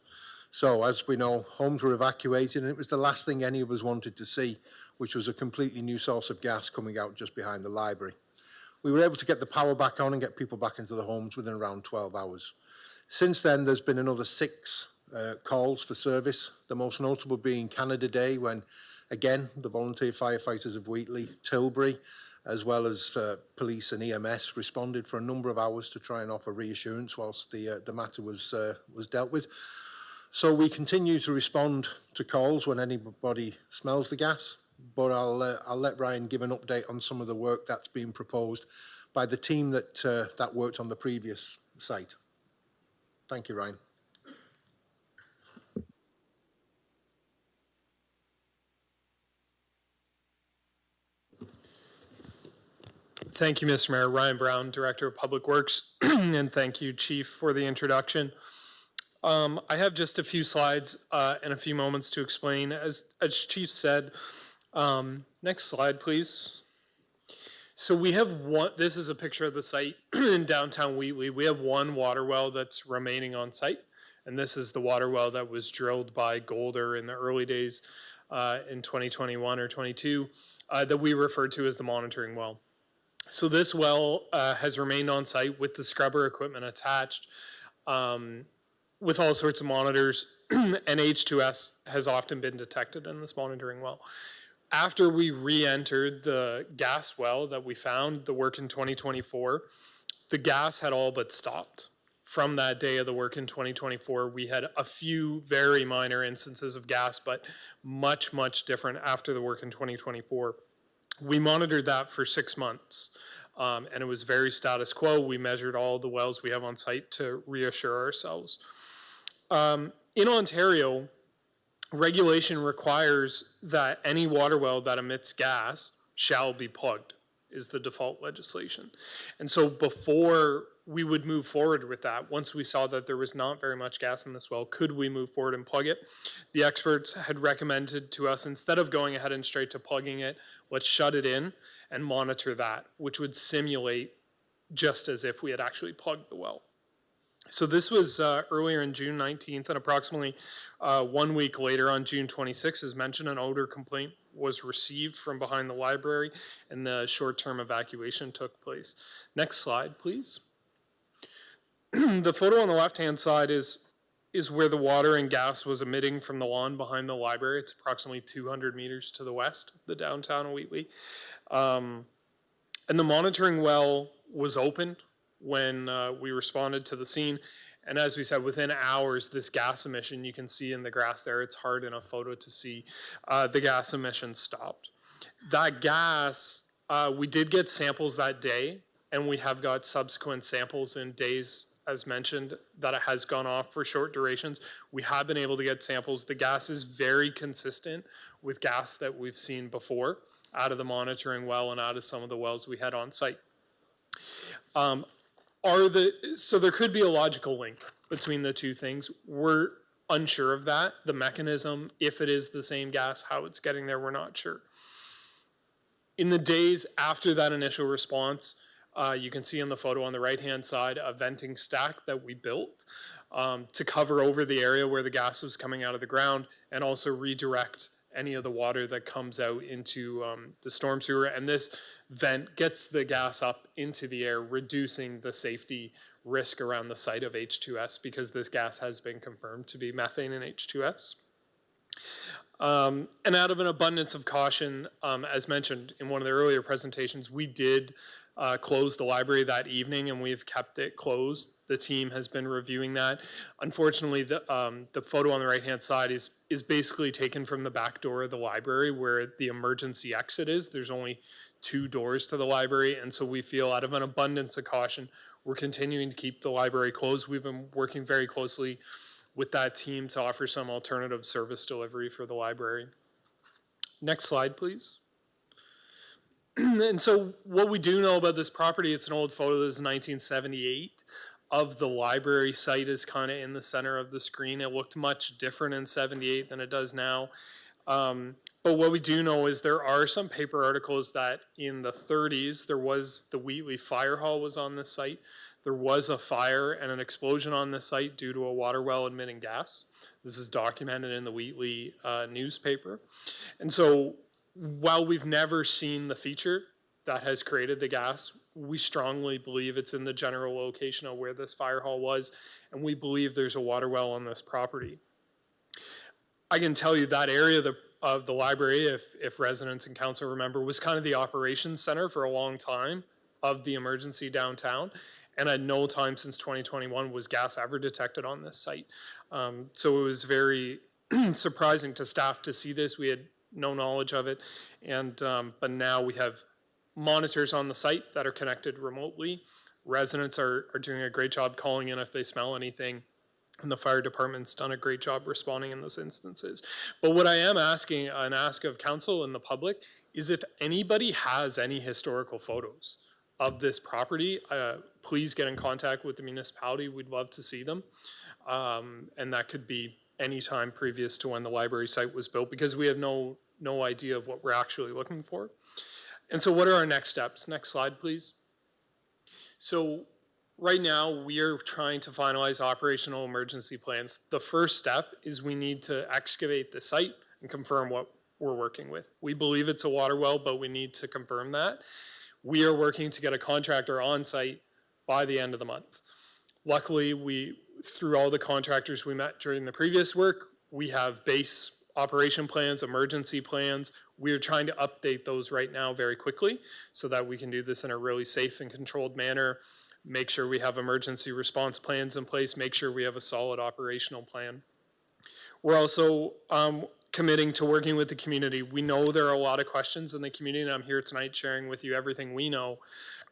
So, as we know, homes were evacuated, and it was the last thing any of us wanted to see, which was a completely new source of gas coming out just behind the library. We were able to get the power back on and get people back into the homes within around 12 hours. Since then, there's been another 6 calls for service, the most notable being Canada Day, when, again, the volunteer firefighters of Wheatley, Tilbury, as well as police and EMS responded for a number of hours to try and offer reassurance whilst the matter was dealt with. So we continue to respond to calls when anybody smells the gas, but I'll let Ryan give an update on some of the work that's being proposed by the team that worked on the previous site. Thank you, Ryan. Thank you, Mr. Mayor. Ryan Brown, Director of Public Works, and thank you, Chief, for the introduction. I have just a few slides and a few moments to explain. As Chief said, next slide, please. So we have one, this is a picture of the site in downtown Wheatley. We have one water well that's remaining on site, and this is the water well that was drilled by Golder in the early days in 2021 or 22 that we refer to as the monitoring well. So this well has remained on site with the scrubber equipment attached with all sorts of monitors, and H2S has often been detected in this monitoring well. After we re-entered the gas well that we found, the work in 2024, the gas had all but stopped. From that day of the work in 2024, we had a few very minor instances of gas, but much, much different after the work in 2024. We monitored that for 6 months, and it was very status quo. We measured all the wells we have on site to reassure ourselves. In Ontario, regulation requires that any water well that emits gas shall be plugged, is the default legislation. And so before we would move forward with that, once we saw that there was not very much gas in this well, could we move forward and plug it? The experts had recommended to us, instead of going ahead and straight to plugging it, let's shut it in and monitor that, which would simulate just as if we had actually plugged the well. So this was earlier in June 19th, and approximately 1 week later on June 26th, as mentioned, an odor complaint was received from behind the library, and the short-term evacuation took place. Next slide, please. The photo on the left-hand side is where the water and gas was emitting from the lawn behind the library. It's approximately 200 meters to the west of the downtown of Wheatley. And the monitoring well was opened when we responded to the scene. And as we said, within hours, this gas emission, you can see in the grass there, it's hard in a photo to see, the gas emission stopped. That gas, we did get samples that day, and we have got subsequent samples in days, as mentioned, that it has gone off for short durations. We have been able to get samples. The gas is very consistent with gas that we've seen before out of the monitoring well and out of some of the wells we had on site. So there could be a logical link between the two things. We're unsure of that. The mechanism, if it is the same gas, how it's getting there, we're not sure. In the days after that initial response, you can see in the photo on the right-hand side a venting stack that we built to cover over the area where the gas was coming out of the ground and also redirect any of the water that comes out into the storm sewer. And this vent gets the gas up into the air, reducing the safety risk around the site of H2S, because this gas has been confirmed to be methane and H2S. And out of an abundance of caution, as mentioned in one of the earlier presentations, we did close the library that evening, and we've kept it closed. The team has been reviewing that. Unfortunately, the photo on the right-hand side is basically taken from the back door of the library where the emergency exit is. There's only 2 doors to the library, and so we feel out of an abundance of caution, we're continuing to keep the library closed. We've been working very closely with that team to offer some alternative service delivery for the library. Next slide, please. And so what we do know about this property, it's an old photo, this is 1978 of the library site, is kind of in the center of the screen. It looked much different in 78 than it does now. But what we do know is there are some paper articles that in the 30s, there was the Wheatley Fire Hall was on this site. There was a fire and an explosion on this site due to a water well emitting gas. This is documented in the Wheatley newspaper. And so while we've never seen the feature that has created the gas, we strongly believe it's in the general location of where this fire hall was, and we believe there's a water well on this property. I can tell you that area of the library, if residents and council remember, was kind of the operations center for a long time of the emergency downtown. And at no time since 2021 was gas ever detected on this site. So it was very surprising to staff to see this. We had no knowledge of it. And but now we have monitors on the site that are connected remotely. Residents are doing a great job calling in if they smell anything. And the fire department's done a great job responding in those instances. But what I am asking, and ask of council and the public, is if anybody has any historical photos of this property, please get in contact with the municipality. We'd love to see them. And that could be any time previous to when the library site was built, because we have no idea of what we're actually looking for. And so what are our next steps? Next slide, please. So right now, we are trying to finalize operational emergency plans. The first step is we need to excavate the site and confirm what we're working with. We believe it's a water well, but we need to confirm that. We are working to get a contractor on site by the end of the month. Luckily, through all the contractors we met during the previous work, we have base operation plans, emergency plans. We are trying to update those right now very quickly so that we can do this in a really safe and controlled manner, make sure we have emergency response plans in place, make sure we have a solid operational plan. We're also committing to working with the community. We know there are a lot of questions in the community, and I'm here tonight sharing with you everything we know.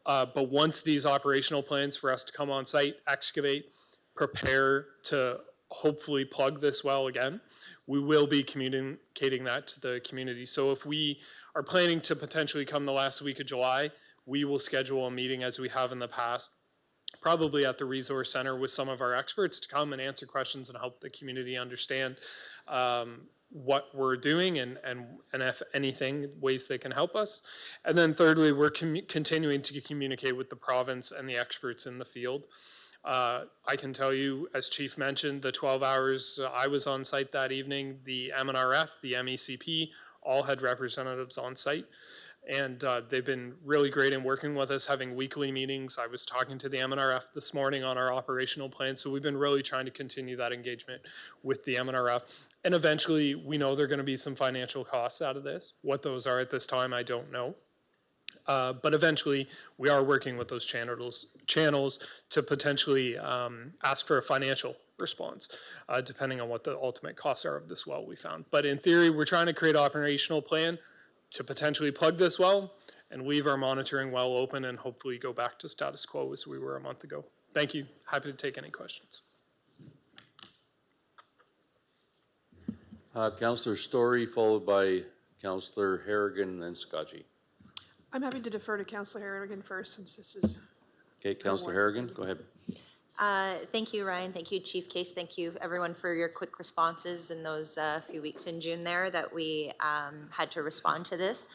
But once these operational plans for us to come on site, excavate, prepare to hopefully plug this well again, we will be communicating that to the community. So if we are planning to potentially come the last week of July, we will schedule a meeting as we have in the past, probably at the resource center with some of our experts to come and answer questions and help the community understand what we're doing and if anything, ways they can help us. And then thirdly, we're continuing to communicate with the province and the experts in the field. I can tell you, as Chief mentioned, the 12 hours I was on site that evening, the MNRF, the MECP, all had representatives on site. And they've been really great in working with us, having weekly meetings. I was talking to the MNRF this morning on our operational plan. So we've been really trying to continue that engagement with the MNRF. And eventually, we know there are going to be some financial costs out of this. What those are at this time, I don't know. But eventually, we are working with those channels to potentially ask for a financial response, depending on what the ultimate costs are of this well we found. But in theory, we're trying to create an operational plan to potentially plug this well and leave our monitoring well open and hopefully go back to status quo as we were a month ago. Thank you. Happy to take any questions. Councillor Story, followed by Councillor Harrigan, and then Scotchy. I'm happy to defer to Councillor Harrigan first, since this is. Okay, Councillor Harrigan, go ahead. Thank you, Ryan. Thank you, Chief Case. Thank you, everyone, for your quick responses in those few weeks in June there that we had to respond to this.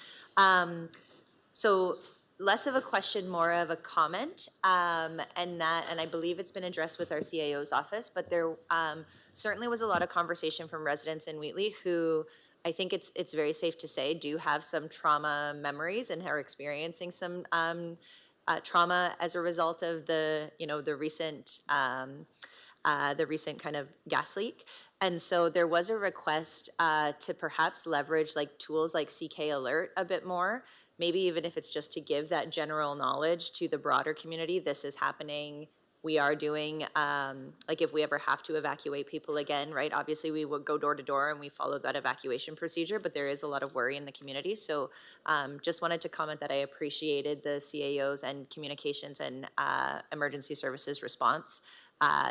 So less of a question, more of a comment, and I believe it's been addressed with our CAO's office, but there certainly was a lot of conversation from residents in Wheatley who I think it's very safe to say do have some trauma memories and are experiencing some trauma as a result of the recent kind of gas leak. And so there was a request to perhaps leverage like tools like CK Alert a bit more, maybe even if it's just to give that general knowledge to the broader community. This is happening. We are doing, like if we ever have to evacuate people again, right? Obviously we would go door to door and we follow that evacuation procedure, but there is a lot of worry in the community. So just wanted to comment that I appreciated the CAO's and communications and emergency services response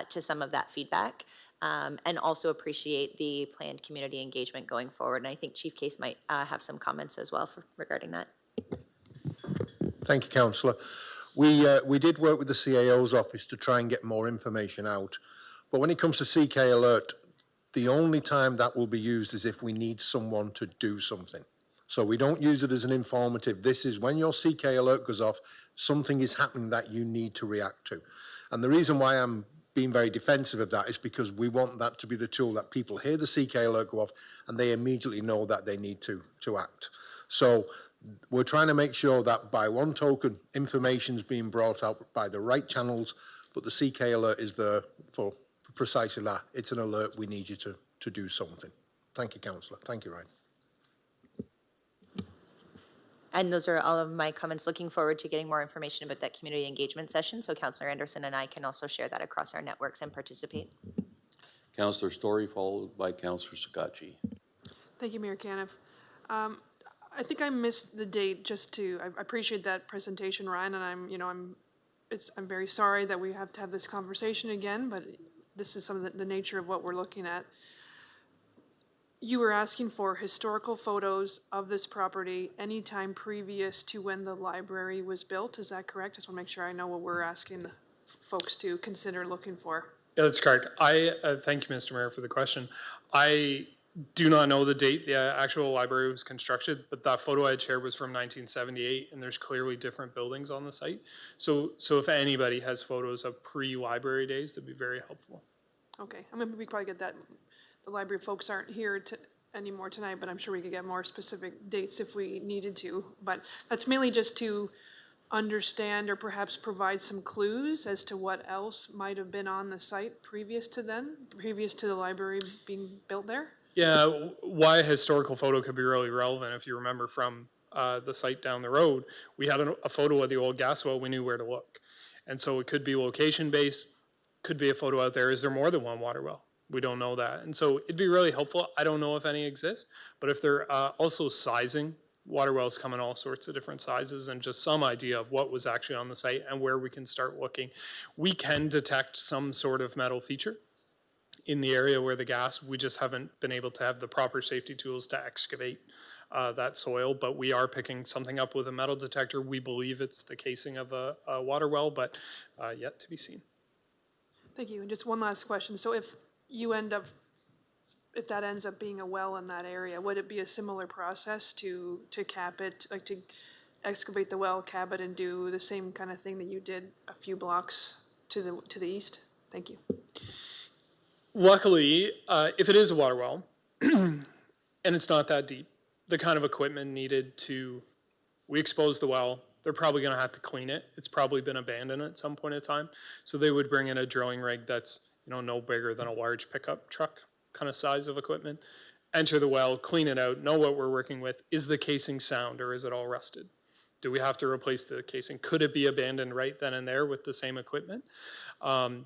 to some of that feedback. And also appreciate the planned community engagement going forward. And I think Chief Case might have some comments as well regarding that. Thank you, Councillor. We did work with the CAO's office to try and get more information out. But when it comes to CK Alert, The only time that will be used is if we need someone to do something. So we don't use it as an informative. This is when your CK alert goes off, something is happening that you need to react to. And the reason why I'm being very defensive of that is because we want that to be the tool that people hear the CK alert go off and they immediately know that they need to act. So we're trying to make sure that by one token, information's being brought out by the right channels, but the CK alert is there for precisely that. It's an alert. We need you to do something. Thank you, Councillor. Thank you, Ryan. And those are all of my comments. Looking forward to getting more information about that community engagement session, so Councillor Anderson and I can also share that across our networks and participate. Councillor Story, followed by Councillor Sakatchi. Thank you, Mayor Caniff. I think I missed the date. I appreciate that presentation, Ryan, and I'm very sorry that we have to have this conversation again, but this is some of the nature of what we're looking at. You were asking for historical photos of this property anytime previous to when the library was built. Is that correct? Just want to make sure I know what we're asking the folks to consider looking for. Yeah, that's correct. Thank you, Mr. Mayor, for the question. I do not know the date the actual library was constructed, but that photo I had shared was from 1978, and there's clearly different buildings on the site. So if anybody has photos of pre-library days, that'd be very helpful. Okay, I mean, we could probably get that. The library folks aren't here anymore tonight, but I'm sure we could get more specific dates if we needed to. But that's mainly just to understand or perhaps provide some clues as to what else might have been on the site previous to the library being built there. Yeah, why a historical photo could be really relevant. If you remember from the site down the road, we had a photo of the old gas well, we knew where to look. And so it could be location-based, could be a photo out there. Is there more than one water well? We don't know that. And so it'd be really helpful. I don't know if any exist, but if they're also sizing, water wells come in all sorts of different sizes, and just some idea of what was actually on the site and where we can start looking. We can detect some sort of metal feature in the area where the gas, we just haven't been able to have the proper safety tools to excavate that soil, but we are picking something up with a metal detector. We believe it's the casing of a water well, but yet to be seen. Thank you. And just one last question. So if that ends up being a well in that area, would it be a similar process to cap it, like to excavate the well, cap it, and do the same kind of thing that you did a few blocks to the east? Thank you. Luckily, if it is a water well and it's not that deep, the kind of equipment needed we expose the well, they're probably going to have to clean it. It's probably been abandoned at some point in time. So they would bring in a drilling rig that's no bigger than a large pickup truck kind of size of equipment, enter the well, clean it out, know what we're working with. Is the casing sound or is it all rusted? Do we have to replace the casing? Could it be abandoned right then and there with the same equipment?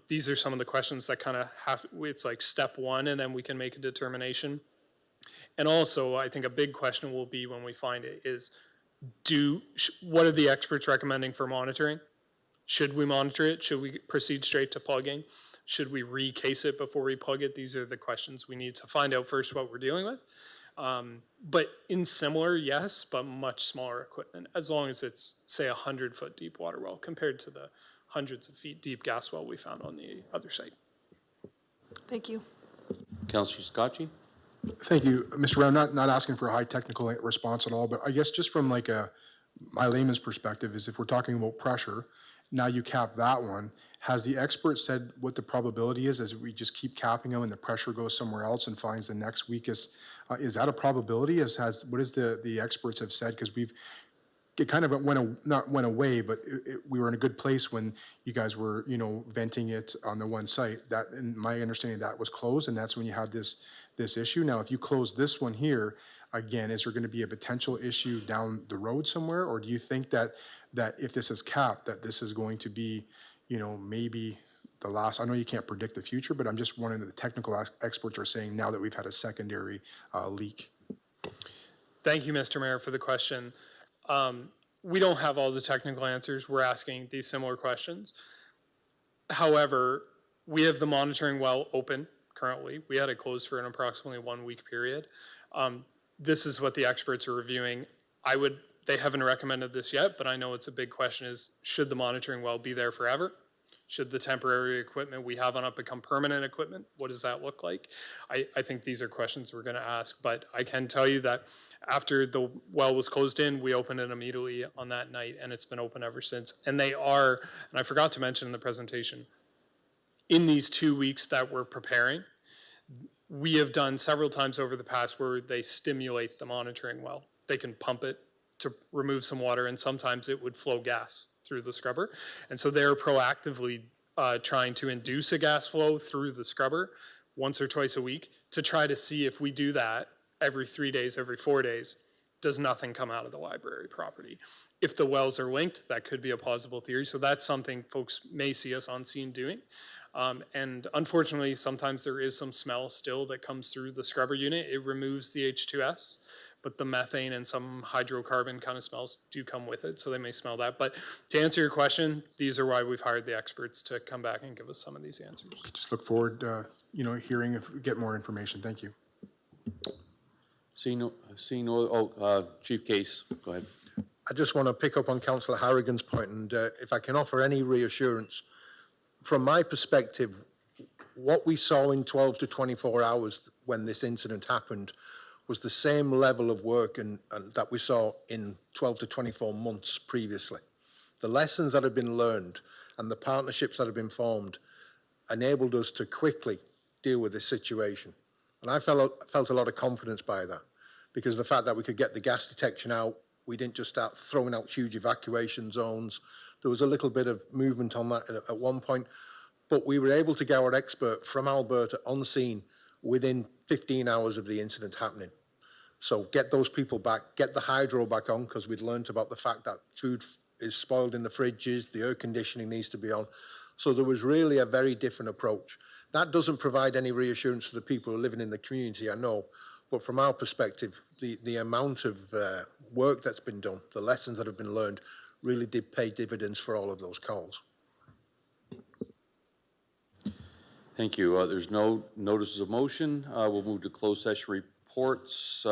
These are some of the questions that kind of it's like step one, and then we can make a determination. And also, I think a big question will be when we find it is, what are the experts recommending for monitoring? Should we monitor it? Should we proceed straight to plugging? Should we recase it before we plug it? These are the questions we need to find out first what we're dealing with. But in similar, yes, but much smaller equipment, as long as it's, say, 100-foot deep water well compared to the hundreds of feet deep gas well we found on the other site. Thank you. Councillor Scotchy. Thank you, Mr. Brown. Not asking for a high technical response at all, but I guess just from like my layman's perspective is if we're talking about pressure, now you cap that one. Has the expert said what the probability is as we just keep capping them and the pressure goes somewhere else and finds the next weakest? Is that a probability? What is the experts have said? Because it kind of not went away, but we were in a good place when you guys were, venting it on the one site. That, in my understanding, that was closed, and that's when you had this issue. Now, if you close this one here, again, is there going to be a potential issue down the road somewhere, or do you think that if this is capped, that this is going to be, maybe the last? I know you can't predict the future, but I'm just wondering that the technical experts are saying now that we've had a secondary leak. Thank you, Mr. Mayor, for the question. We don't have all the technical answers. We're asking these similar questions. However, we have the monitoring well open currently. We had it closed for an approximately 1 week period. This is what the experts are reviewing. They haven't recommended this yet, but I know it's a big question is, should the monitoring well be there forever? Should the temporary equipment we have on it become permanent equipment? What does that look like? I think these are questions we're going to ask, but I can tell you that after the well was closed in, we opened it immediately on that night, and it's been open ever since. And they are, and I forgot to mention in the presentation, in these 2 weeks that we're preparing, we have done several times over the past where they stimulate the monitoring well. They can pump it to remove some water, and sometimes it would flow gas through the scrubber. And so they're proactively trying to induce a gas flow through the scrubber once or twice a week to try to see if we do that every 3 days, every 4 days, does nothing come out of the library property. If the wells are linked, that could be a plausible theory. So that's something folks may see us on scene doing. And unfortunately, sometimes there is some smell still that comes through the scrubber unit. It removes the H2S, but the methane and some hydrocarbon kind of smells do come with it, so they may smell that. But to answer your question, these are why we've hired the experts to come back and give us some of these answers. Just look forward, hearing if we get more information. Thank you. Chief Case, go ahead. I just want to pick up on Councillor Harrigan's point, and if I can offer any reassurance, from my perspective, what we saw in 12 to 24 hours when this incident happened was the same level of work and that we saw in 12 to 24 months previously. The lessons that have been learned and the partnerships that have been formed enabled us to quickly deal with this situation. And I felt a lot of confidence by that, because the fact that we could get the gas detection out, we didn't just start throwing out huge evacuation zones. There was a little bit of movement on that at one point, but we were able to get our expert from Alberta on scene within 15 hours of the incident happening. So get those people back, get the hydro back on, because we'd learned about the fact that food is spoiled in the fridges, the air conditioning needs to be on. So there was really a very different approach. That doesn't provide any reassurance to the people who are living in the community, I know, but from our perspective, the amount of work that's been done, the lessons that have been learned, really did pay dividends for all of those calls. Thank you. There's no notices of motion. We'll move to closed session reports.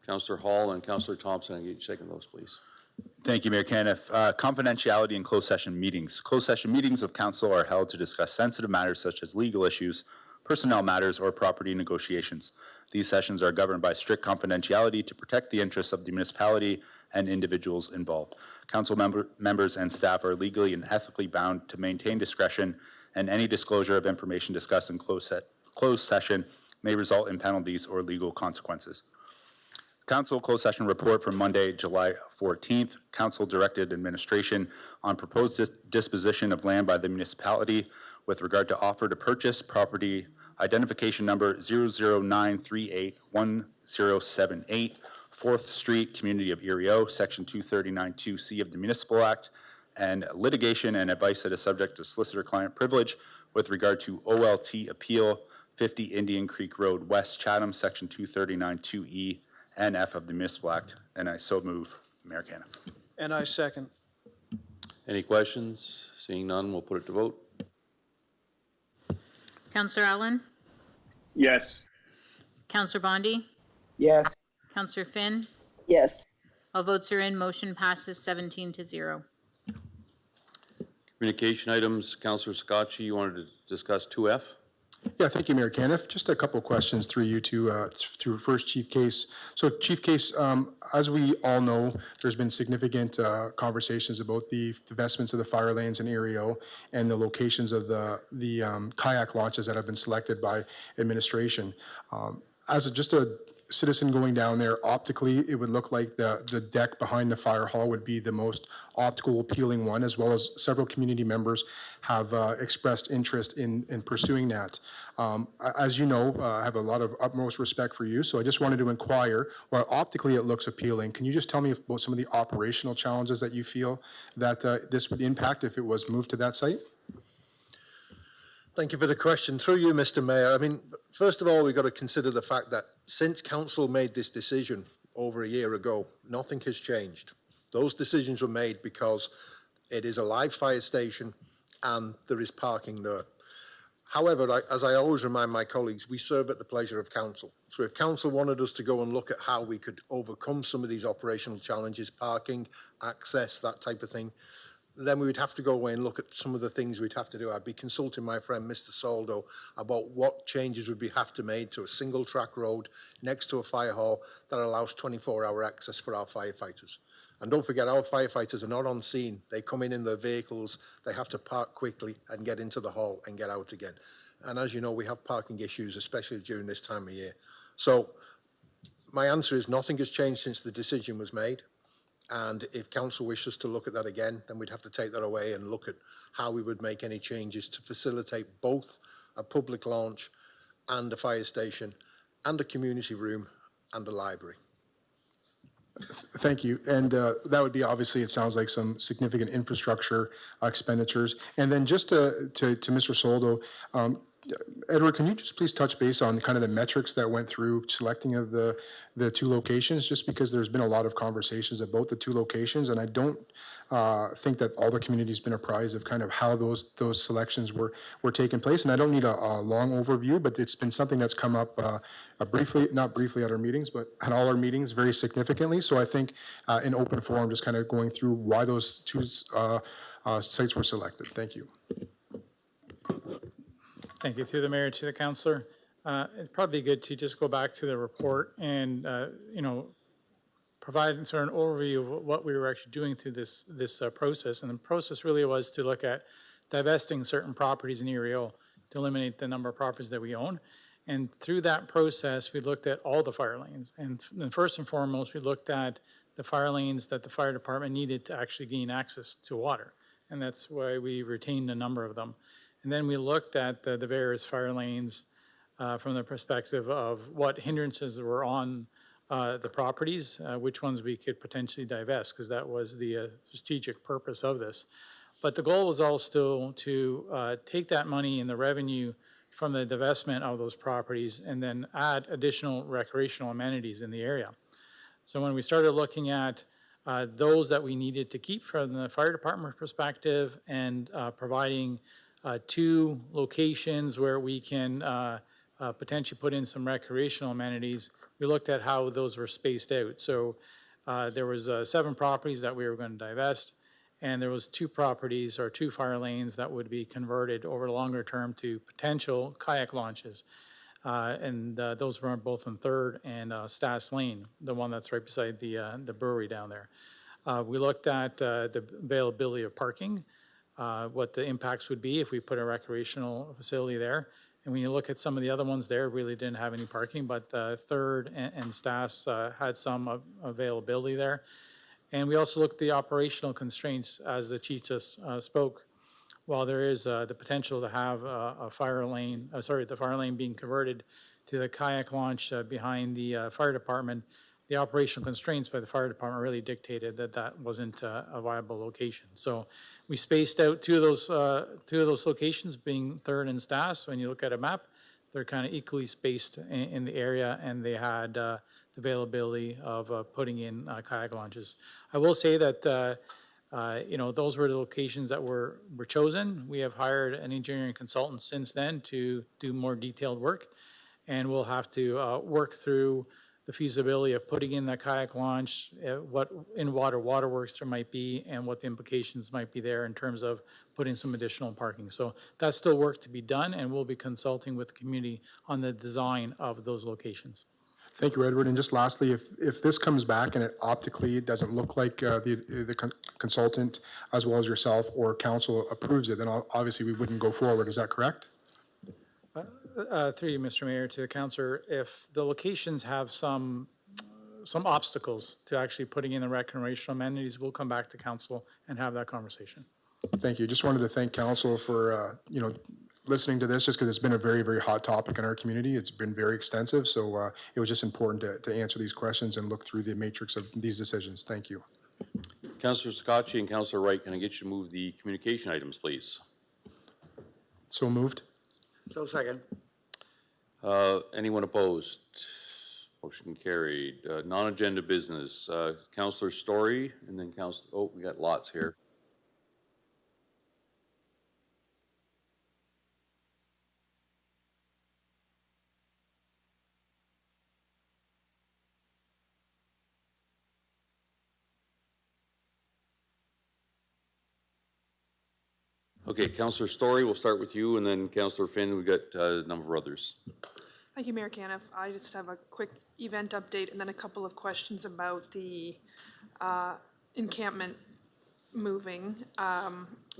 Councillor Hall and Councillor Thompson, I'll get you checking those, please. Thank you, Mayor Caniff. Confidentiality in closed session meetings. Closed session meetings of council are held to discuss sensitive matters such as legal issues, personnel matters, or property negotiations. These sessions are governed by strict confidentiality to protect the interests of the municipality and individuals involved. Council members and staff are legally and ethically bound to maintain discretion, and any disclosure of information discussed in closed session may result in penalties or legal consequences. Council closed session report from Monday, July 14th. Council directed administration on proposed disposition of land by the municipality with regard to offer to purchase property identification number 009381078, 4th Street, Community of Erie, Section 239(2)C of the Municipal Act, and litigation and advice that is subject to solicitor-client privilege with regard to OLT appeal 50 Indian Creek Road, West Chatham, Section 239(2)E and F of the Municipal Act, and I so move. Mayor Caniff. And I second. Any questions? Seeing none, we'll put it to vote. Councillor Allen? Yes. Councillor Bondi? Yes. Councillor Finn? Yes. All votes are in. Motion passes 17-0. Communication items. Councillor Scotchy, you wanted to discuss 2F? Yeah, thank you, Mayor Caniff. Just a couple of questions through you to first Chief Case. So Chief Case, as we all know, there's been significant conversations about the divestments of the fire lanes in Erio and the locations of the kayak launches that have been selected by administration. Just a citizen going down there, optically, it would look like the deck behind the fire hall would be the most optical appealing one, as well as several community members have expressed interest in pursuing that. As you know, I have a lot of utmost respect for you, so I just wanted to inquire, while optically it looks appealing, can you just tell me about some of the operational challenges that you feel that this would impact if it was moved to that site? Thank you for the question. Through you, Mr. Mayor, I mean, first of all, we've got to consider the fact that since council made this decision over a year ago, nothing has changed. Those decisions were made because it is a live fire station and there is parking there. However, as I always remind my colleagues, we serve at the pleasure of council. So if council wanted us to go and look at how we could overcome some of these operational challenges, parking, access, that type of thing, then we would have to go away and look at some of the things we'd have to do. I'd be consulting my friend Mr. Soldo about what changes would we have to make to a single track road next to a fire hall that allows 24-hour access for our firefighters. And don't forget, our firefighters are not on scene. They come in their vehicles, they have to park quickly and get into the hall and get out again. And as you know, we have parking issues, especially during this time of year. So my answer is nothing has changed since the decision was made. And if council wishes to look at that again, then we'd have to take that away and look at how we would make any changes to facilitate both a public launch and a fire station and a community room and a library. Thank you. And that would be, obviously, it sounds like some significant infrastructure expenditures. And then just to Mr. Soldo, Edward, can you just please touch base on kind of the metrics that went through selecting of the two locations, just because there's been a lot of conversations about the two locations, and I don't think that all the community's been apprised of kind of how those selections were taking place. And I don't need a long overview, but it's been something that's come up not briefly at our meetings, but at all our meetings very significantly. So I think in open forum, just kind of going through why those two sites were selected. Thank you. Thank you. Through the mayor to the councillor. It'd probably be good to just go back to the report and, provide sort of an overview of what we were actually doing through this process. And the process really was to look at divesting certain properties in EREO to eliminate the number of properties that we own. And through that process, we looked at all the fire lanes. And first and foremost, we looked at the fire lanes that the fire department needed to actually gain access to water. And that's why we retained a number of them. And then we looked at the various fire lanes from the perspective of what hindrances were on the properties, which ones we could potentially divest, because that was the strategic purpose of this. But the goal was also to take that money and the revenue from the divestment of those properties and then add additional recreational amenities in the area. So when we started looking at those that we needed to keep from the fire department perspective and providing two locations where we can potentially put in some recreational amenities, we looked at how those were spaced out. So there was 7 properties that we were going to divest, and there was 2 properties or 2 fire lanes that would be converted over the longer term to potential kayak launches. And those were both in 3rd and Stas Lane, the one that's right beside the brewery down there. We looked at the availability of parking, what the impacts would be if we put a recreational facility there. And when you look at some of the other ones there, really didn't have any parking, but 3rd and Stas had some availability there. And we also looked at the operational constraints, as the chief just spoke. While there is the potential to have a fire lane, the fire lane being converted to the kayak launch behind the fire department, the operational constraints by the fire department really dictated that that wasn't a viable location. So we spaced out two of those locations, being 3rd and Stas. When you look at a map, they're kind of equally spaced in the area, and they had the availability of putting in kayak launches. I will say that those were the locations that were chosen. We have hired an engineering consultant since then to do more detailed work, and we'll have to work through the feasibility of putting in that kayak launch, what in-water waterworks there might be, and what the implications might be there in terms of putting some additional parking. So that's still work to be done, and we'll be consulting with the community on the design of those locations. Thank you, Edward. And just lastly, if this comes back and it optically doesn't look like the consultant, as well as yourself or council, approves it, then obviously we wouldn't go forward. Is that correct? Through you, Mr. Mayor, to the councillor, if the locations have some obstacles to actually putting in the recreational amenities, we'll come back to council and have that conversation. Thank you. Just wanted to thank council for listening to this, just because it's been a very, very hot topic in our community. It's been very extensive, so it was just important to answer these questions and look through the matrix of these decisions. Thank you. Councillor Scotchy and Councillor Wright, can I get you to move the communication items, please? So moved. So second. Anyone opposed? Motion carried. Non-agenda business. Councillor Story, and then we got lots here. Okay, Councillor Story, we'll start with you, and then Councillor Finn, we've got a number of others. Thank you, Mayor Caniff. I just have a quick event update and then a couple of questions about the encampment moving.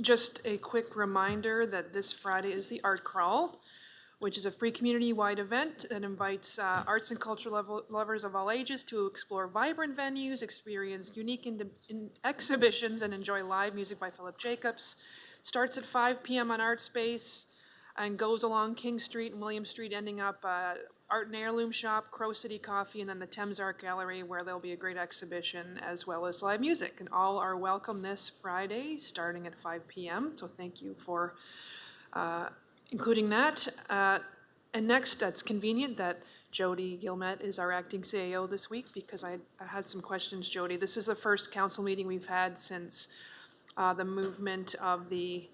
Just a quick reminder that this Friday is the Art Crawl, which is a free community-wide event that invites arts and culture lovers of all ages to explore vibrant venues, experience unique exhibitions, and enjoy live music by Philip Jacobs. Starts at 5 p.m. on Art Space and goes along King Street and William Street, ending up Art and Heirloom Shop, Crow City Coffee, and then the Thames Art Gallery, where there'll be a great exhibition as well as live music. And all are welcome this Friday, starting at 5 p.m. So thank you for including that. And next, that's convenient that Jody Gilmet is our acting CAO this week, because I had some questions, Jody. This is the first council meeting we've had since the movement of the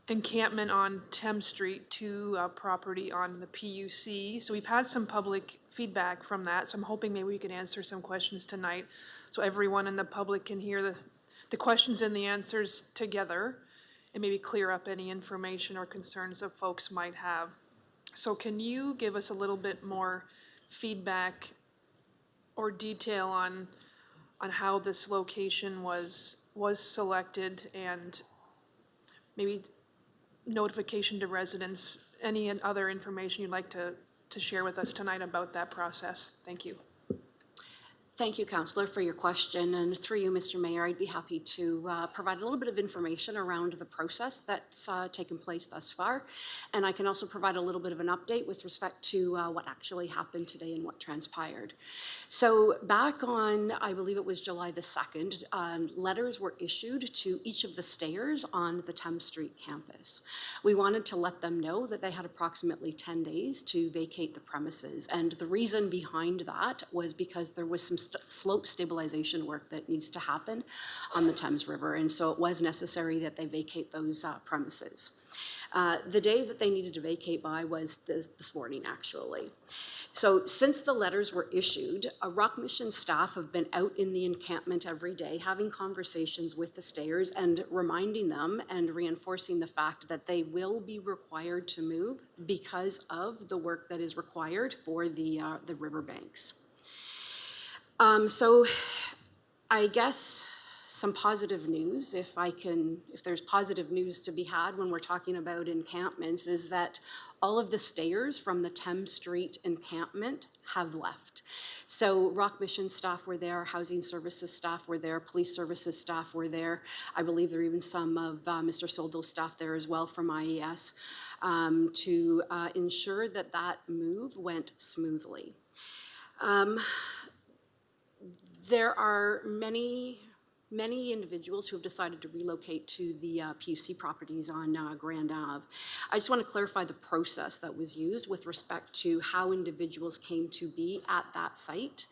encampment on Thames Street to property on the PUC. So we've had some public feedback from that. So I'm hoping maybe we can answer some questions tonight, so everyone in the public can hear the questions and the answers together, and maybe clear up any information or concerns that folks might have. So can you give us a little bit more feedback or detail on how this location was selected, and maybe notification to residents, any other information you'd like to share with us tonight about that process? Thank you. Thank you, Councillor, for your question. And through you, Mr. Mayor, I'd be happy to provide a little bit of information around the process that's taken place thus far. And I can also provide a little bit of an update with respect to what actually happened today and what transpired. So back on, I believe it was July the 2nd, letters were issued to each of the stayers on the Thames Street campus. We wanted to let them know that they had approximately 10 days to vacate the premises. And the reason behind that was because there was some slope stabilization work that needs to happen on the Thames River, and so it was necessary that they vacate those premises. The day that they needed to vacate by was this morning, actually. So since the letters were issued, Rock Mission staff have been out in the encampment every day, having conversations with the stayers and reminding them and reinforcing the fact that they will be required to move because of the work that is required for the riverbanks. So I guess some positive news, if there's positive news to be had when we're talking about encampments, is that all of the stayers from the Thames Street encampment have left. So Rock Mission staff were there, housing services staff were there, police services staff were there. I believe there are even some of Mr. Soldil's staff there as well from IES to ensure that that move went smoothly. There are many individuals who have decided to relocate to the PUC properties on Grand Ave. I just want to clarify the process that was used with respect to how individuals came to be at that site.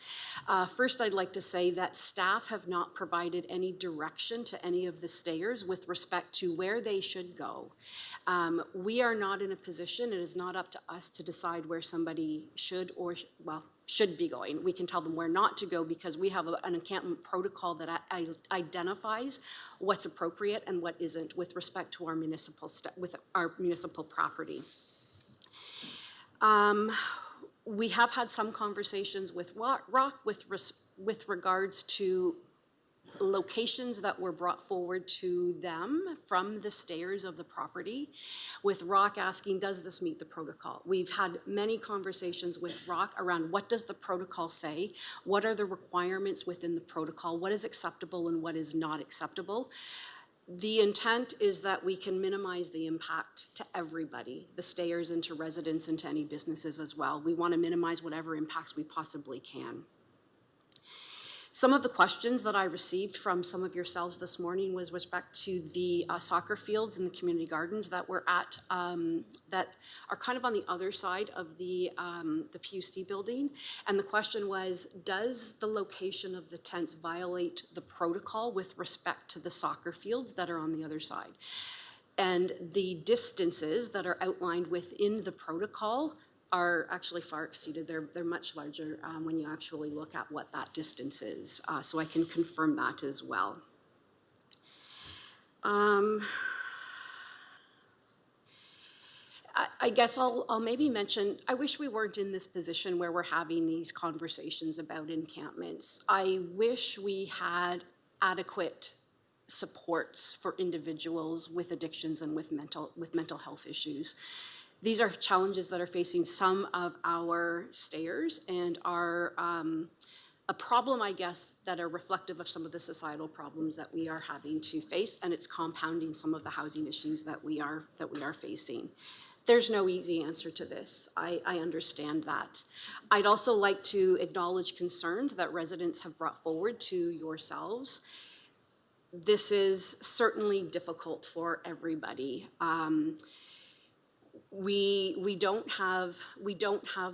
First, I'd like to say that staff have not provided any direction to any of the stayers with respect to where they should go. We are not in a position, it is not up to us to decide where somebody should be going. We can tell them where not to go because we have an encampment protocol that identifies what's appropriate and what isn't with respect to our municipal property. We have had some conversations with Rock with regards to locations that were brought forward to them from the stayers of the property, with Rock asking, does this meet the protocol? We've had many conversations with Rock around what does the protocol say, what are the requirements within the protocol, what is acceptable and what is not acceptable. The intent is that we can minimize the impact to everybody, the stayers and to residents and to any businesses as well. We want to minimize whatever impacts we possibly can. Some of the questions that I received from some of yourselves this morning was with respect to the soccer fields and the community gardens that we're at, that are kind of on the other side of the PUC building. And the question was, does the location of the tents violate the protocol with respect to the soccer fields that are on the other side? And the distances that are outlined within the protocol are actually far exceeded. They're much larger when you actually look at what that distance is. So I can confirm that as well. I guess I'll maybe mention, I wish we weren't in this position where we're having these conversations about encampments. I wish we had adequate supports for individuals with addictions and with mental health issues. These are challenges that are facing some of our stayers and are a problem, I guess, that are reflective of some of the societal problems that we are having to face, and it's compounding some of the housing issues that we are facing. There's no easy answer to this. I understand that. I'd also like to acknowledge concerns that residents have brought forward to yourselves. This is certainly difficult for everybody. We don't have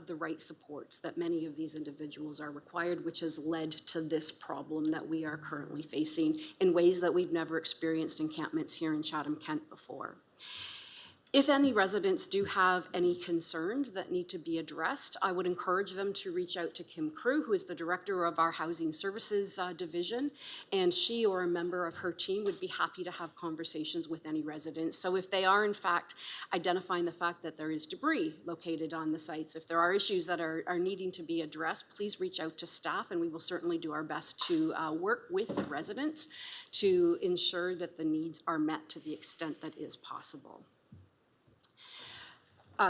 the right supports that many of these individuals are required, which has led to this problem that we are currently facing in ways that we've never experienced encampments here in Chatham-Kent before. If any residents do have any concerns that need to be addressed, I would encourage them to reach out to Kim Crew, who is the director of our Housing Services Division, and she or a member of her team would be happy to have conversations with any residents. So if they are in fact identifying the fact that there is debris located on the sites, if there are issues that are needing to be addressed, please reach out to staff, and we will certainly do our best to work with the residents to ensure that the needs are met to the extent that is possible.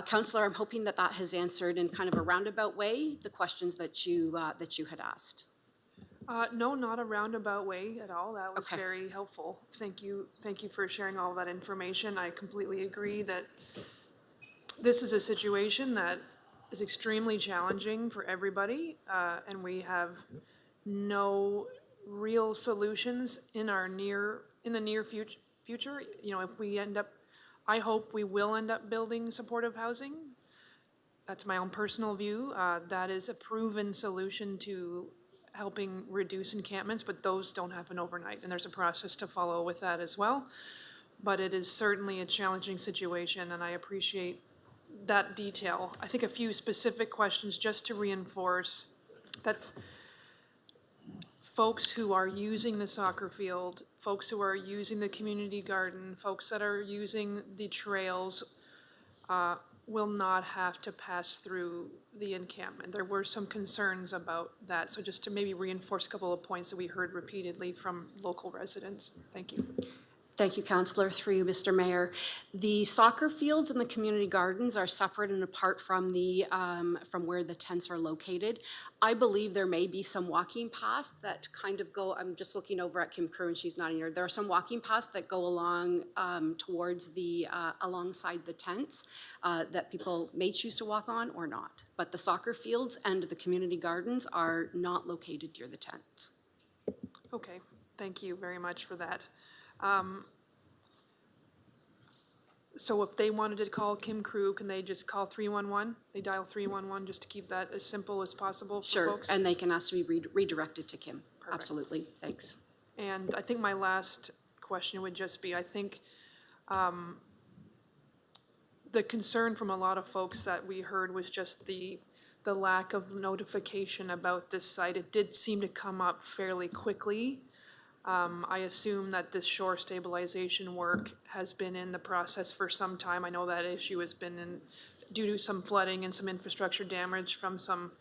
Councillor, I'm hoping that has answered in kind of a roundabout way the questions that you had asked. No, not a roundabout way at all. That was Okay. very helpful. Thank you for sharing all that information. I completely agree that this is a situation that is extremely challenging for everybody, and we have no real solutions in the near future. You know, if we end up, I hope we will end up building supportive housing. That's my own personal view. That is a proven solution to helping reduce encampments, but those don't happen overnight, and there's a process to follow with that as well. But it is certainly a challenging situation, and I appreciate that detail. I think a few specific questions just to reinforce that folks who are using the soccer field, folks who are using the community garden, folks that are using the trails will not have to pass through the encampment. There were some concerns about that, so just to maybe reinforce a couple of points that we heard repeatedly from local residents. Thank you. Thank you, Councillor. Through you, Mr. Mayor. The soccer fields and the community gardens are separate and apart from from where the tents are located. I believe there may be some walking paths that kind of go, I'm just looking over at Kim Crew and she's nodding here. There are some walking paths that go along towards alongside the tents that people may choose to walk on or not. But the soccer fields and the community gardens are not located near the tents. Okay, thank you very much for that. So if they wanted to call Kim Crew, can they just call 311? They dial 311 just to keep that as simple as possible for folks? Sure, and they can ask to be redirected to Kim. Perfect. Absolutely, thanks. And I think my last question would just be, I think the concern from a lot of folks that we heard was just the lack of notification about this site. It did seem to come up fairly quickly. I assume that this shore stabilization work has been in the process for some time. I know that issue has been due to some flooding and some infrastructure damage from some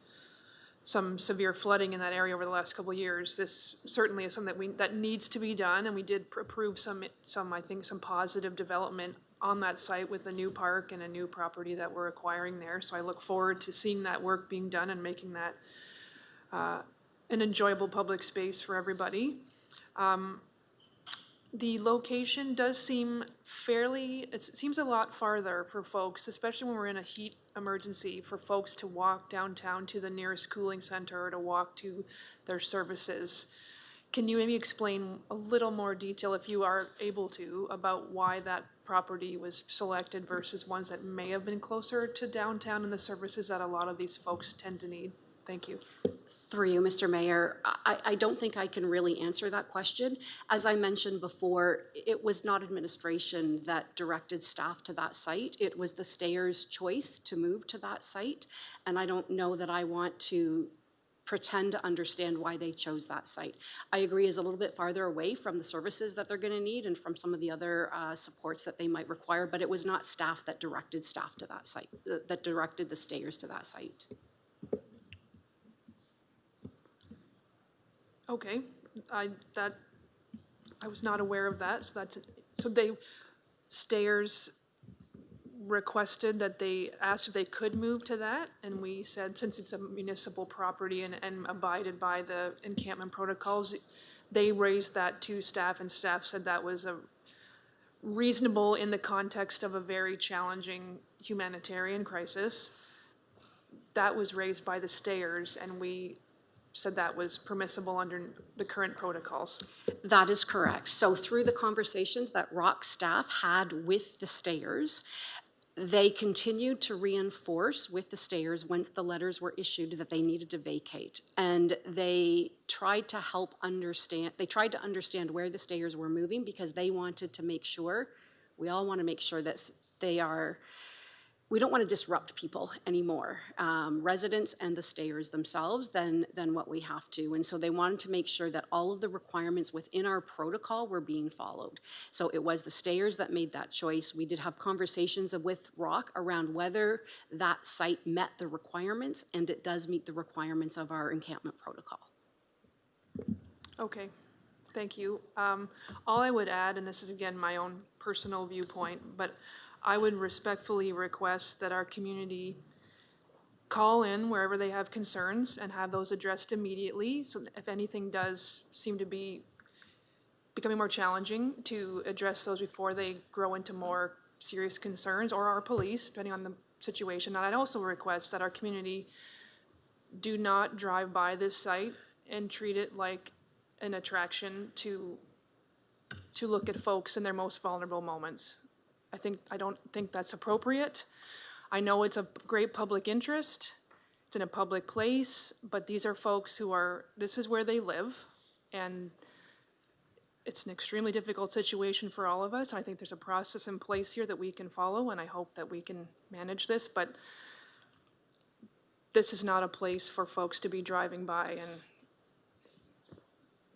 severe flooding in that area over the last couple of years. This certainly is something that needs to be done, and we did approve some I think some positive development on that site with a new park and a new property that we're acquiring there. So I look forward to seeing that work being done and making that an enjoyable public space for everybody. The location does seem it seems a lot farther for folks, especially when we're in a heat emergency, for folks to walk downtown to the nearest cooling center or to walk to their services. Can you maybe explain a little more detail, if you are able to, about why that property was selected versus ones that may have been closer to downtown and the services that a lot of these folks tend to need? Thank you. Through you, Mr. Mayor, I don't think I can really answer that question. As I mentioned before, it was not administration that directed staff to that site. It was the stayers' choice to move to that site, and I don't know that I want to pretend to understand why they chose that site. I agree is a little bit farther away from the services that they're going to need and from some of the other supports that they might require, but it was not staff that directed staff to that site, that directed the stayers to that site. Okay, I was not aware of that, so stayers requested that they asked if they could move to that, and we said, since it's a municipal property and abided by the encampment protocols, they raised that to staff, and staff said that was a reasonable in the context of a very challenging humanitarian crisis. That was raised by the stayers, and we said that was permissible under the current protocols. That is correct. So through the conversations that ROC staff had with the stayers, they continued to reinforce with the stayers once the letters were issued that they needed to vacate. And they tried to understand where the stayers were moving because they wanted to make sure, we all want to make sure that we don't want to disrupt people anymore, residents and the stayers themselves, than what we have to. And so they wanted to make sure that all of the requirements within our protocol were being followed. So it was the stayers that made that choice. We did have conversations with ROC around whether that site met the requirements, and it does meet the requirements of our encampment protocol. Okay, thank you. All I would add, and this is again my own personal viewpoint, but I would respectfully request that our community call in wherever they have concerns and have those addressed immediately. So if anything does seem to be becoming more challenging, to address those before they grow into more serious concerns, or our police, depending on the situation. And I'd also request that our community do not drive by this site and treat it like an attraction to look at folks in their most vulnerable moments. I don't think that's appropriate. I know it's a great public interest, it's in a public place, but these are folks this is where they live, and it's an extremely difficult situation for all of us. I think there's a process in place here that we can follow, and I hope that we can manage this, but this is not a place for folks to be driving by and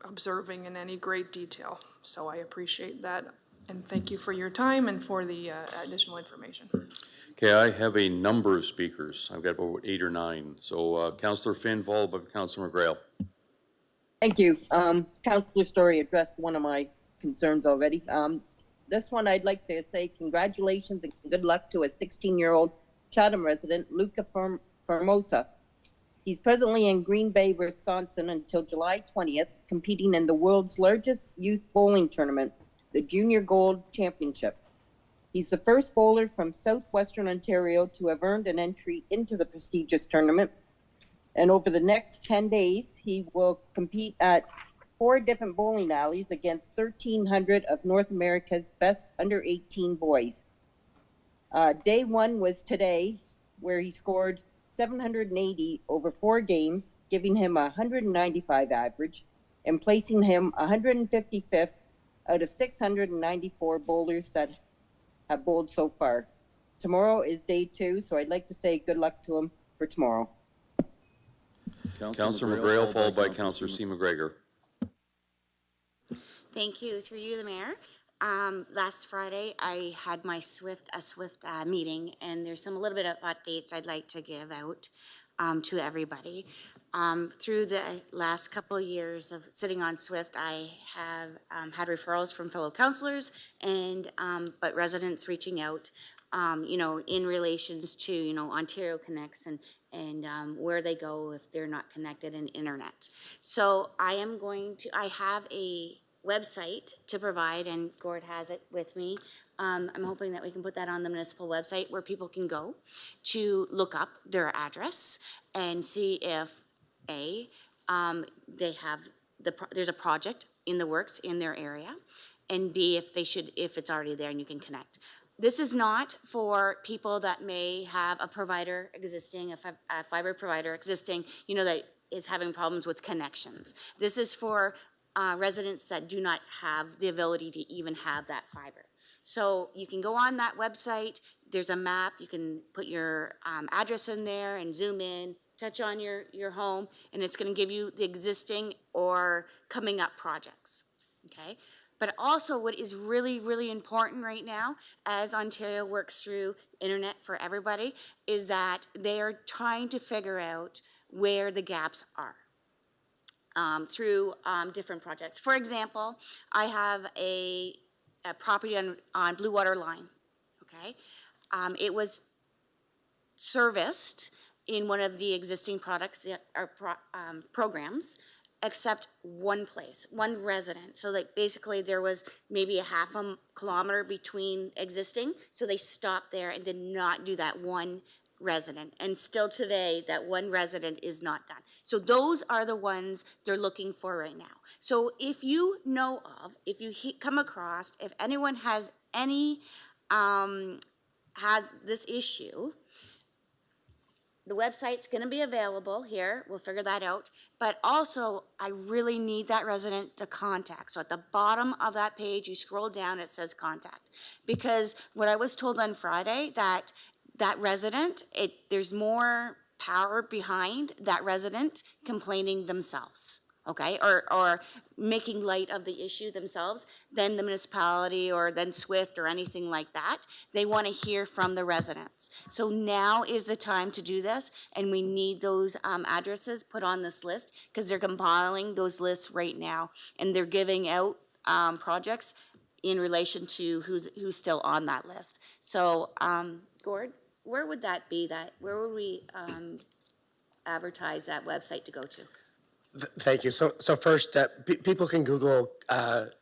observing in any great detail. So I appreciate that. And thank you for your time and for the additional information. Okay, I have a number of speakers. I've got about 8 or 9. So Councillor Finn, followed by Councillor McGrail. Thank you. Councillor Story addressed one of my concerns already. This one, I'd like to say congratulations and good luck to a 16-year-old Chatham resident, Luca Formosa. He's presently in Green Bay, Wisconsin until July 20th, competing in the world's largest youth bowling tournament, the Junior Gold Championship. He's the first bowler from southwestern Ontario to have earned an entry into the prestigious tournament. And over the next 10 days, he will compete at 4 different bowling alleys against 1,300 of North America's best under 18 boys. Day 1 was today, where he scored 780 over 4 games, giving him a 195 average and placing him 155th out of 694 bowlers that have bowled so far. Tomorrow is day 2, so I'd like to say good luck to him for tomorrow. Councillor McGrail, followed by Councillor C. McGregor. Thank you. Through you, the Mayor. Last Friday, I had my SWIFT meeting, and there's a little bit of updates I'd like to give out to everybody. Through the last couple of years of sitting on SWIFT, I have had referrals from fellow councillors and but residents reaching out, in relations to Ontario Connects and where they go if they're not connected in internet. So I have a website to provide, and Gord has it with me. I'm hoping that we can put that on the municipal website where people can go to look up their address and see if they have there's a project in the works in their area, and B, if it's already there and you can connect. This is not for people that may have a provider existing, a fiber provider existing, that is having problems with connections. This is for residents that do not have the ability to even have that fiber. So you can go on that website, there's a map, you can put your address in there and zoom in touch on your home, and it's gonna give you the existing or coming up projects, okay? But also what is really, really important right now, as Ontario works through internet for everybody, is that they are trying to figure out where the gaps are. Through different projects. For example, I have a property on Blue Water Line, okay? It was serviced in one of the existing products or programs, except one place, one resident. So like basically there was maybe a half a kilometer between existing, so they stopped there and did not do that one resident. And still today, that one resident is not done. So those are the ones they're looking for right now. So if you know of, if you come across, if anyone has any, has this issue, the website's gonna be available here, we'll figure that out, but also, I really need that resident to contact. So at the bottom of that page, you scroll down, it says contact. Because what I was told on Friday, that resident, there's more power behind that resident complaining themselves, okay? Or making light of the issue themselves than the municipality or than SWIFT or anything like that. They want to hear from the residents. So now is the time to do this, and we need those addresses put on this list, because they're compiling those lists right now, and they're giving out projects in relation to who's still on that list. So, Gord, where would that be? Where would we advertise that website to go to? Thank you. So first, people can Google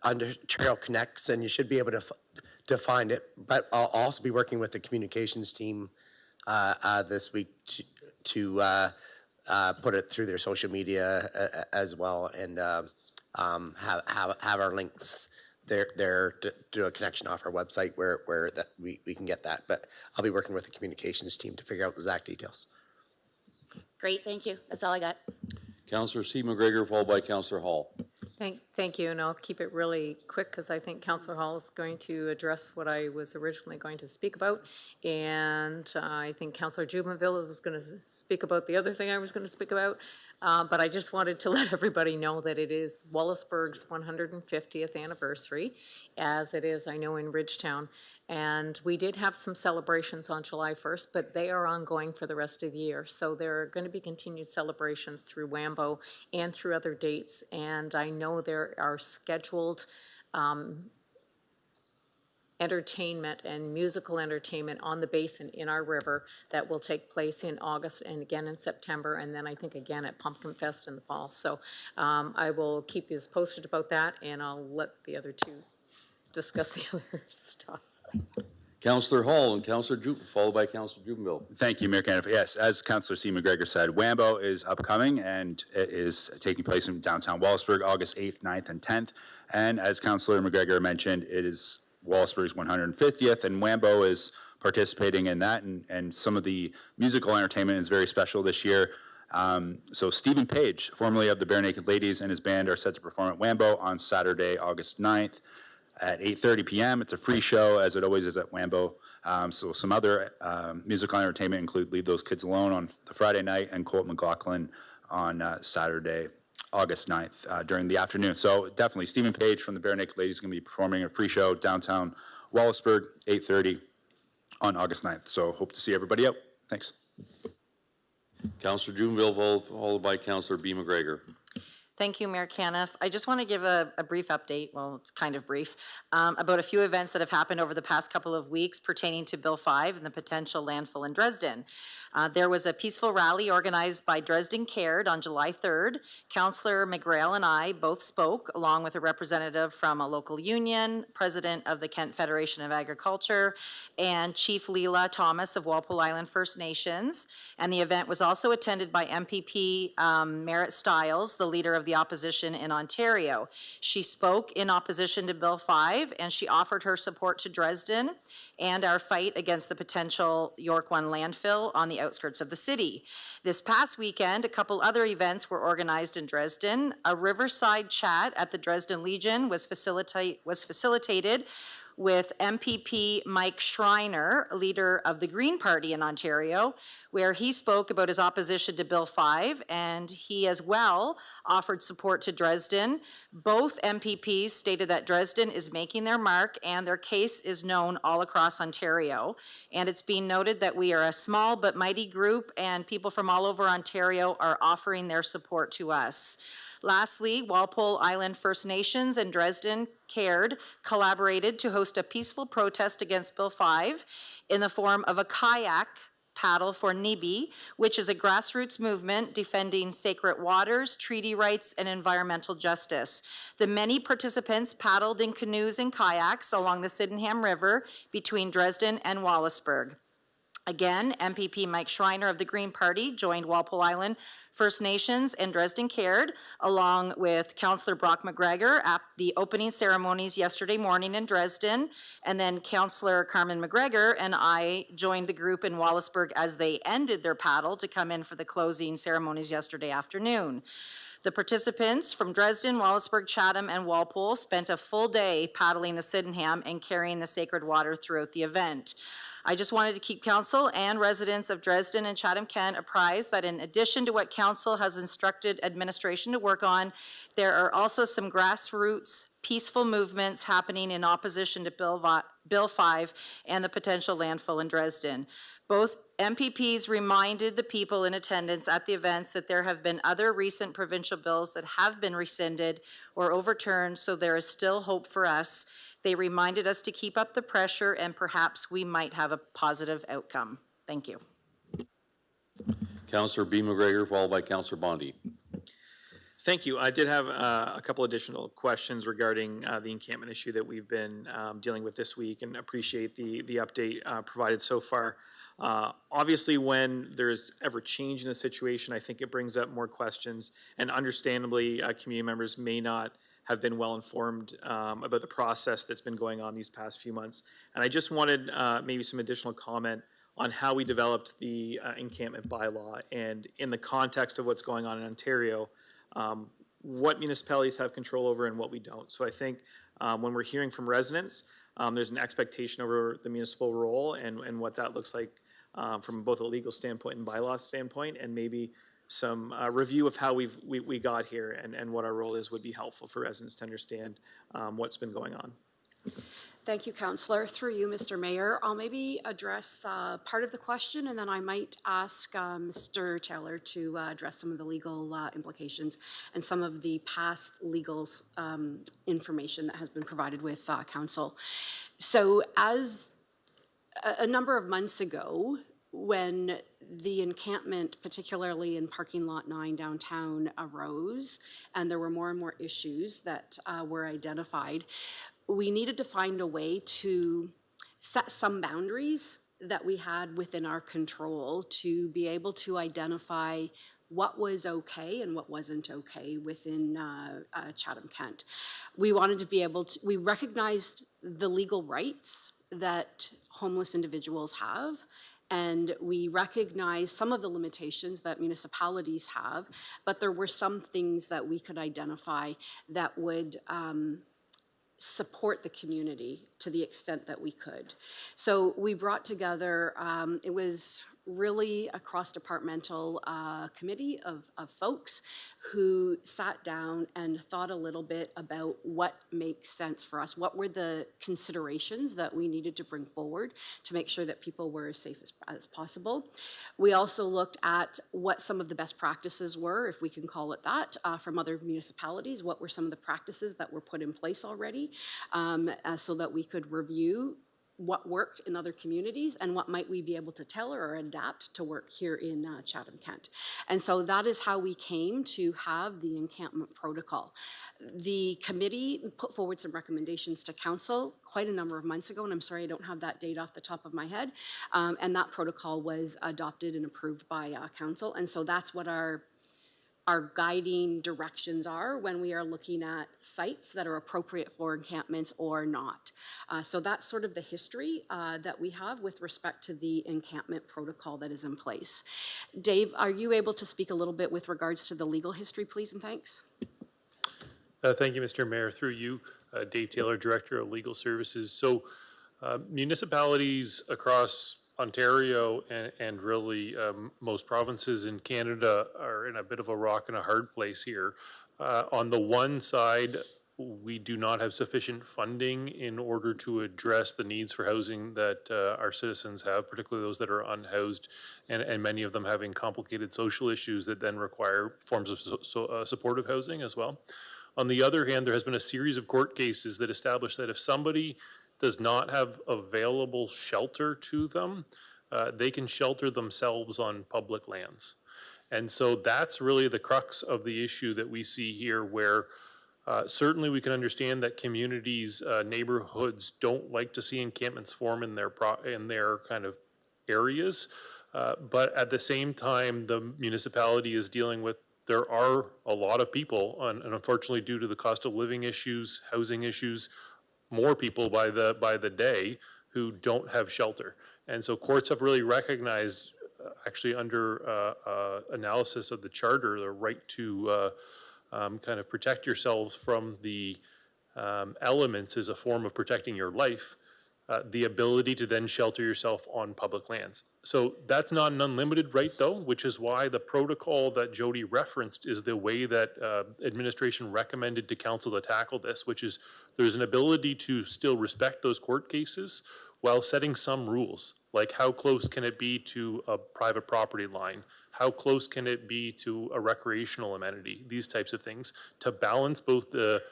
Ontario Connects, and you should be able to find it. But I'll also be working with the communications team this week to put it through their social media as well, and have our links there to do a connection off our website where that we can get that. But I'll be working with the communications team to figure out the exact details. Great, thank you. That's all I got. Councillor C. McGregor, followed by Councillor Hall. Thank you, and I'll keep it really quick because I think Councillor Hall is going to address what I was originally going to speak about, and I think Councillor Jubenville was going to speak about the other thing I was going to speak about, but I just wanted to let everybody know that it is Wallaceburg's 150th anniversary, as it is, I know, in Ridgetown, and we did have some celebrations on July 1st, but they are ongoing for the rest of the year, so there are going to be continued celebrations through Wambo and through other dates, and I know there are scheduled entertainment and musical entertainment on the basin in our river that will take place in August and again in September, and then I think again at Pumpkin Fest in the fall. So I will keep you posted about that, and I'll let the other two discuss the other stuff. Councillor Hall and Councillor followed by Councillor Jubenville. Thank you, Mayor Caniff. Yes, as Councillor C. McGregor said, Wambo is upcoming, and it is taking place in downtown Wallaceburg, August 8th, 9th, and 10th. And as Councillor McGregor mentioned, it is Wallaceburg's 150th, and Wambo is participating in that, and some of the musical entertainment is very special this year. So Stephen Page, formerly of the Bare Naked Ladies, and his band are set to perform at Wambo on Saturday, August 9th. At 8:30 p.m. It's a free show, as it always is at Wambo. So some other musical entertainment include Leave Those Kids Alone on the Friday night and Colt McLaughlin on Saturday, August 9th during the afternoon. So definitely Stephen Page from the Bare Naked Ladies is going to be performing a free show downtown Wallaceburg, 8:30 on August 9th. So hope to see everybody out. Thanks. Councillor Jubenville, followed by Councillor B. McGregor. Thank you, Mayor Caniff. I just want to give a brief update, well, it's kind of brief, about a few events that have happened over the past couple of weeks pertaining to Bill 5 and the potential landfill in Dresden. There was a peaceful rally organized by Dresden Cared on July 3rd. Councillor McGrail and I both spoke, along with a representative from a local union, president of the Kent Federation of Agriculture, and Chief Leela Thomas of Walpole Island First Nations. And the event was also attended by MPP Merritt Stiles, the leader of the opposition in Ontario. She spoke in opposition to Bill 5, and she offered her support to Dresden and our fight against the potential York 1 landfill on the outskirts of the city. This past weekend, a couple other events were organized in Dresden. A Riverside chat at the Dresden Legion was facilitated with MPP Mike Schreiner, leader of the Green Party in Ontario, where he spoke about his opposition to Bill 5, and he as well offered support to Dresden. Both MPPs stated that Dresden is making their mark and their case is known all across Ontario. And it's being noted that we are a small but mighty group, and people from all over Ontario are offering their support to us. Lastly, Walpole Island First Nations and Dresden Cared collaborated to host a peaceful protest against Bill 5 in the form of a kayak paddle for NIBI, which is a grassroots movement defending sacred waters, treaty rights, and environmental justice. The many participants paddled in canoes and kayaks along the Sydenham River between Dresden and Wallaceburg. Again, MPP Mike Schreiner of the Green Party joined Walpole Island First Nations and Dresden Cared, along with Councillor Brock McGregor at the opening ceremonies yesterday morning in Dresden, and then Councillor Carmen McGregor and I joined the group in Wallaceburg as they ended their paddle to come in for the closing ceremonies yesterday afternoon. The participants from Dresden, Wallaceburg, Chatham, and Walpole spent a full day paddling the Sydenham and carrying the sacred water throughout the event. I just wanted to keep council and residents of Dresden and Chatham-Kent apprised that in addition to what council has instructed administration to work on, there are also some grassroots peaceful movements happening in opposition to Bill 5 and the potential landfill in Dresden. Both MPPs reminded the people in attendance at the events that there have been other recent provincial bills that have been rescinded or overturned, so there is still hope for us. They reminded us to keep up the pressure and perhaps we might have a positive outcome. Thank you. Councillor B. McGregor, followed by Councillor Bondi. Thank you. I did have a couple additional questions regarding the encampment issue that we've been dealing with this week, and appreciate the update provided so far. Obviously, when there's ever change in a situation, I think it brings up more questions, and understandably, community members may not have been well informed about the process that's been going on these past few months. And I just wanted maybe some additional comment on how we developed the encampment bylaw, and in the context of what's going on in Ontario, what municipalities have control over and what we don't. So I think when we're hearing from residents, there's an expectation over the municipal role and what that looks like from both a legal standpoint and bylaw standpoint, and maybe some review of how we got here and what our role is would be helpful for residents to understand what's been going on. Thank you, Councillor. Through you, Mr. Mayor, I'll maybe address part of the question, and then I might ask Mr. Taylor to address some of the legal implications and some of the past legal information that has been provided with Council. So as a number of months ago, when the encampment, particularly in parking lot 9 downtown, arose, and there were more and more issues that were identified, we needed to find a way to set some boundaries that we had within our control to be able to identify what was okay and what wasn't okay within Chatham-Kent. We wanted to be able to, we recognized the legal rights that homeless individuals have, and we recognize some of the limitations that municipalities have, but there were some things that we could identify that would support the community to the extent that we could. So we brought together, it was really a cross-departmental committee of folks who sat down and thought a little bit about what makes sense for us. What were the considerations that we needed to bring forward to make sure that people were as safe as possible. We also looked at what some of the best practices were, if we can call it that, from other municipalities. What were some of the practices that were put in place already, so that we could review what worked in other communities and what might we be able to tailor or adapt to work here in Chatham-Kent. And so that is how we came to have the encampment protocol. The committee put forward some recommendations to council quite a number of months ago, and I'm sorry I don't have that date off the top of my head, and that protocol was adopted and approved by council. And so that's what our guiding directions are when we are looking at sites that are appropriate for encampments or not. So that's sort of the history that we have with respect to the encampment protocol that is in place. Dave, are you able to speak a little bit with regards to the legal history, please, and thanks? Thank you, Mr. Mayor. Through you, Dave Taylor, Director of Legal Services. So municipalities across Ontario and really most provinces in Canada are in a bit of a rock and a hard place here. On the one side, we do not have sufficient funding in order to address the needs for housing that our citizens have, particularly those that are unhoused, and many of them having complicated social issues that then require forms of supportive housing as well. On the other hand, there has been a series of court cases that establish that if somebody does not have available shelter to them, they can shelter themselves on public lands. And so that's really the crux of the issue that we see here, where certainly we can understand that communities, neighborhoods don't like to see encampments form in their kind of areas. But at the same time, the municipality is dealing with, there are a lot of people, and unfortunately due to the cost of living issues, housing issues, more people by the day who don't have shelter. And so courts have really recognized, actually under analysis of the charter, the right to kind of protect yourselves from the elements is a form of protecting your life, the ability to then shelter yourself on public lands. So that's not an unlimited right though, which is why the protocol that Jody referenced is the way that administration recommended to council to tackle this, which is there's an ability to still respect those court cases while setting some rules, like how close can it be to a private property line? How close can it be to a recreational amenity? These types of things to balance both the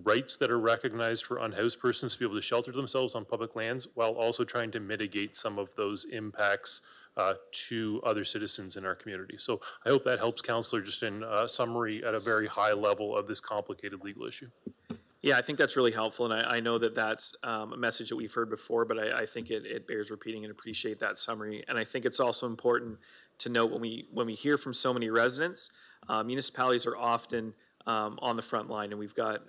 rights that are recognized for unhoused persons to be able to shelter themselves on public lands while also trying to mitigate some of those impacts to other citizens in our community. So I hope that helps, Councillor, just in summary at a very high level of this complicated legal issue. Yeah, I think that's really helpful, and I know that that's a message that we've heard before, but I think it bears repeating, and appreciate that summary. And I think it's also important to note when we hear from so many residents, municipalities are often on the front line, and we've got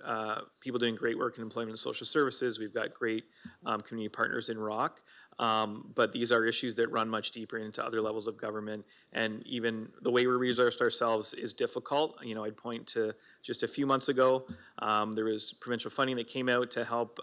people doing great work in employment and social services. We've got great community partners in Rock, but these are issues that run much deeper into other levels of government, and even the way we resource ourselves is difficult. You know, I'd point to just a few months ago, there was provincial funding that came out to help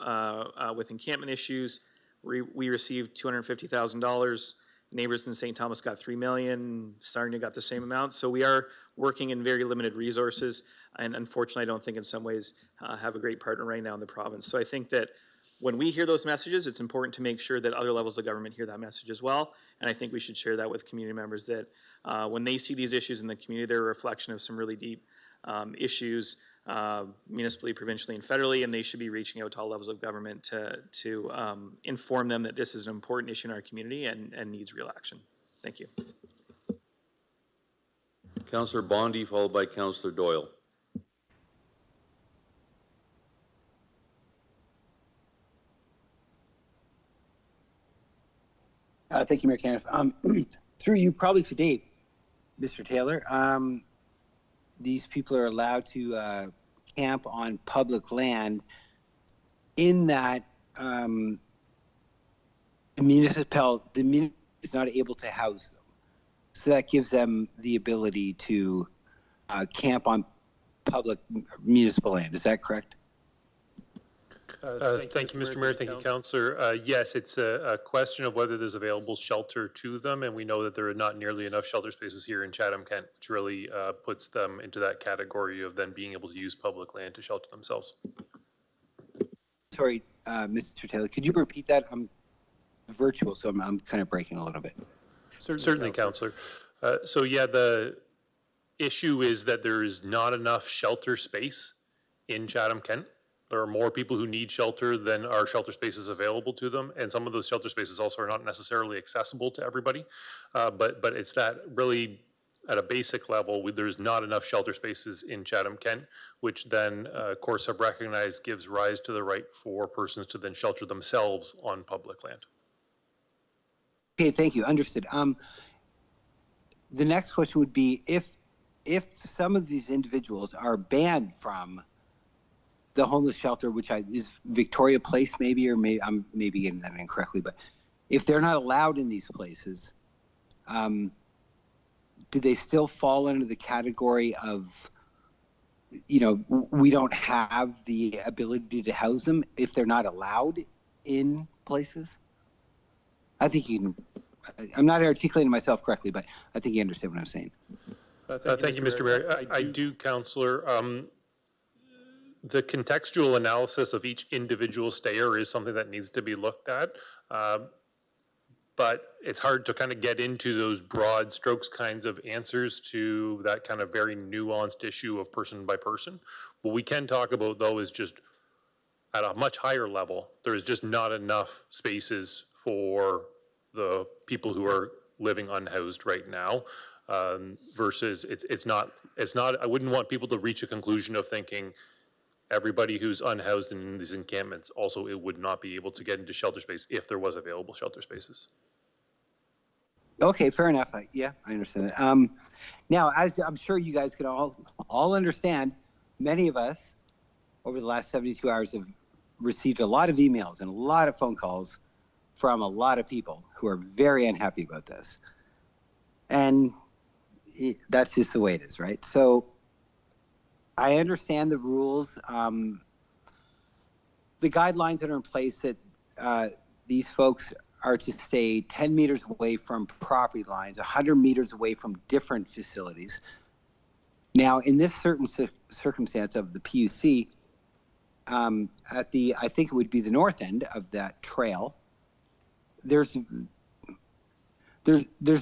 with encampment issues. We received $250,000. Neighbors in St. Thomas got $3 million. Sarnia got the same amount. So we are working in very limited resources, and unfortunately, I don't think in some ways have a great partner right now in the province. So I think that when we hear those messages, it's important to make sure that other levels of government hear that message as well. And I think we should share that with community members, that when they see these issues in the community, they're a reflection of some really deep issues, municipally, provincially, and federally, and they should be reaching out to all levels of government to inform them that this is an important issue in our community and needs real action. Thank you. Councillor Bondy, followed by Councillor Doyle. Thank you, Mayor Caniff. Through you, probably to Dave, Mr. Taylor, these people are allowed to camp on public land in that the municipality is not able to house them. So that gives them the ability to camp on public municipal land. Is that correct? Thank you, Mr. Mayor. Thank you, Councillor. Yes, it's a question of whether there's available shelter to them, and we know that there are not nearly enough shelter spaces here in Chatham-Kent, which really puts them into that category of then being able to use public land to shelter themselves. Sorry, Mr. Taylor, could you repeat that? I'm virtual, so I'm kind of breaking a little bit. Certainly, Councillor. So yeah, the issue is that there is not enough shelter space in Chatham-Kent. There are more people who need shelter than are shelter spaces available to them, and some of those shelter spaces also are not necessarily accessible to everybody. But it's that really, at a basic level, there's not enough shelter spaces in Chatham-Kent, which then courts have recognized gives rise to the right for persons to then shelter themselves on public land. Okay, thank you. Understood. The next question would be if some of these individuals are banned from the homeless shelter, which is Victoria Place, maybe, or I'm maybe getting that incorrectly, but if they're not allowed in these places, do they still fall under the category of we don't have the ability to house them if they're not allowed in places? I think I'm not articulating myself correctly, but I think you understand what I'm saying. Thank you, Mr. Mayor. I do, Councillor. The contextual analysis of each individual stayer is something that needs to be looked at. But it's hard to kind of get into those broad strokes kinds of answers to that kind of very nuanced issue of person by person. What we can talk about, though, is just at a much higher level, there is just not enough spaces for the people who are living unhoused right now. Versus it's not, I wouldn't want people to reach a conclusion of thinking everybody who's unhoused in these encampments also it would not be able to get into shelter space if there was available shelter spaces. Okay, fair enough. I understand that. Now, as I'm sure you guys can all understand, many of us over the last 72 hours have received a lot of emails and a lot of phone calls from a lot of people who are very unhappy about this. And that's just the way it is, right? So I understand the rules. The guidelines that are in place that these folks are to stay 10 meters away from property lines, 100 meters away from different facilities. Now, in this certain circumstance of the PUC, I think it would be the north end of that trail, there's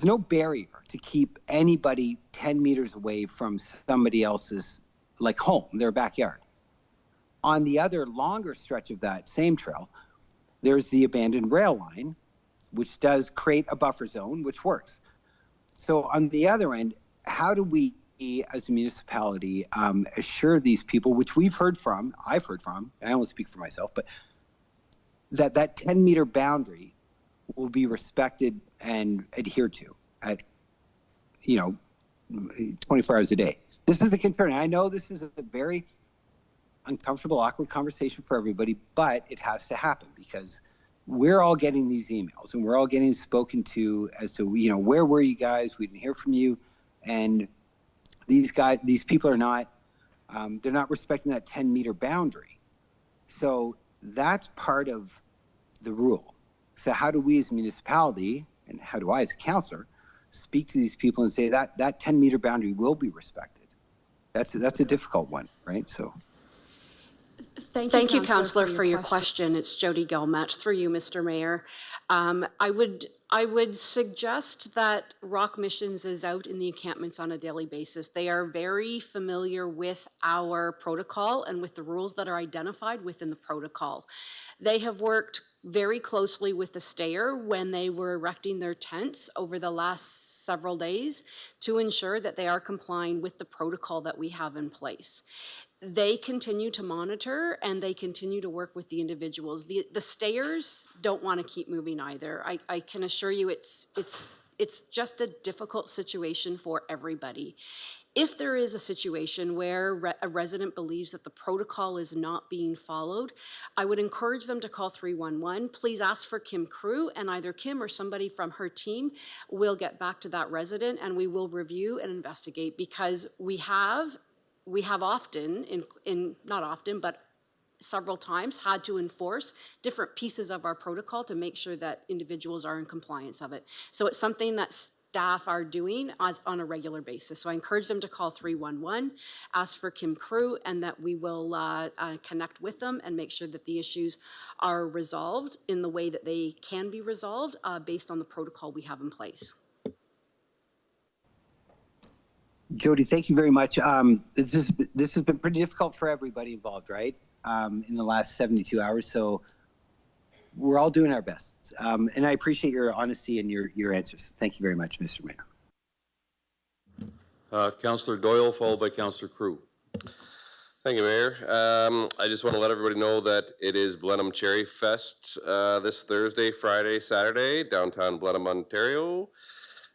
no barrier to keep anybody 10 meters away from somebody else's home, their backyard. On the other longer stretch of that same trail, there's the abandoned rail line, which does create a buffer zone, which works. So on the other end, how do we, as a municipality, assure these people, which I've heard from, I only speak for myself, but that 10-meter boundary will be respected and adhered to at, 24 hours a day. This is a concern. I know this is a very uncomfortable, awkward conversation for everybody, but it has to happen because we're all getting these emails and we're all getting spoken to as to, where were you guys? We didn't hear from you. And these people are not, they're not respecting that 10-meter boundary. So that's part of the rule. So how do we as a municipality, and how do I as a councillor, speak to these people and say that 10-meter boundary will be respected? That's a difficult one, right? So. Thank you, Councillor, for your question. It's Jody Gelmatch through you, Mr. Mayor. I would suggest that Rock Missions is out in the encampments on a daily basis. They are very familiar with our protocol and with the rules that are identified within the protocol. They have worked very closely with the stayer when they were erecting their tents over the last several days to ensure that they are complying with the protocol that we have in place. They continue to monitor and they continue to work with the individuals. The stayers don't want to keep moving either. I can assure you it's just a difficult situation for everybody. If there is a situation where a resident believes that the protocol is not being followed, I would encourage them to call 311. Please ask for Kim Crew, and either Kim or somebody from her team will get back to that resident and we will review and investigate, because we have often, not often, but several times had to enforce different pieces of our protocol to make sure that individuals are in compliance of it. So it's something that staff are doing on a regular basis. So I encourage them to call 311, ask for Kim Crew, and that we will connect with them and make sure that the issues are resolved in the way that they can be resolved based on the protocol we have in place. Jody, thank you very much. This has been pretty difficult for everybody involved, right? In the last 72 hours. So we're all doing our best. And I appreciate your honesty and your answers. Thank you very much, Mr. Mayor. Councillor Doyle, followed by Councillor Crew. Thank you, Mayor. I just want to let everybody know that it is Blenheim Cherry Fest this Thursday, Friday, Saturday, downtown Blenheim, Ontario.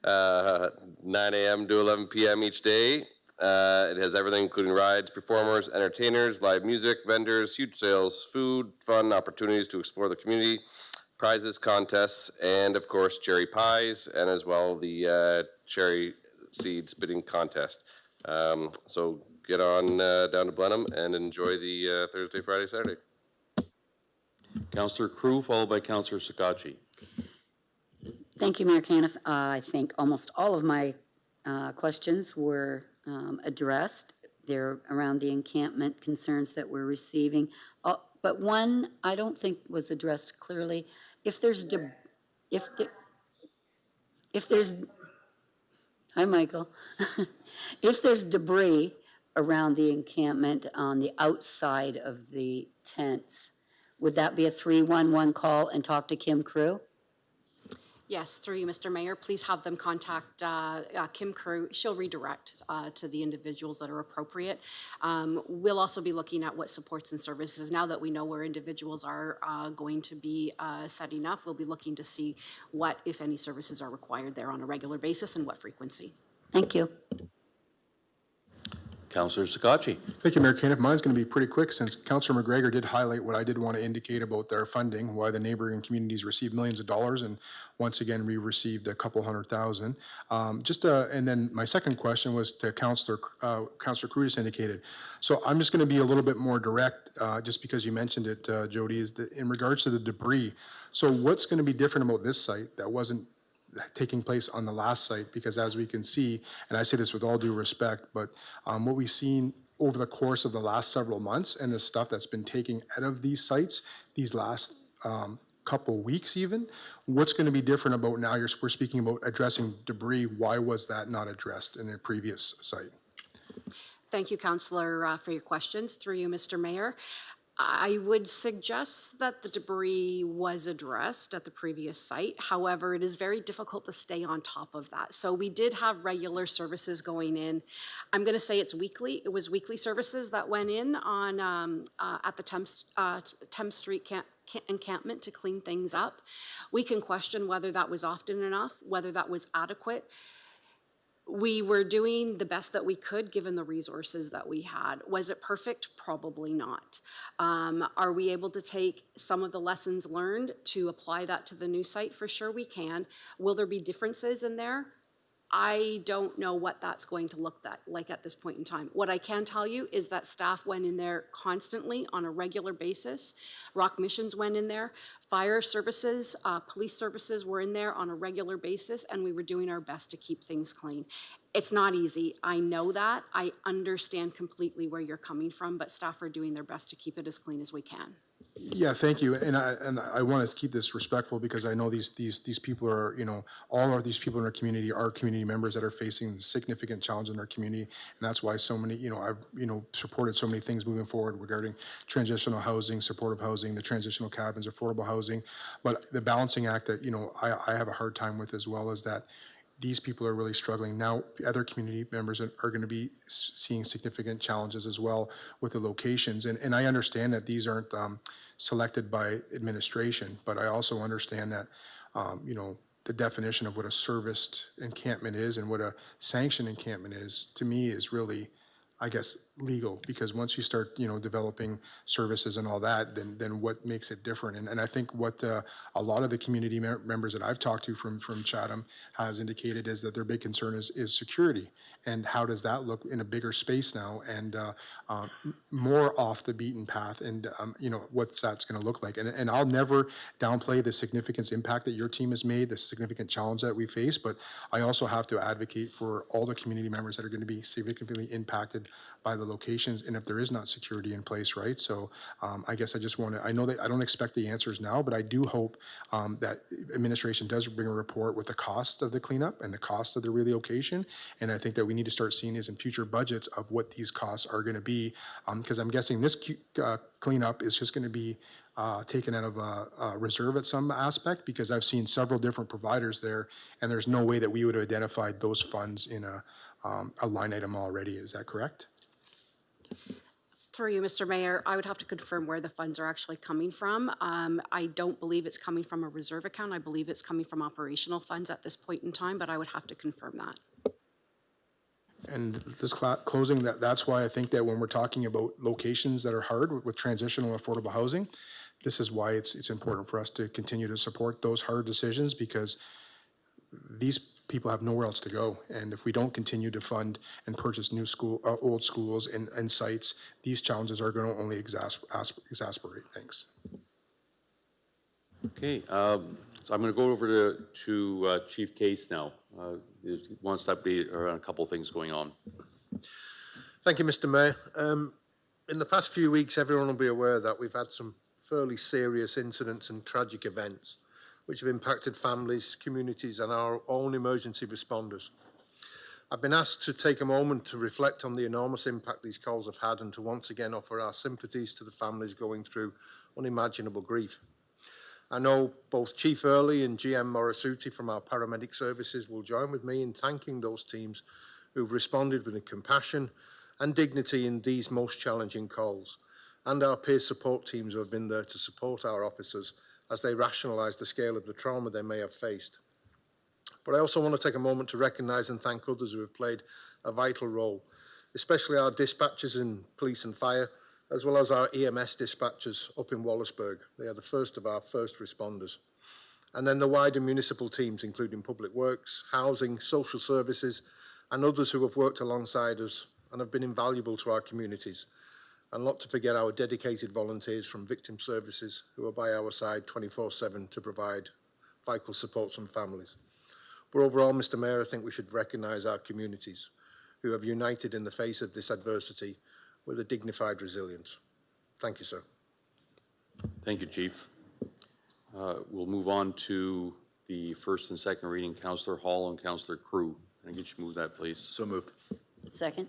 9 a.m. to 11 p.m. each day. It has everything, including rides, performers, entertainers, live music, vendors, huge sales, food, fun opportunities to explore the community, prizes, contests, and of course cherry pies, and as well the cherry seed spitting contest. So get on down to Blenheim and enjoy the Thursday, Friday, Saturday. Councillor Crew, followed by Councillor Sakachi. Thank you, Mayor Caniff. I think almost all of my questions were addressed. They're around the encampment concerns that we're receiving. But one I don't think was addressed clearly. If there's hi, Michael. If there's debris around the encampment on the outside of the tents, would that be a 311 call and talk to Kim Crew? Yes, through you, Mr. Mayor, please have them contact Kim Crew. She'll redirect to the individuals that are appropriate. We'll also be looking at what supports and services. Now that we know where individuals are going to be setting up, we'll be looking to see what, if any, services are required there on a regular basis and what frequency. Thank you. Councillor Sakachi. Thank you, Mayor Caniff. Mine's going to be pretty quick since Councillor McGregor did highlight what I did want to indicate about their funding, why the neighboring communities received millions of dollars, and once again, we received a couple $100,000. And then my second question was to Councillor Crew just indicated. So I'm just going to be a little bit more direct, just because you mentioned it, Jody, is that in regards to the debris. So what's going to be different about this site that wasn't taking place on the last site? Because as we can see, and I say this with all due respect, but what we've seen over the course of the last several months and the stuff that's been taken out of these sites, these last couple weeks even, what's going to be different about now? We're speaking about addressing debris. Why was that not addressed in the previous site? Thank you, Councillor, for your questions. Through you, Mr. Mayor. I would suggest that the debris was addressed at the previous site. However, it is very difficult to stay on top of that. So we did have regular services going in. I'm going to say it's weekly. It was weekly services that went in on at the Thames Street encampment to clean things up. We can question whether that was often enough, whether that was adequate. We were doing the best that we could given the resources that we had. Was it perfect? Probably not. Are we able to take some of the lessons learned to apply that to the new site? For sure we can. Will there be differences in there? I don't know what that's going to look like at this point in time. What I can tell you is that staff went in there constantly on a regular basis. Rock Missions went in there. Fire services, police services were in there on a regular basis, and we were doing our best to keep things clean. It's not easy. I know that. I understand completely where you're coming from, but staff are doing their best to keep it as clean as we can. Yeah, thank you. And I want to keep this respectful because I know these people are, all of these people in our community are community members that are facing significant challenge in our community. And that's why so many, I've, supported so many things moving forward regarding transitional housing, supportive housing, the transitional cabins, affordable housing. But the balancing act that, I have a hard time with as well is that these people are really struggling. Now, other community members are going to be seeing significant challenges as well with the locations. And I understand that these aren't selected by administration, but I also understand that, the definition of what a serviced encampment is and what a sanctioned encampment is, to me, is really, I guess, legal, because once you start, developing services and all that, then what makes it different? And I think what a lot of the community members that I've talked to from Chatham has indicated is that their big concern is security. And how does that look in a bigger space now and more off the beaten path, and what's that's going to look like? And I'll never downplay the significant impact that your team has made, the significant challenge that we face, but I also have to advocate for all the community members that are going to be significantly impacted by the locations, and if there is not security in place, right? So I guess I just want to, I know that I don't expect the answers now, but I do hope that administration does bring a report with the cost of the cleanup and the cost of the relocation. And I think that we need to start seeing is in future budgets of what these costs are going to be, because I'm guessing this cleanup is just going to be taken out of a reserve at some aspect, because I've seen several different providers there, and there's no way that we would have identified those funds in a line item already. Is that correct? Through you, Mr. Mayor, I would have to confirm where the funds are actually coming from. I don't believe it's coming from a reserve account. I believe it's coming from operational funds at this point in time, but I would have to confirm that. And this closing, that's why I think that when we're talking about locations that are hard with transitional and affordable housing, this is why it's important for us to continue to support those hard decisions, because these people have nowhere else to go. And if we don't continue to fund and purchase new old schools and sites, these challenges are going to only exasperate. Thanks. Okay, so I'm going to go over to Chief Case now. He wants to update on a couple of things going on. Thank you, Mr. Mayor. In the past few weeks, everyone will be aware that we've had some fairly serious incidents and tragic events which have impacted families, communities, and our own emergency responders. I've been asked to take a moment to reflect on the enormous impact these calls have had and to once again offer our sympathies to the families going through unimaginable grief. I know both Chief Early and GM Morisuti from our paramedic services will join with me in thanking those teams who've responded with compassion and dignity in these most challenging calls, and our peer support teams who have been there to support our officers as they rationalise the scale of the trauma they may have faced. But I also want to take a moment to recognise and thank others who have played a vital role, especially our dispatchers in police and fire, as well as our EMS dispatchers up in Wallaceburg. They are the first of our first responders. And then the wider municipal teams, including Public Works, Housing, Social Services, and others who have worked alongside us and have been invaluable to our communities. And not to forget our dedicated volunteers from Victim Services who are by our side 24/7 to provide vital support to families. But overall, Mr. Mayor, I think we should recognise our communities who have united in the face of this adversity with a dignified resilience. Thank you, sir. Thank you, Chief. We'll move on to the first and second reading. Councillor Hall and Councillor Crew. Can I get you to move that, please? So moved. Second.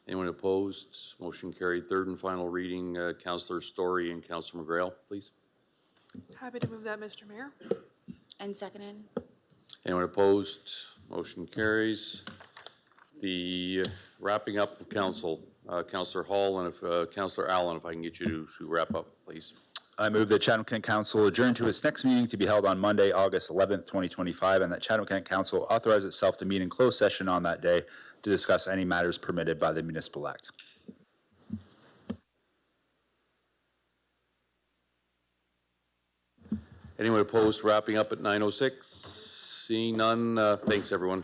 Anyone opposed? Motion carried. Third and final reading, Councillor Story and Councillor McGrail, please. Happy to move that, Mr. Mayor. And seconded. Anyone opposed? Motion carries. The wrapping up of council, Councillor Hall and if Councillor Allen, if I can get you to wrap up, please. I move that Chatham-Kent Council adjourn to its next meeting to be held on Monday, August 11th, 2025, and that Chatham-Kent Council authorize itself to meet in closed session on that day to discuss any matters permitted by the Municipal Act. Anyone opposed wrapping up at 9:06? Seeing none, thanks everyone.